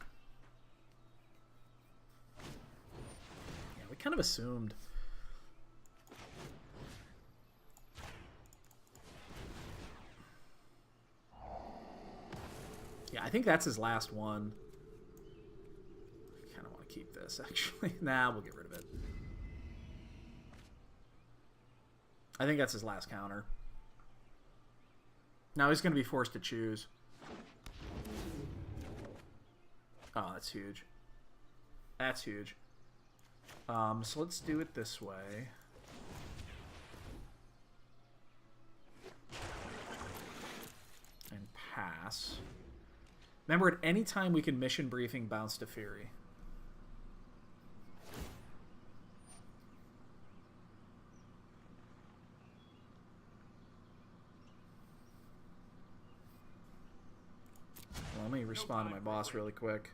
Yeah, we kind of assumed. Yeah, I think that's his last one. I kind of want to keep this, actually. Nah, we'll get rid of it. I think that's his last counter. Now he's going to be forced to choose. Oh, that's huge. That's huge. So let's do it this way. And pass. Remember, at any time we can mission briefing bounce to Fury. Well, let me respond to my boss really quick.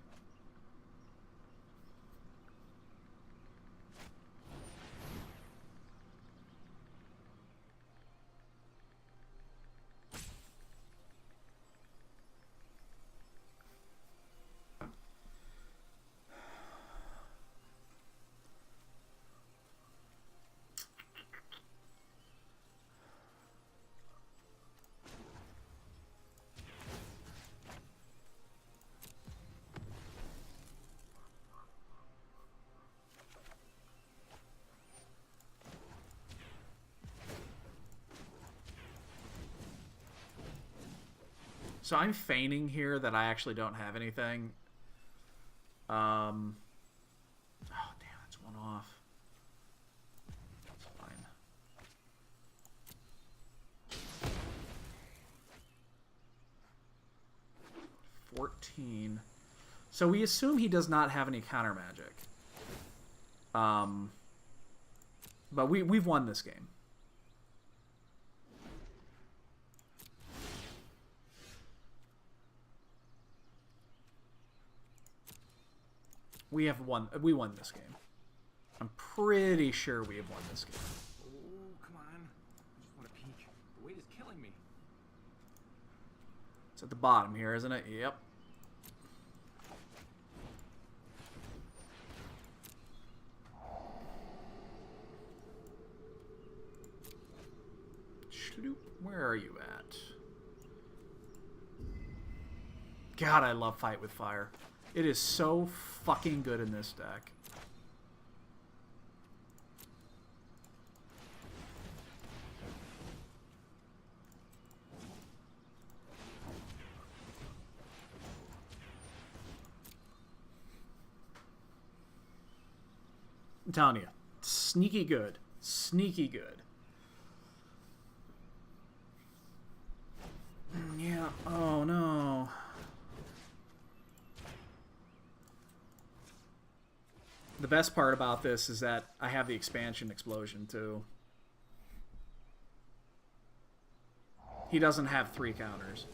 So I'm feigning here that I actually don't have anything. Oh, damn, it's one off. That's fine. $14. So we assume he does not have any counter magic. But we've won this game. We won this game. I'm pretty sure we have won this game. Oh, come on. I just want to peek. The weight is killing me. It's at the bottom here, isn't it? Yep. Schloop, where are you at? God, I love Fight with Fire. It is so fucking good in this deck. I'm telling you, sneaky good. Sneaky good. Yeah, oh no. The best part about this is that I have the expansion explosion too. He doesn't have 3 counters.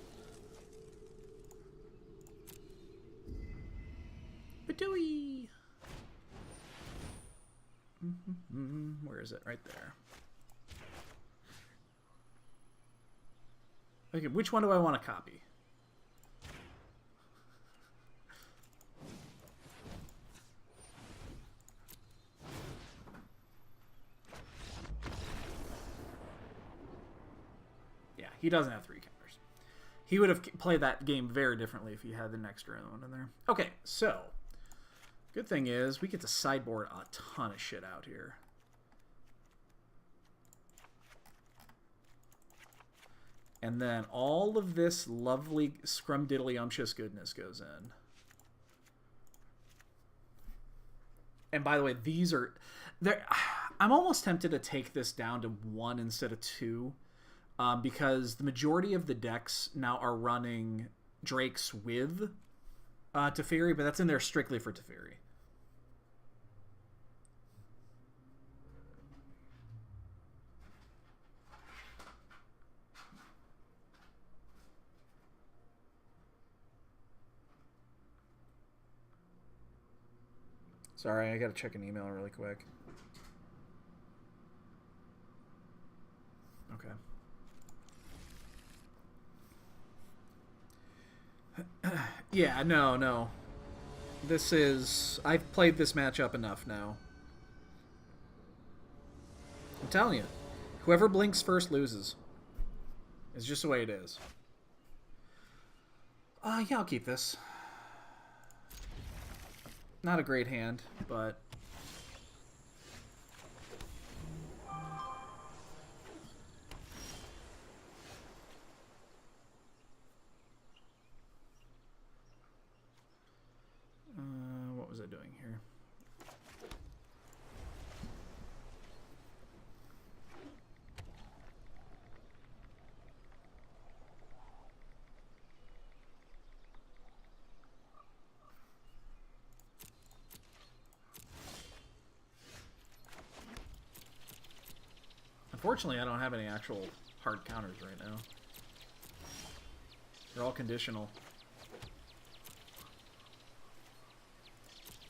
Badooey! Where is it? Right there. Okay, which one do I want to copy? Yeah, he doesn't have 3 counters. He would have played that game very differently if he had an extra one in there. Okay, so good thing is we get to sideboard a ton of shit out here. And then all of this lovely scrumdiddlyumptious goodness goes in. And by the way, these are... I'm almost tempted to take this down to 1 instead of 2. Because the majority of the decks now are running Drakes with Teferi, but that's in there strictly for Teferi. Sorry, I gotta check an email really quick. Okay. Yeah, no. This is... I've played this matchup enough now. I'm telling you. Whoever blinks first loses. It's just the way it is. Yeah, I'll keep this. Not a great hand, but... what was I doing here? Unfortunately, I don't have any actual hard counters right now. They're all conditional.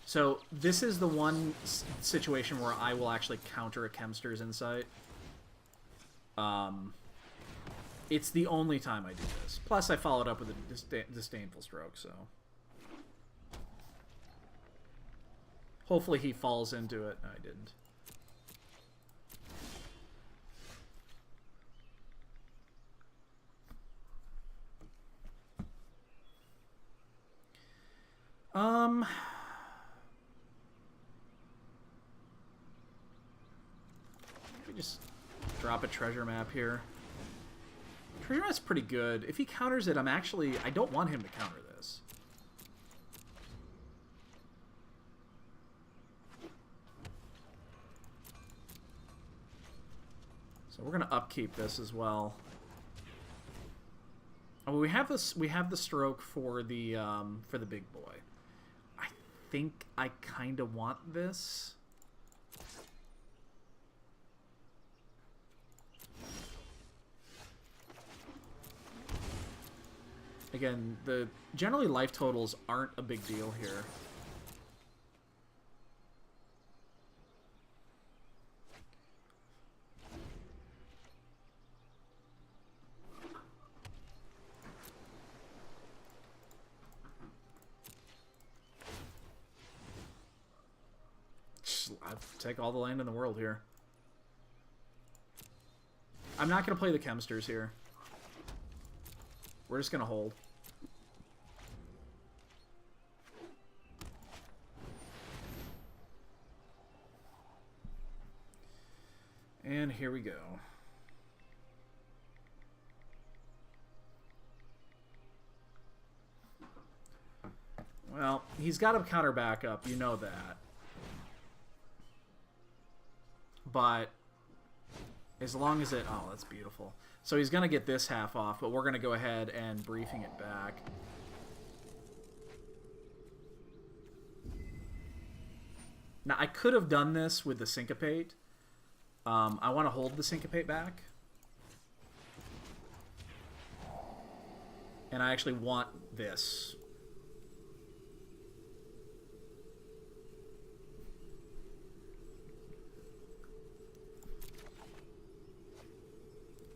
So this is the one situation where I will actually counter a Chemster's Insight. It's the only time I do this. Plus, I followed up with a Disdainful Stroke, so... Hopefully he falls into it. No, I didn't. Maybe just drop a treasure map here. Treasure map's pretty good. If he counters it, I don't want him to counter this. So we're gonna upkeep this as well. Oh, we have this. We have the stroke for the big boy. I think I kind of want this. again, generally life totals aren't a big deal here. I'd take all the land in the world here. I'm not going to play the Chemsters here. We're just going to hold. And here we go. Well, he's got a counter backup, you know that. But as long as it... Oh, that's beautiful. So he's going to get this half off, but we're going to go ahead and briefing it back. Now, I could have done this with the Syncopate. I want to hold the Syncopate back. And I actually want this.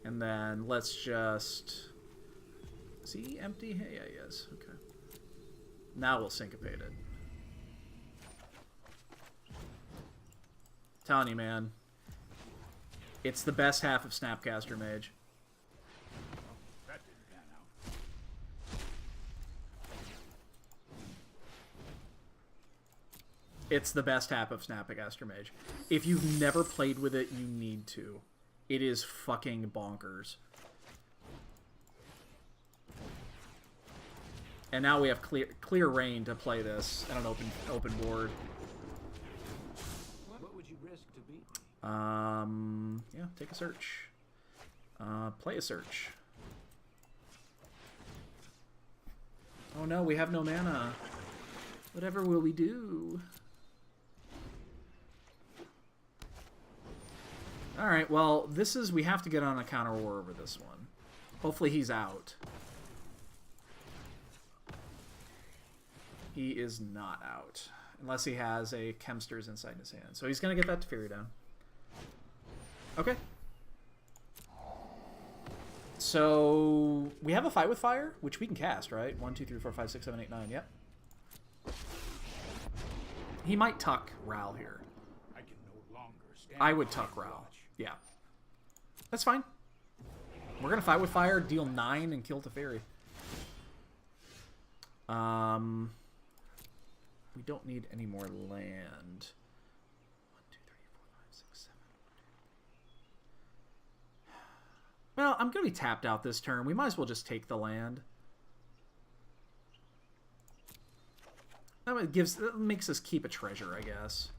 And then let's just... Is he empty? Yeah, he is. Okay. Now we'll Syncopate it. Telling you, man. It's the best half of Snapcaster Mage. That didn't pan out. It's the best half of Snapcaster Mage. If you've never played with it, you need to. It is fucking bonkers. And now we have clear reign to play this at an open board. What would you risk to beat me? Yeah, take a search. Play a search. Oh no, we have no mana. Whatever will we do? Alright, well, we have to get on a counter war over this one. Hopefully he's out. He is not out. Unless he has a Chemsters inside his hand. So he's going to get that Teferi down. Okay. So we have a Fight with Fire, which we can cast, right? 1, 2, 3, 4, 5, 6, 7, 8, 9. Yep. He might tuck Ral here. I can no longer stand I would by tuck and Ral. watch. Yeah. That's fine. We're going to Fight with Fire, deal 9, and kill Teferi. We don't need any more land. 1, 2, 3, 4, 5, 6, 7. Well, I'm going to be tapped out this turn. We might as well just take the land. That makes us keep a treasure, I guess.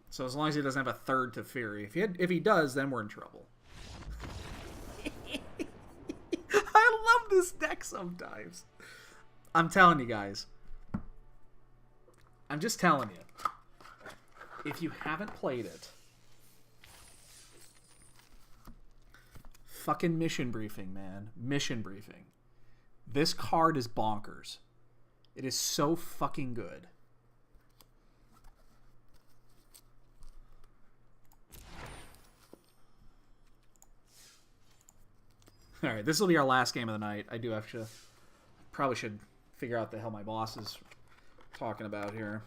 So as long as he doesn't have a third Teferi. If he does, then we're in trouble. I love this deck sometimes. I'm telling you guys. I'm just telling you. If you haven't played it, fucking mission briefing, man. Mission briefing. This card is bonkers. It is so fucking good. Alright, this will be our last game of the night. I do have to... Probably should figure out the hell my boss is talking about here.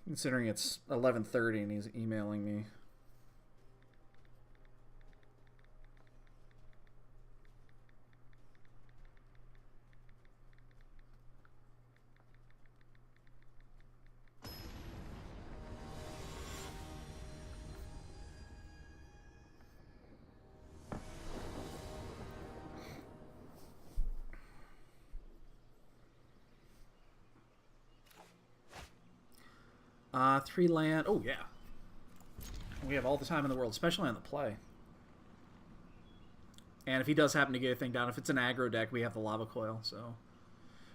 Considering it's 11:30 and he's emailing me. 3 land. Oh, yeah. We have all the time in the world, especially on the play. And if he does happen to get a thing down, if it's an aggro deck, we have the Lava Coil. So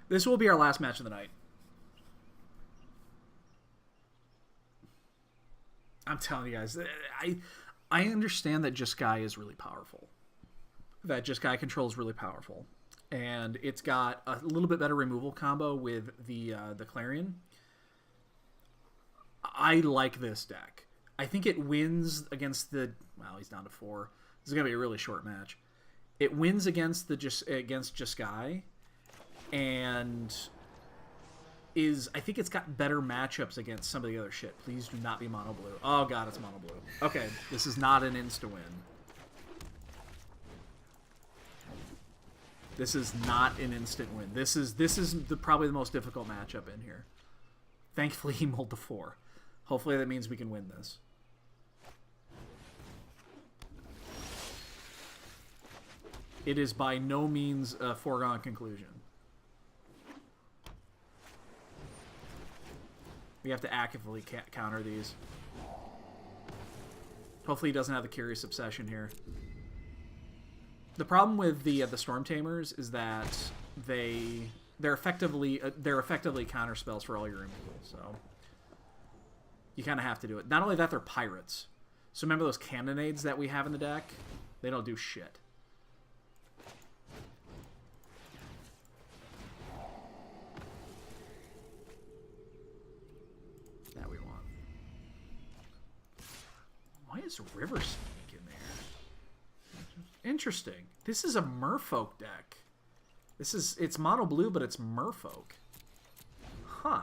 this will be our last match of the night. I'm telling you guys, I understand that Jeskai is really powerful. That Jeskai control is really powerful. And it's got a little bit better removal combo with the Clarion. I like this deck. I think it wins against the... Well, he's down to 4. This is going to be a really short match. It wins against Jeskai, and I think it's got better matchups against some of the other shit. Please do not be mono blue. Oh god, it's mono blue. Okay, this is not an insta-win. This is not an instant win. This is probably the most difficult matchup in here. Thankfully, he mulled to 4. Hopefully that means we can win this. It is by no means a foregone conclusion. We have to actively counter these. Hopefully he doesn't have the Curious Obsession here. The problem with the Storm Tamers is that they're effectively counter spells for all your removal. So you kind of have to do it. Not only that, they're pirates. So remember those cannonades that we have in the deck? They don't do shit. That we want. Why is River Snake in there? Interesting. This is a Merfolk deck. It's mono blue, but it's Merfolk. Huh.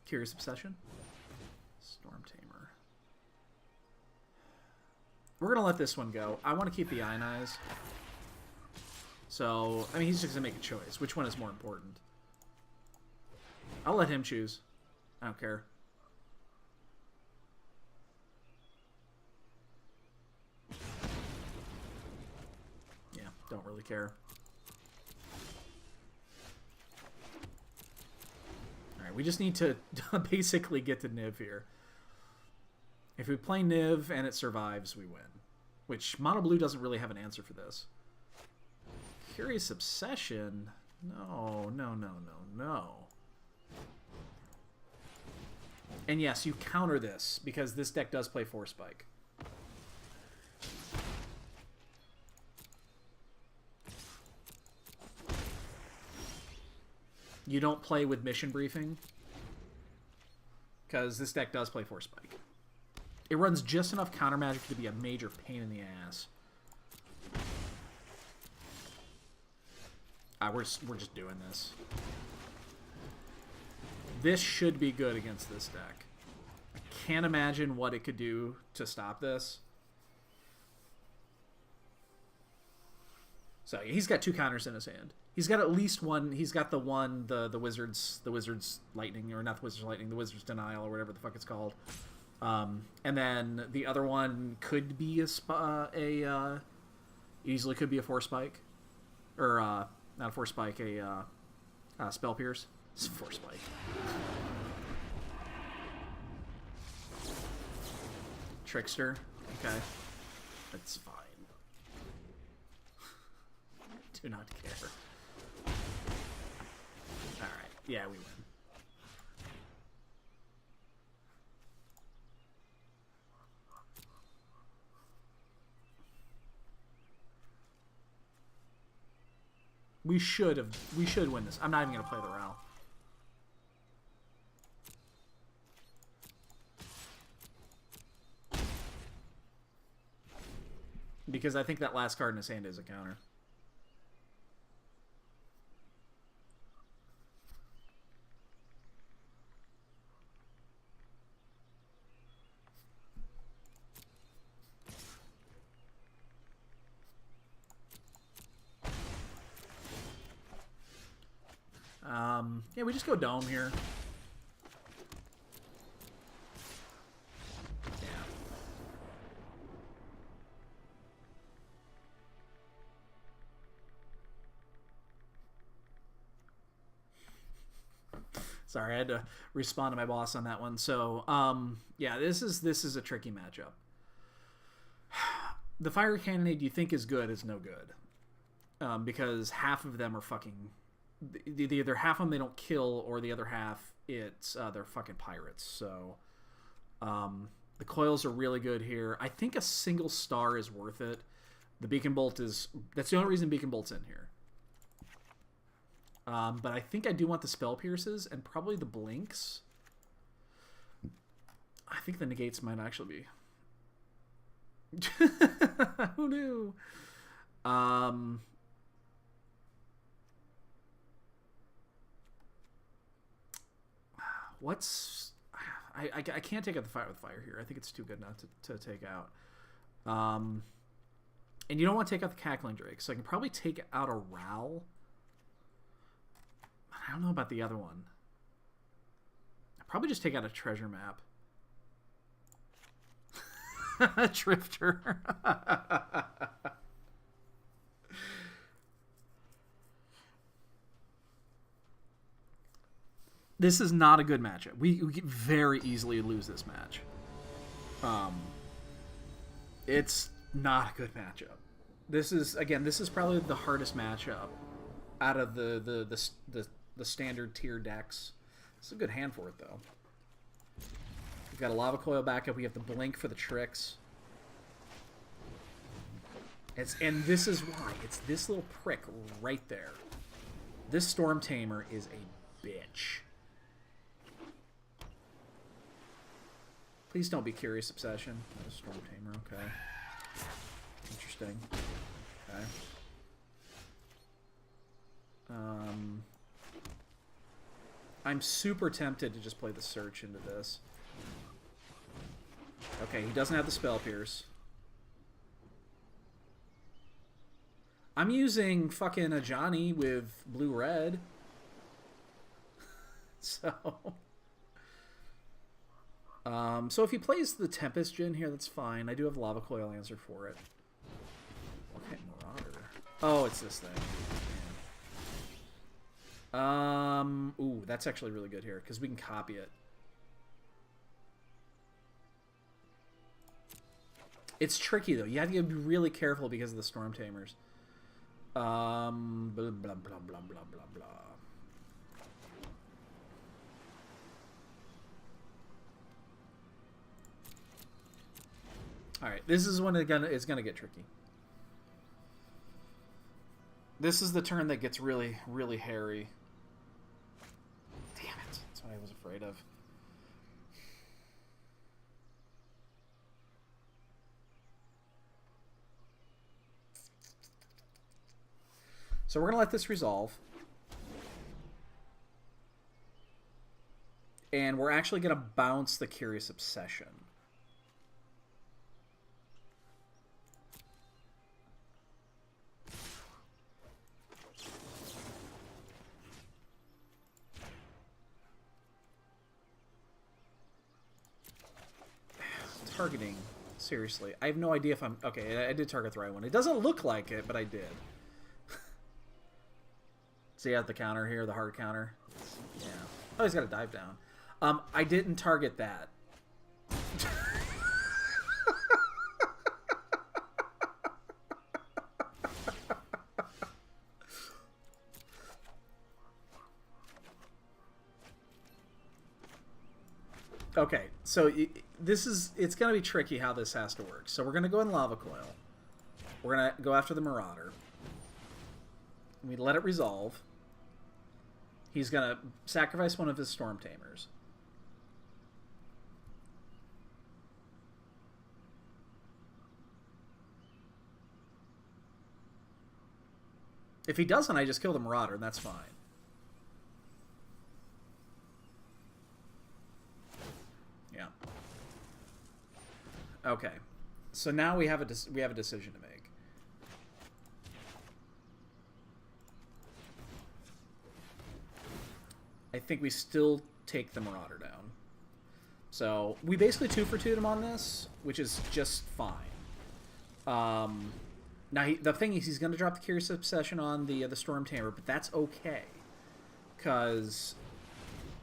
Curious Obsession. Storm Tamer. We're going to let this one go. I want to keep the Ionize. So, I mean, he's just going to make a choice. Which one is more important? I'll let him choose. I don't care. Yeah, don't really care. Alright, we just need to basically get to Niv here. If we play Niv and it survives, we win. Which, Mono Blue doesn't really have an answer for this. Curious Obsession? No, no, no, no, no. And yes, you counter this, because this deck does play Force Spike. You don't play with Mission Briefing, because this deck does play Force Spike. It runs just enough counter magic to be a major pain in the ass. We're just doing this. This should be good against this deck. I can't imagine what it could do to stop this. So he's got 2 counters in his hand. He's got at least one. He's got the Wizard's Lightning, or not the Wizard's Lightning, the Wizard's Denial, or whatever the fuck it's called. And then the other one could be easily could be a Force Spike, or not a Force Spike, a Spell Pierce. It's Force Spike. Trickster. Okay, that's fine. Do not care. All right. Yeah, we win. We should win this. I'm not even going to play the Ral. Because I think that last card in his hand is a counter. Yeah, we just go Dome here. Yeah. Sorry, I had to respond to my boss on that one. So, yeah, this is a tricky matchup. The fire cannonade you think is good is no good, because half of them are fucking. Either half of them they don't kill, or the other half it's they're fucking pirates. So, the coils are really good here. I think a single star is worth it. The beacon bolt that's the only reason beacon bolt's in here. But I think I do want the spell pierces and probably the blinks. I think the negates might actually be. Who knew? What's... I can't take out the fight with fire here. I think it's too good not to take out. And you don't want to take out the cackling drake, so I can probably take out a Ral. I don't know about the other one. I'll probably just take out a treasure map. Drifter. This is not a good matchup. We very easily lose this match. It's not a good matchup. This is probably the hardest matchup out of the standard tier decks. It's a good hand for it though. We've got a lava coil backup. We have the blink for the tricks. And this is why it's this little prick right there. This Storm Tamer is a bitch. Please don't be Curious Obsession. That is Storm Tamer. Okay. Interesting. Okay. I'm super tempted to just play the Search into this. Okay, he doesn't have the Spell Pierce. I'm using fucking a Johnny with blue-red. So... so if he plays the Tempest Djinn here, that's fine. I do have Lava Coil answer for it. Okay, Marauder. Oh, it's this thing. Man. Ooh, that's actually really good here, because we can copy it. It's tricky, though. You have to be really careful because of the Storm Tamers. Blah, blah, blah, blah, blah, blah, blah. Alright, this is when it's gonna get tricky. This is the turn that gets really, really hairy. Damn it. That's what I was afraid of. So we're gonna let this resolve. And we're actually gonna bounce the Curious Obsession. Targeting, seriously. I have no idea if I'm... Okay, I did target the right one. It doesn't look like it, but I did. See at the counter here, the hard counter? Yeah. Oh, he's got to dive down. I didn't target that. Okay, so it's going to be tricky how this has to work. So we're going to go in Lava Coil. We're going to go after the Marauder. We let it resolve. He's going to sacrifice one of his Storm Tamers. If he doesn't, I just kill the Marauder, and that's fine. Yeah. Okay. So now we have a decision to make. I think we still take the Marauder down. So we basically 2-for-2'd him on this, which is just fine. Now the thing is, he's going to drop the Curious Obsession on the Storm Tamer, but that's okay, because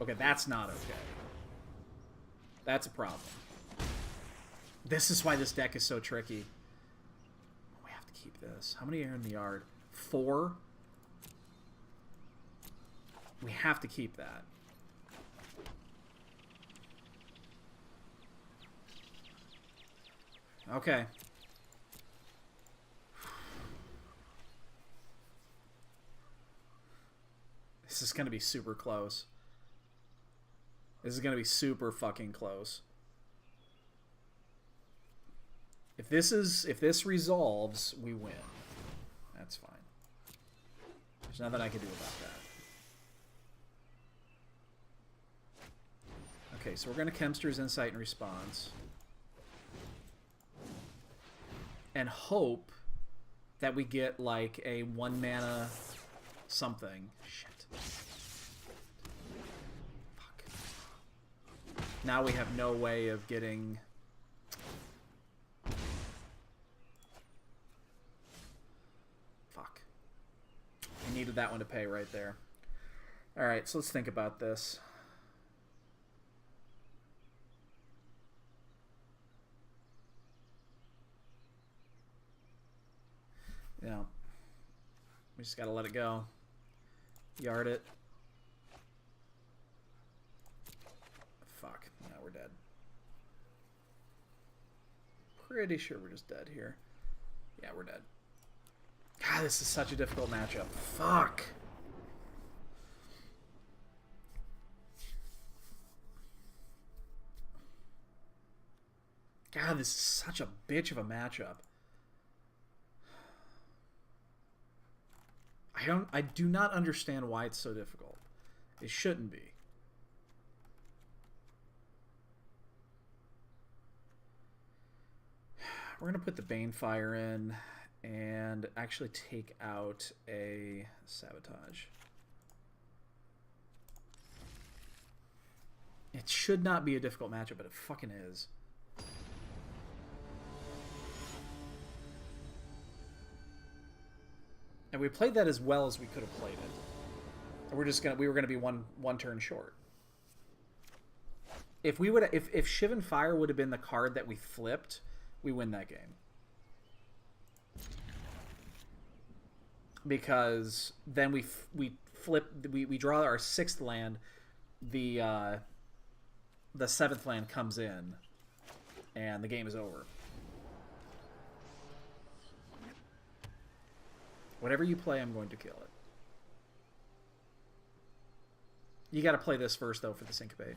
Okay, that's not okay. That's a problem. This is why this deck is so tricky. We have to keep this. How many are in the yard? 4? We have to keep that. Okay. This is going to be super close. This is going to be super fucking close. If this resolves, we win. That's fine. There's nothing I can do about that. Okay, so we're going to Chemster's Insight and Response. And hope that we get like a 1 mana something. Shit. Fuck. Now we have no way of getting... Fuck. I needed that one to pay right there. Alright, so let's think about this. You know, we just gotta let it go. Yard it. Fuck. Now we're dead. Pretty sure we're just dead here. Yeah, we're dead. God, this is such a difficult matchup. Fuck. God, this is such a bitch of a matchup. I do not understand why it's so difficult. It shouldn't be. We're going to put the Banefire in and actually take out a Sabotage. It should not be a difficult matchup, but it fucking is. And we played that as well as we could have played it. And we were gonna be one turn short. If Shivan Fire would have been the card that we flipped, we win that game. Because then we draw our 6th land, the 7th land comes in, and the game is over. Whatever you play, I'm going to kill it. You gotta play this first, though, for the Syncopate.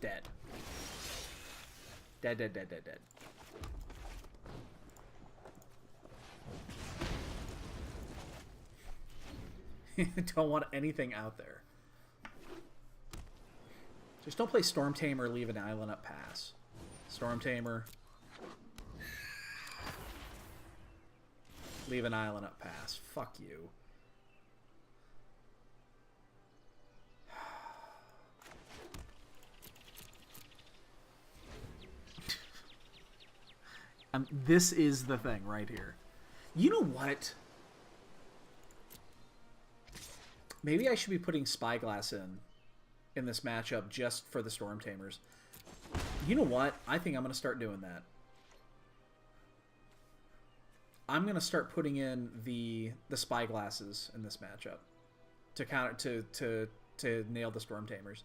Dead. Dead, dead, dead, dead, dead. Don't want anything out there. Just don't play Storm Tamer, leave an island up, pass. Storm Tamer. Leave an island up, pass. Fuck you. This is the thing right here. You know what? Maybe I should be putting Spyglass in this matchup just for the Storm Tamers. You know what? I think I'm going to start doing that. I'm going to start putting in the Spyglasses in this matchup to nail the Storm Tamers.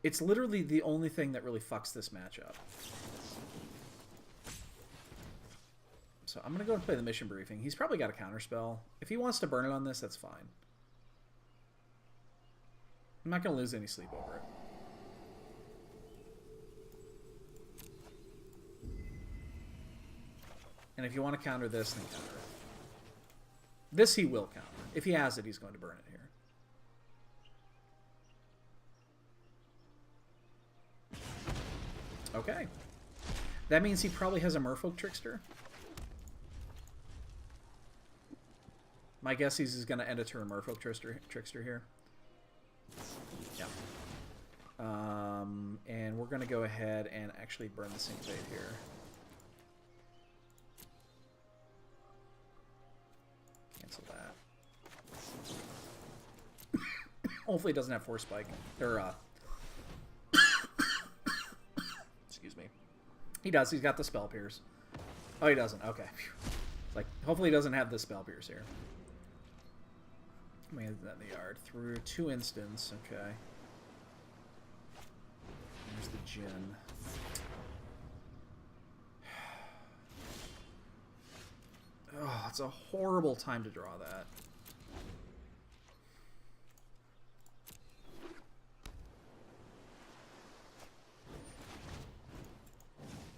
It's literally the only thing that really fucks this matchup. So I'm going to go and play the Mission Briefing. He's probably got a counterspell. If he wants to burn it on this, that's fine. I'm not going to lose any sleep over it. And if you want to counter this, then counter it. This he will counter. If he has it, he's going to burn it here. Okay. That means he probably has a Merfolk Trickster. My guess he's going to end a turn Merfolk Trickster here. Yeah. And we're going to go ahead and actually burn the Syncopate here. Cancel that. Hopefully it doesn't have Force Spike. Or, excuse me. He does. He's got the Spell Pierce. Oh, he doesn't. Okay. It's like, hopefully he doesn't have the Spell Pierce here. Let me get that in the yard. Through 2 instants. Okay. There's the Djinn. Oh, it's a horrible time to draw that.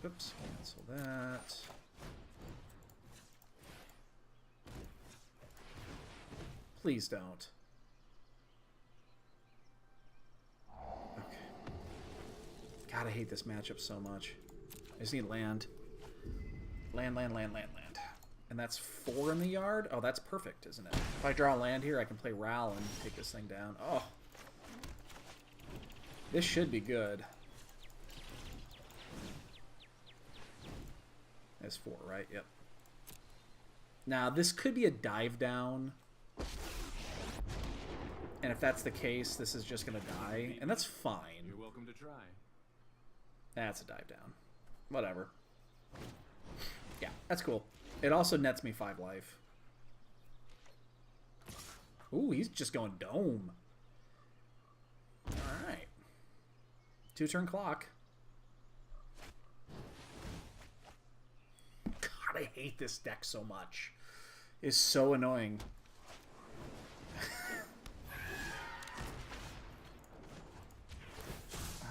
Oops, cancel that. Please don't. Okay. God, I hate this matchup so much. I just need land. Land. And that's 4 in the yard? Oh, that's perfect, isn't it? If I draw land here, I can play Ral and take this thing down. Oh. This should be good. That's 4, right? Yep. Now, this could be a dive down. And if that's the case, this is just going to die. And that's fine. You're welcome to try. That's a dive down. Whatever. Yeah, that's cool. It also nets me 5 life. Ooh, he's just going dome. Alright. 2-turn clock. God, I hate this deck so much. It's so annoying.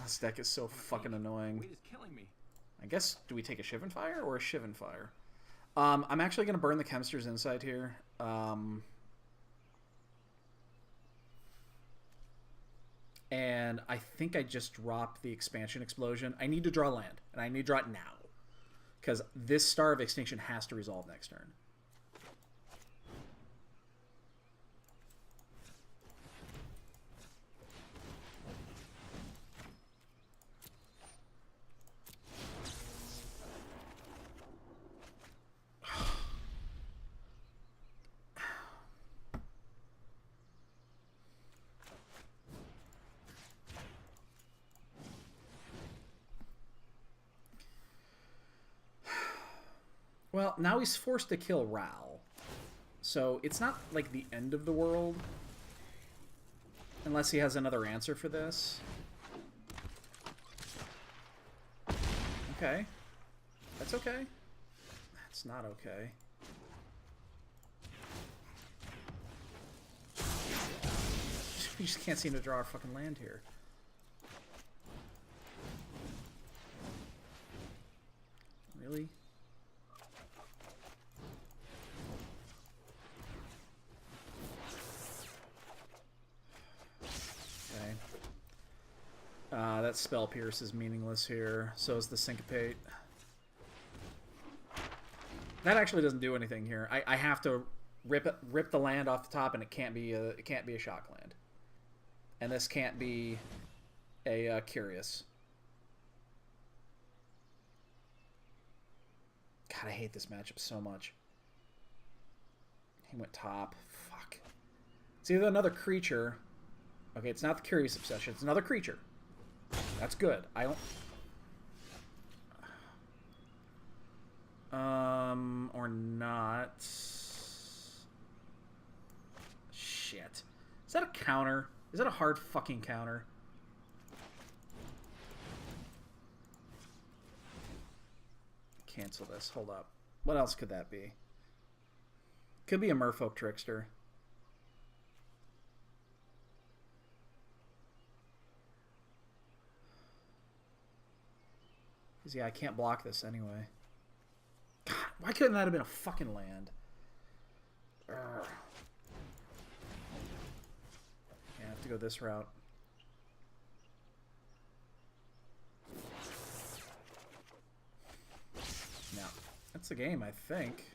This deck is so fucking annoying. Weight is killing me. I guess, do we take a Shivan Fire or a Shivan Fire? I'm actually going to burn the Chemster's Insight here. And I think I just dropped the Expansion Explosion. I need to draw land, and I need to draw it now. Because this Star of Extinction has to resolve next turn. Well, now he's forced to kill Ral. So it's not like the end of the world. Unless he has another answer for this. Okay. That's okay. That's not okay. We just can't seem to draw our fucking land here. Really? That Spell Pierce is meaningless here. So is the Syncopate. That actually doesn't do anything here. I have to rip the land off the top, and it can't be a shock land. And this can't be a Curious. God, I hate this matchup so much. He went top. Fuck. It's either another creature. Okay, it's not the Curious Obsession. It's another creature. That's good. I don't... Or not. Shit. Is that a counter? Is that a hard fucking counter? Cancel this. Hold up. What else could that be? Could be a Merfolk Trickster. Because, yeah, I can't block this anyway. God, why couldn't that have been a fucking land? Urgh. Yeah, I have to go this route. No. That's the game, I think.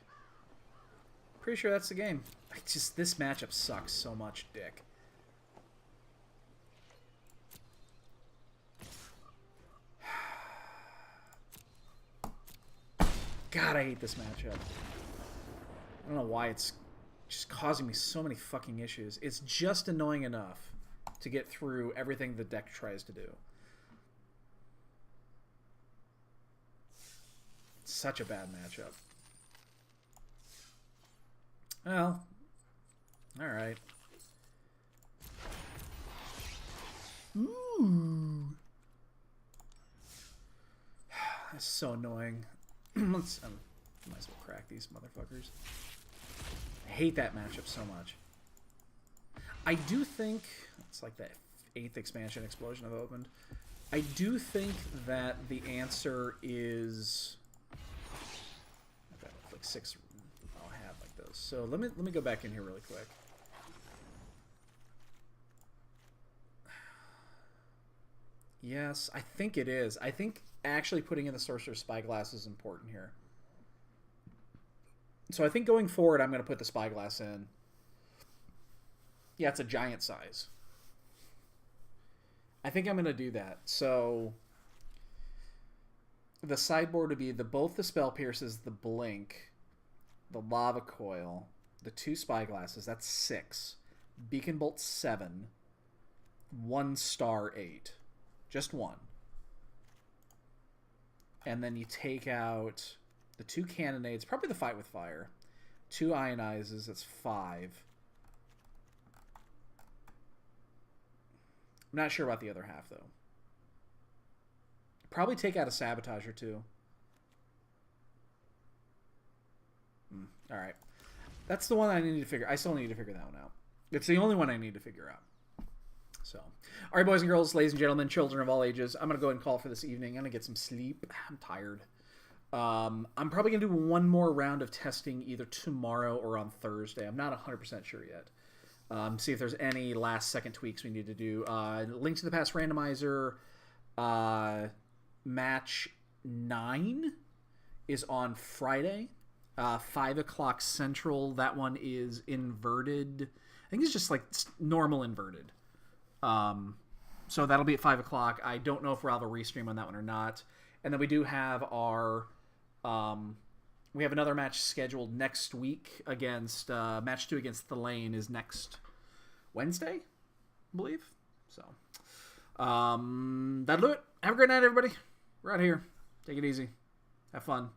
Pretty sure that's the game. This matchup sucks so much, dick. God, I hate this matchup. I don't know why it's just causing me so many fucking issues. It's just annoying enough. to get through everything the deck tries to do. Such a bad matchup. Well, all right. Ooh. That's so annoying. Let's might as well crack these motherfuckers. I hate that matchup so much. I do think it's like that 8th expansion explosion I've opened. I do think that the answer is I've got like 6 I'll have like those. So let me go back in here really quick. Yes, I think it is. I think actually putting in the Sorcerer's Spyglass is important here. So I think going forward, I'm going to put the Spyglass in. Yeah, it's a giant size. I think I'm going to do that. So the sideboard would be both the Spell Pierces, the Blink, the Lava Coil, the 2 Spyglasses. That's 6. Beacon Bolt 7. 1 Star 8. Just 1. And then you take out the 2 Cannonades, probably the Fight with Fire. 2 Ionizes, that's 5. I'm not sure about the other half, though. Probably take out a Sabotage or 2. All right. That's the one I need to figure. I still need to figure that one out. It's the only one I need to figure out. So, all right, boys and girls, ladies and gentlemen, children of all ages, I'm going to go ahead and call for this evening. I'm going to get some sleep. I'm tired. I'm probably going to do one more round of testing either tomorrow or on Thursday. I'm not 100% sure yet. See if there's any last-second tweaks we need to do. Link to the Past randomizer match 9 is on Friday, 5 o'clock Central. That one is inverted. I think it's just like normal inverted. So that'll be at 5 o'clock. I don't know if we'll have a restream on that one or not. And then we do have our, we have another match scheduled next week against, match 2 against the Lane is next Wednesday, I believe. So, that'll do it. Have a great night, everybody. We're out of here. Take it easy. Have fun.